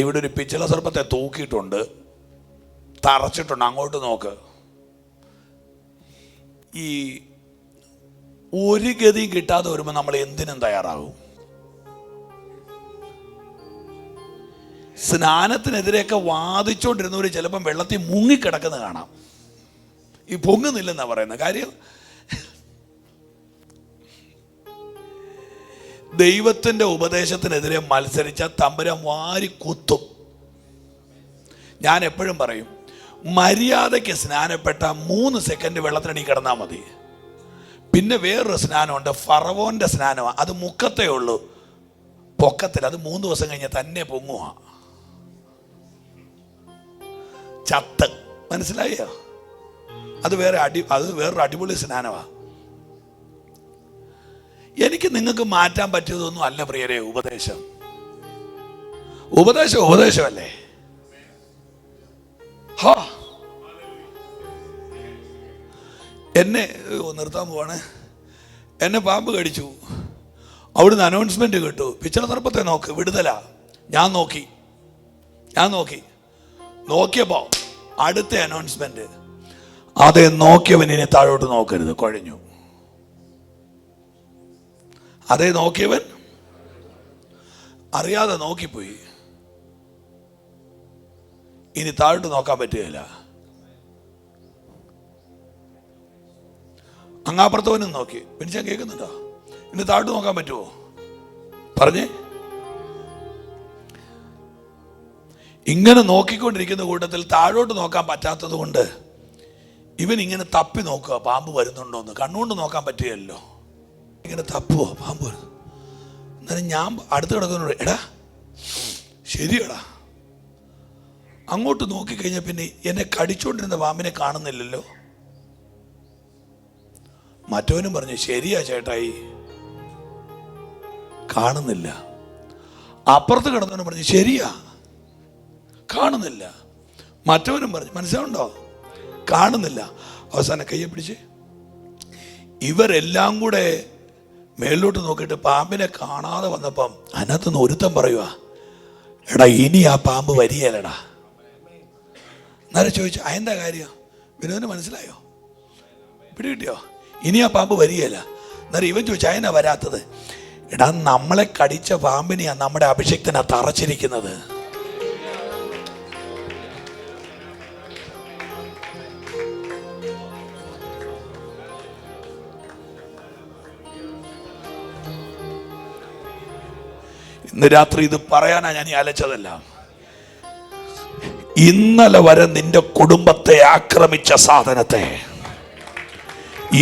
ഇവിടെ ഒരു പിച്ചള സർപ്പത്തെ തൂക്കിയിട്ടുണ്ട്, തറച്ചിട്ടുണ്ട്, അങ്ങോട്ട് നോക്ക്. ഈ ഒരു ഗതിയും കിട്ടാതെ വരുമ്പോൾ നമ്മൾ എന്തിനും തയ്യാറാകും. സ്നാനത്തിനെതിരെയൊക്കെ വാദിച്ചുകൊണ്ടിരുന്നവർ ചിലപ്പം വെള്ളത്തിൽ മുങ്ങിക്കിടക്കുന്നത് കാണാം. ഈ പൊങ്ങുന്നില്ലെന്നാ പറയുന്ന കാര്യം. ദൈവത്തിൻ്റെ ഉപദേശത്തിനെതിരെ മത്സരിച്ച തമ്പുരാൻ വാരി കുത്തും. ഞാൻ എപ്പോഴും പറയും, മര്യാദയ്ക്ക് സ്നാനപ്പെട്ട 3 സെക്കൻഡ് വെള്ളത്തിനടി കിടന്നാൽ മതി. പിന്നെ വേറൊരു സ്നാനമുണ്ട്, ഫറവോൻ്റെ സ്നാനമാണ്. അത് മുക്കത്തേ ഉള്ളൂ, പൊക്കത്തിൽ. അത് 3 ദിവസം കഴിഞ്ഞ് തന്നെ പൊങ്ങുക, ചത്ത്. മനസ്സിലായോ? അത് വേറൊരു അടിപൊളി സ്നാനമാണ്. എനിക്ക് നിങ്ങൾക്ക് മാറ്റാൻ പറ്റിയതൊന്നും അല്ല പ്രിയരെ ഉപദേശം. ഉപദേശമല്ലേ? ഹാ, എന്നെ നിർത്താൻ പോവാണ്. എന്നെ പാമ്പ് കടിച്ചു. അവിടുന്ന് അനൗൺസ്മെന്റ് കേട്ടു, പിച്ചളത്തർപ്പത്തെ നോക്ക്, വിടുതല. ഞാൻ നോക്കിയപ്പോ അടുത്ത അനൗൺസ്മെന്റ്, അതെ, നോക്കിയവൻ ഇനി താഴോട്ട് നോക്കരുത്, കുഴഞ്ഞു. അതേ, നോക്കിയവൻ അറിയാതെ നോക്കിപ്പോയി, ഇനി താഴോട്ട് നോക്കാൻ പറ്റുകയില്ല. അങ്ങാപ്പുറത്തവനും നോക്കി. പിന്നെ ഞാൻ കേൾക്കുന്നുണ്ടോ? ഇനി താഴോട്ട് നോക്കാൻ പറ്റുമോ പറഞ്ഞേ? ഇങ്ങനെ നോക്കിക്കൊണ്ടിരിക്കുന്ന കൂട്ടത്തിൽ താഴോട്ട് നോക്കാൻ പറ്റാത്തത് കൊണ്ട് ഇവൻ ഇങ്ങനെ തപ്പി നോക്കുക, പാമ്പ് വരുന്നുണ്ടോന്ന്. കണ്ണുകൊണ്ട് നോക്കാൻ പറ്റുകയല്ലോ. ഇങ്ങനെ തപ്പുവോ, പാമ്പ് വരുന്നു. എന്നാലും ഞാൻ അടുത്ത് കിടക്കുന്നോട്, എടാ ശരിയടാ. അങ്ങോട്ട് നോക്കിക്കഴിഞ്ഞാൽ പിന്നെ എന്നെ കടിച്ചുകൊണ്ടിരുന്ന പാമ്പിനെ കാണുന്നില്ലല്ലോ. മറ്റവനും പറഞ്ഞു, ശരിയാ ചേട്ടായി, കാണുന്നില്ല. അപ്പുറത്ത് കിടന്നവനും പറഞ്ഞു, ശരിയാ, കാണുന്നില്ല. മറ്റവനും പറഞ്ഞു, മനസ്സിലാവുണ്ടോ, കാണുന്നില്ല. അവസാനം കയ്യെ പിടിച്ച് ഇവരെല്ലാം കൂടെ മേളിലോട്ട് നോക്കിയിട്ട് പാമ്പിനെ കാണാതെ വന്നപ്പം അതിനകത്തുനിന്ന് ഒരുത്തം പറയുക, എടാ ഇനി ആ പാമ്പ് വരികയല്ലടാ. എന്നാലും ചോദിച്ചു, അതെന്താ കാര്യം? വിനോദിന് മനസ്സിലായോ? പിടികിട്ടിയോ? ഇനി ആ പാമ്പ് വരികയല്ല. എന്നാലും ഇവൻ ചോദിച്ചു, അതിനാ വരാത്തത്? എടാ, നമ്മളെ കടിച്ച പാമ്പിനെയാ നമ്മുടെ അഭിഷേകത്തിനാ തറച്ചിരിക്കുന്നത്. ഇന്ന് രാത്രി ഇത് പറയാനാ ഞാൻ ഈ അലച്ചതല്ല. ഇന്നലെ വരെ നിന്റെ കുടുംബത്തെ ആക്രമിച്ച സാധനത്തെ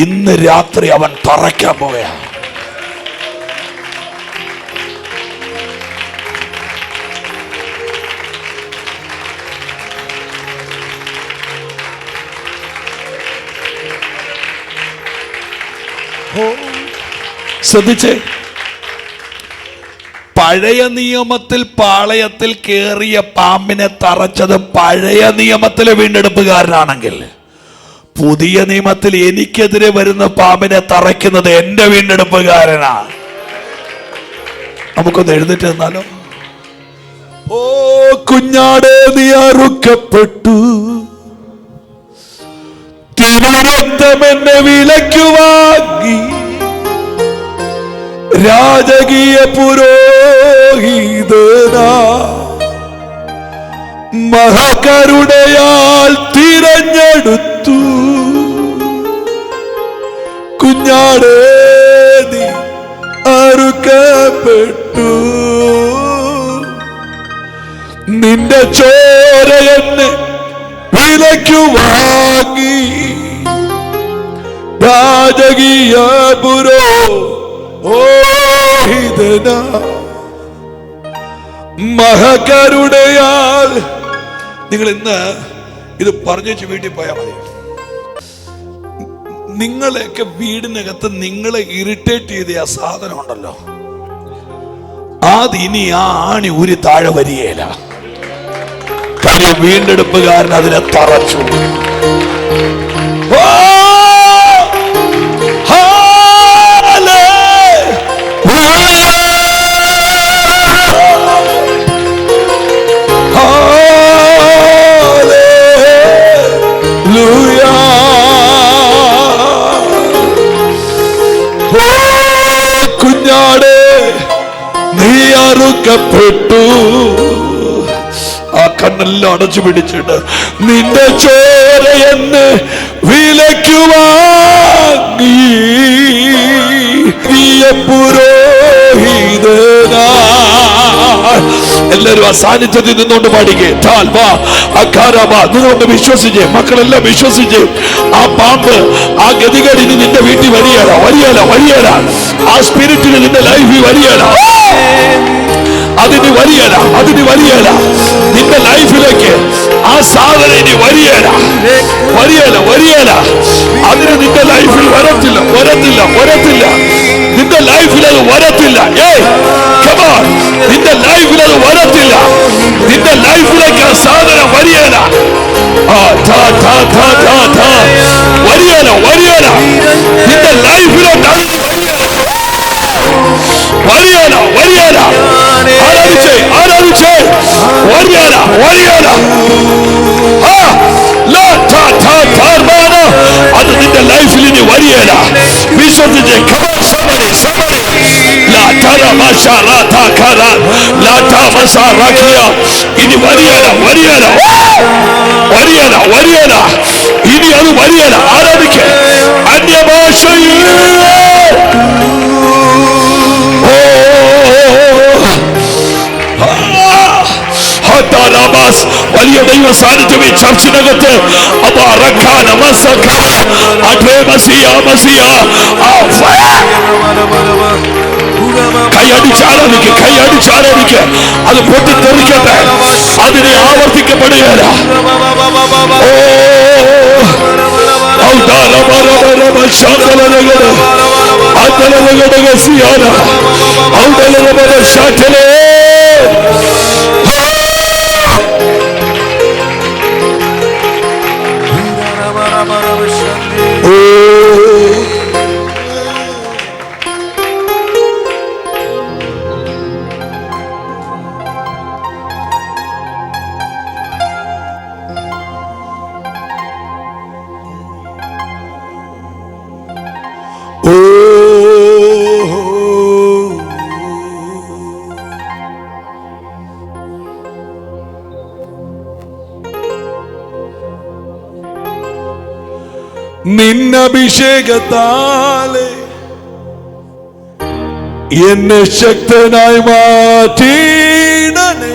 ഇന്ന് രാത്രി അവൻ തറയ്ക്കാൻ പോവുക. ശ്രദ്ധിച്ചേ, പഴയ നിയമത്തിൽ പാളയത്തിൽ കേറിയ പാമ്പിനെ തറച്ചത് പഴയ നിയമത്തിലെ വീണ്ടെടുപ്പുകാരനാണെങ്കിൽ, പുതിയ നിയമത്തിൽ എനിക്കെതിരെ വരുന്ന പാമ്പിനെ തറയ്ക്കുന്നത് എന്റെ വീണ്ടെടുപ്പുകാരനാ. നമുക്കൊന്ന് എഴുന്നേറ്റ് നിന്നാലോ? ഓ കുഞ്ഞാടേ, നീ അറുക്കപ്പെട്ടു, തിരുരക്തം എന്നെ വിലയ്ക്കു വാങ്ങി, രാജകീയ പുരോഹിതനാ, മഹാകരുണയാൽ തിരഞ്ഞെടുത്തു. കുഞ്ഞാടേ, നീ അറുക്കപ്പെട്ടു, നിന്റെ ചോര എന്നെ വിലയ്ക്കു വാങ്ങി, രാജകീയ പുരോഹിതനാ, മഹാകരുണയാൽ. നിങ്ങൾ ഇന്ന് ഇത് പറഞ്ഞു വീട്ടിൽ പോയാൽ മതി. നിങ്ങളെയൊക്കെ വീടിനകത്ത് നിങ്ങളെ ഇറിറ്റേറ്റ് ചെയ്ത ആ സാധനം ഉണ്ടല്ലോ, അതിനി ആ ആണി ഊരി താഴെ വരികയില്ല. കാര്യം വീണ്ടെടുപ്പുകാരൻ അതിനെ തറച്ചു. അറുക്കപ്പെട്ടു. ആ കണ്ണെല്ലാം അടച്ചു പിടിച്ചിട്ട് നിന്റെ ചോരയെന്ന് വിലയ്ക്കു വാങ്ങി പുരോഹിതനാ. എല്ലാവരും ആ സാന്നിധ്യത്തിൽ നിന്നുകൊണ്ട് പാടിക്കേ. നിങ്ങളൊന്ന് വിശ്വസിച്ചേ, മക്കളെല്ലാം വിശ്വസിച്ചേ. ആ പാമ്പ്, ആ ഗതികേടിന് നിന്റെ വീട്ടിൽ വരികയാണ്, വരികയാണ്, വരികയാണ്. ആ സ്പിരിറ്റിന് നിന്റെ ലൈഫിൽ വരികയാണ്, അതിന് വരികയാണ്, അതിന് വരികയാണ്. നിന്റെ ലൈഫിലേക്ക് ആ സാധനം ഇനി വരികയാണ്, വരികയാണ്, വരികയാണ്. അതിന് നിന്റെ ലൈഫിൽ വരത്തില്ല, വരത്തില്ല, വരത്തില്ല. നിന്റെ ലൈഫിൽ അത് വരത്തില്ല. നിന്റെ ലൈഫിൽ അത് വരത്തില്ല. നിന്റെ ലൈഫിലേക്ക് ആ സാധനം വരികയാണ്, വരികയാണ്, വരികയാണ്. നിന്റെ ലൈഫിലോട്ട് വരികയാണ്, വരികയാണ്. ആരാധിച്ചേ, ആരാധിച്ചേ. വരികയാണ്, വരികയാണ്. അത് നിന്റെ ലൈഫിൽ ഇനി വരികയാണ്. വിശ്വസിച്ചേ. ഇനി വരികയാണ്, വരികയാണ്, വരികയാണ്, വരികയാണ്. ഇനി അത് വരികയാണ്. ആരാധിക്കേ. അന്യഭാഷയിൽ വലിയ ദൈവ സാന്നിധ്യം ഈ ചർച്ചിനകത്ത്. കൈയടിച്ചാരാധിക്ക്, കൈയടിച്ചാരാധിക്ക്. അത് പൊട്ടിത്തെറിക്കട്ടെ, അതിനെ ആവർത്തിക്കപ്പെടുകയല്ല. നിന്നഭിഷേകത്താലെ എന്നെ ശക്തനായി മാറ്റീണനേ.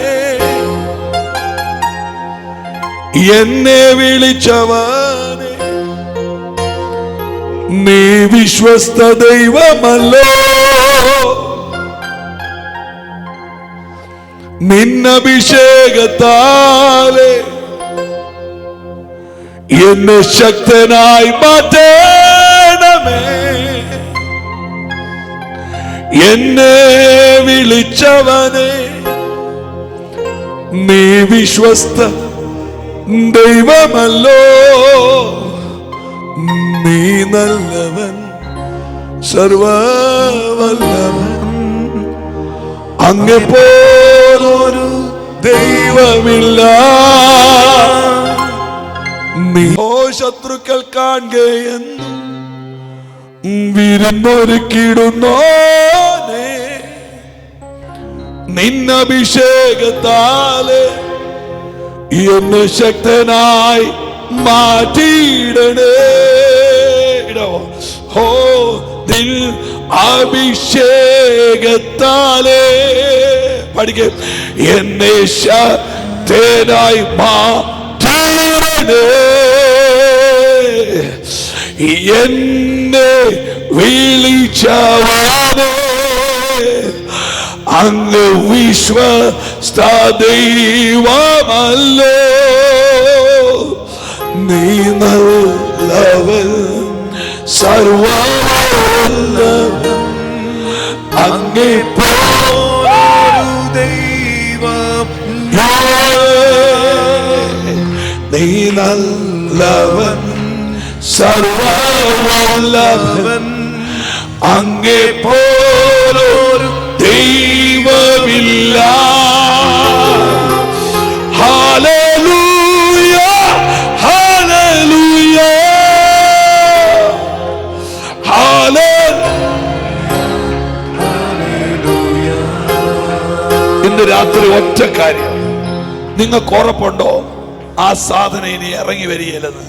എന്നെ വിളിച്ചവനെ നീ വിശ്വസ്ത ദൈവമല്ലോ. നിന്നഭിഷേകത്താലെ എന്നെ ശക്തനായി മാറ്റണമേ. എന്നെ വിളിച്ചവനെ നീ വിശ്വസ്ത ദൈവമല്ലോ. നീ നല്ലവൻ, സർവവല്ലഭൻ, അങ്ങെപ്പോലൊരു ദൈവമില്ല. ശത്രുക്കൾ കാണുകയെന്നും വിരുന്നൊരുക്കിടുന്നോനെ. നിന്നഭിഷേകത്താലെ എന്നെ ശക്തനായി മാറ്റിയിടണേ. ഹോ നിൻ അഭിഷേകത്താലെ പഠിക്കേ. എന്നെ ശക്തനായി എന്നെ വിളിച്ചവനെ അങ്ങ് വിശ്വസ്ത ദൈവമല്ലോ. നീ നല്ലവൻ, സർവവല്ലഭൻ, അങ്ങെപ്പോലൊരു ദൈവം. നീ നല്ലവൻ, സർവവല്ലഭൻ, അങ്ങെപ്പോലൊരു ദൈവമില്ല. ഹല്ലേലൂയ, ഹല്ലേലൂയ, ഹല്ലേലൂയ. ഇന്ന് രാത്രി ഒറ്റ കാര്യം, നിങ്ങൾക്ക് ഉറപ്പുണ്ടോ ആ സാധനം ഇനി ഇറങ്ങി വരികയില്ലെന്ന്?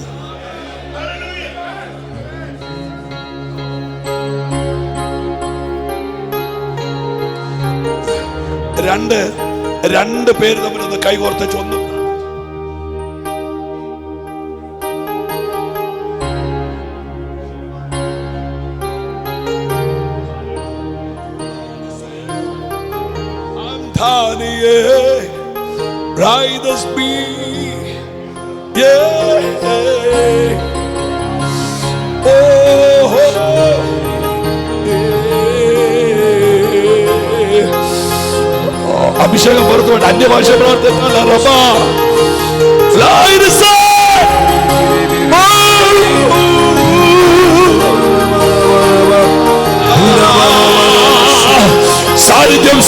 രണ്ട് പേര് തമ്മിലൊന്ന് കൈകോർത്ത് ചൊന്നു. അഭിഷേകം പുറത്തുകൊണ്ട് അന്യഭാഷ സാന്നിധ്യം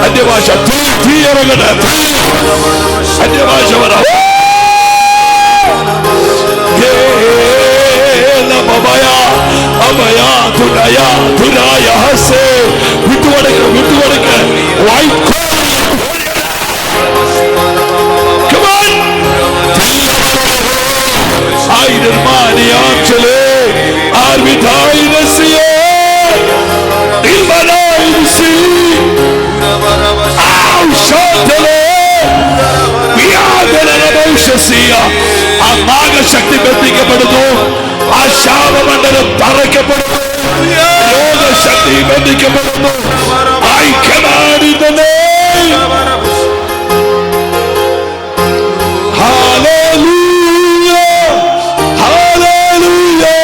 അന്യഭാഷ അന്യഭാഷ വിട്ടുകൊടുക്ക ആ നാഗശക്തി ബന്ധിക്കപ്പെടുന്നു, ആ ശാപമണ്ഡലം തറയ്ക്കപ്പെടുന്നു, രോഗശക്തി ബന്ധിക്കപ്പെടുന്നു. I command in the name. Hallelujah, hallelujah.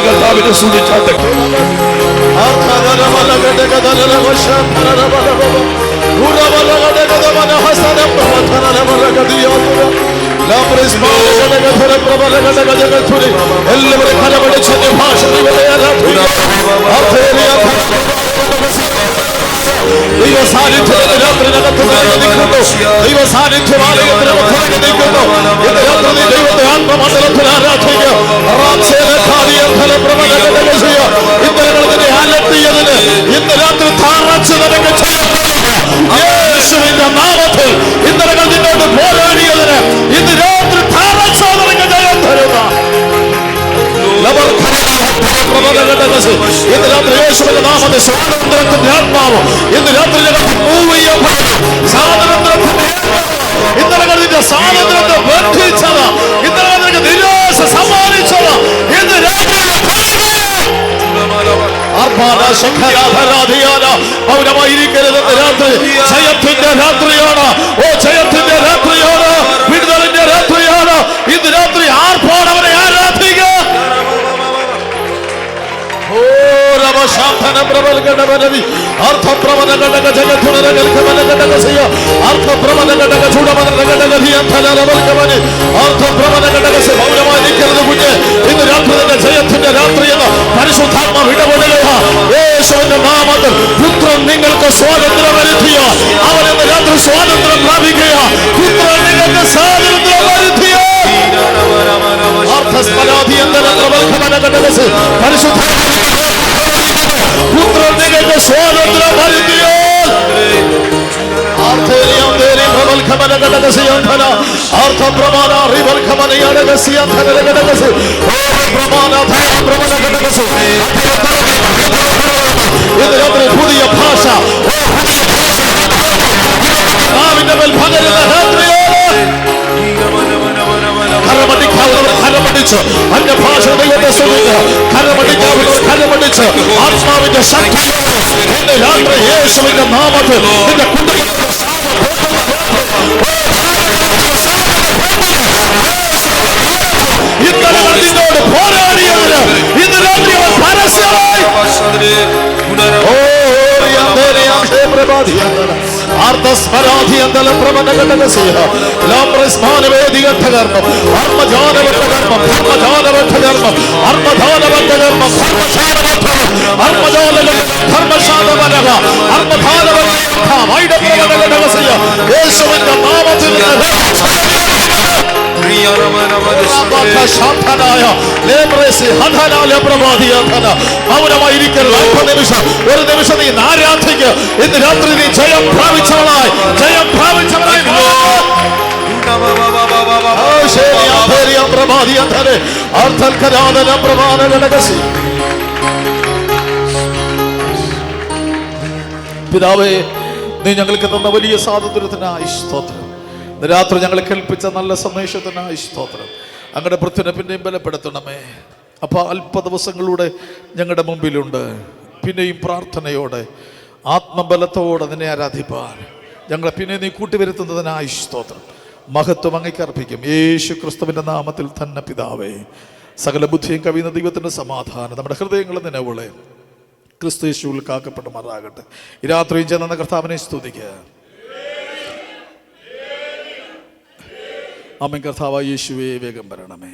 കർത്താവിനെ സ്തുതിച്ചാട്ടെ. എല്ലാവരും കലപിടിച്ച് ഭാഷ ദൈവ സാന്നിധ്യത്തിന്റെ രാത്രിനകത്ത് ദൈവ സാന്നിധ്യമാലയത്തിനകത്ത് നിൽക്കുന്നു. ഇന്ന് രാത്രി ദൈവത്തെ ആത്മമണ്ഡലത്തിൽ ആരാധിക്കുക. ഇന്നലെ നിന്നെ അലട്ടിയതിന് ഇന്ന് രാത്രി താറച്ച് നിനക്ക് യേശുവിന്റെ നാമത്തിൽ ഇന്നലെ നിന്നോട് പോരാടിയതിന് ഇന്ന് രാത്രി താറച്ച് നിനക്ക് ജയം തരുക. ഇന്ന് രാത്രി യേശുവിന്റെ നാമത്തിൽ സ്വാതന്ത്ര്യത്തിന്റെ ആത്മാവ് ഇന്ന് രാത്രി സ്വാതന്ത്ര്യത്തിന്റെ ഇന്നലെ നിന്റെ സ്വാതന്ത്ര്യത്തെ ബന്ധിച്ചത്, ഇന്നലെ നിനക്ക് നിരാശ സമ്മാനിച്ചത് ഇന്ന് രാത്രി മൗനമായിരിക്കരുതെന്ന് രാത്രി ജയത്തിന്റെ രാത്രിയാണ്. ഓ ജയത്തിന്റെ രാത്രിയാണ്, വിടുതലിന്റെ രാത്രിയാണ്. ഇന്ന് രാത്രി ആർപ്പോടവനെ ആരാധിക്കുക. ജയത്തിന്റെ രാത്രി എന്ന് പരിശുദ്ധാത്മാവ് ഇടപെടുക. യേശുവിന്റെ നാമത്തിൽ പുത്രൻ നിങ്ങൾക്ക് സ്വാതന്ത്ര്യം വരുത്തിയ അവൻ ഇന്ന് രാത്രി സ്വാതന്ത്ര്യം പ്രാപിക്കുക. പുത്രൻ നിങ്ങൾക്ക് സ്വാതന്ത്ര്യം വരുത്തിയ പരിശുദ്ധ പുത്രൻ നിങ്ങൾക്ക് സ്വാതന്ത്ര്യം വരുത്തിയ പുതിയ ഭാഷ മേൽ പകരുന്ന കരമടിച്ച് അന്യഭാഷ ദൈവത്തെ സ്തുതിക്കുക. കരമടിച്ച് ആത്മാവിന്റെ ശക്തി ഇന്ന് രാത്രി യേശുവിന്റെ നാമത്തിൽ നിന്റെ ഇന്നലെ നിന്നോട് പോരാടിയവര് ഇന്ന് രാത്രി അവൻ പരസ്യമായി അർത്ഥസ്മരാധി മൗനമായിരിക്കരുത്. അല്പനിമിഷം, ഒരു നിമിഷം നീ ആരാധിക്ക്. ഇന്ന് രാത്രി നീ ജയം പ്രാപിച്ചവളായി, ജയം പ്രാപിച്ചവളായി. പിതാവേ, നീ ഞങ്ങൾക്ക് തന്ന വലിയ സ്വാതന്ത്ര്യത്തിനായി സ്തോത്രം. രാത്രി ഞങ്ങൾ കേൾപ്പിച്ച നല്ല സന്ദേശത്തിനായി സ്തോത്രം. അങ്ങയുടെ പൃഥ്വിനെ പിന്നെയും ബലപ്പെടുത്തണമേ. അപ്പോൾ അല്പ ദിവസങ്ങളുടെ ഞങ്ങളുടെ മുമ്പിലുണ്ട്. പിന്നെയും പ്രാർത്ഥനയോടെ ആത്മബലത്തോടെ നിന്നെ ആരാധിപ്പാൻ ഞങ്ങളെ പിന്നെ നീ കൂട്ടിവരുത്തുന്നതിനായി സ്തോത്രം. മഹത്വം അങ്ങേക്ക് അർപ്പിക്കും യേശു ക്രിസ്തുവിൻ്റെ നാമത്തിൽ തന്നെ പിതാവേ. സകല ബുദ്ധിയും കവിയുന്ന ദൈവത്തിൻ്റെ സമാധാനം നമ്മുടെ ഹൃദയങ്ങളിൽ നിലവിളെ ക്രിസ്തു യേശുവിൽ കാക്കപ്പെടുമാറാകട്ടെ. ഈ രാത്രിയും ചെന്ന കർത്താവിനെ സ്തുതിക്കുക. ആമേൻ. കർത്താവായ യേശുവേ, വേഗം വരണമേ.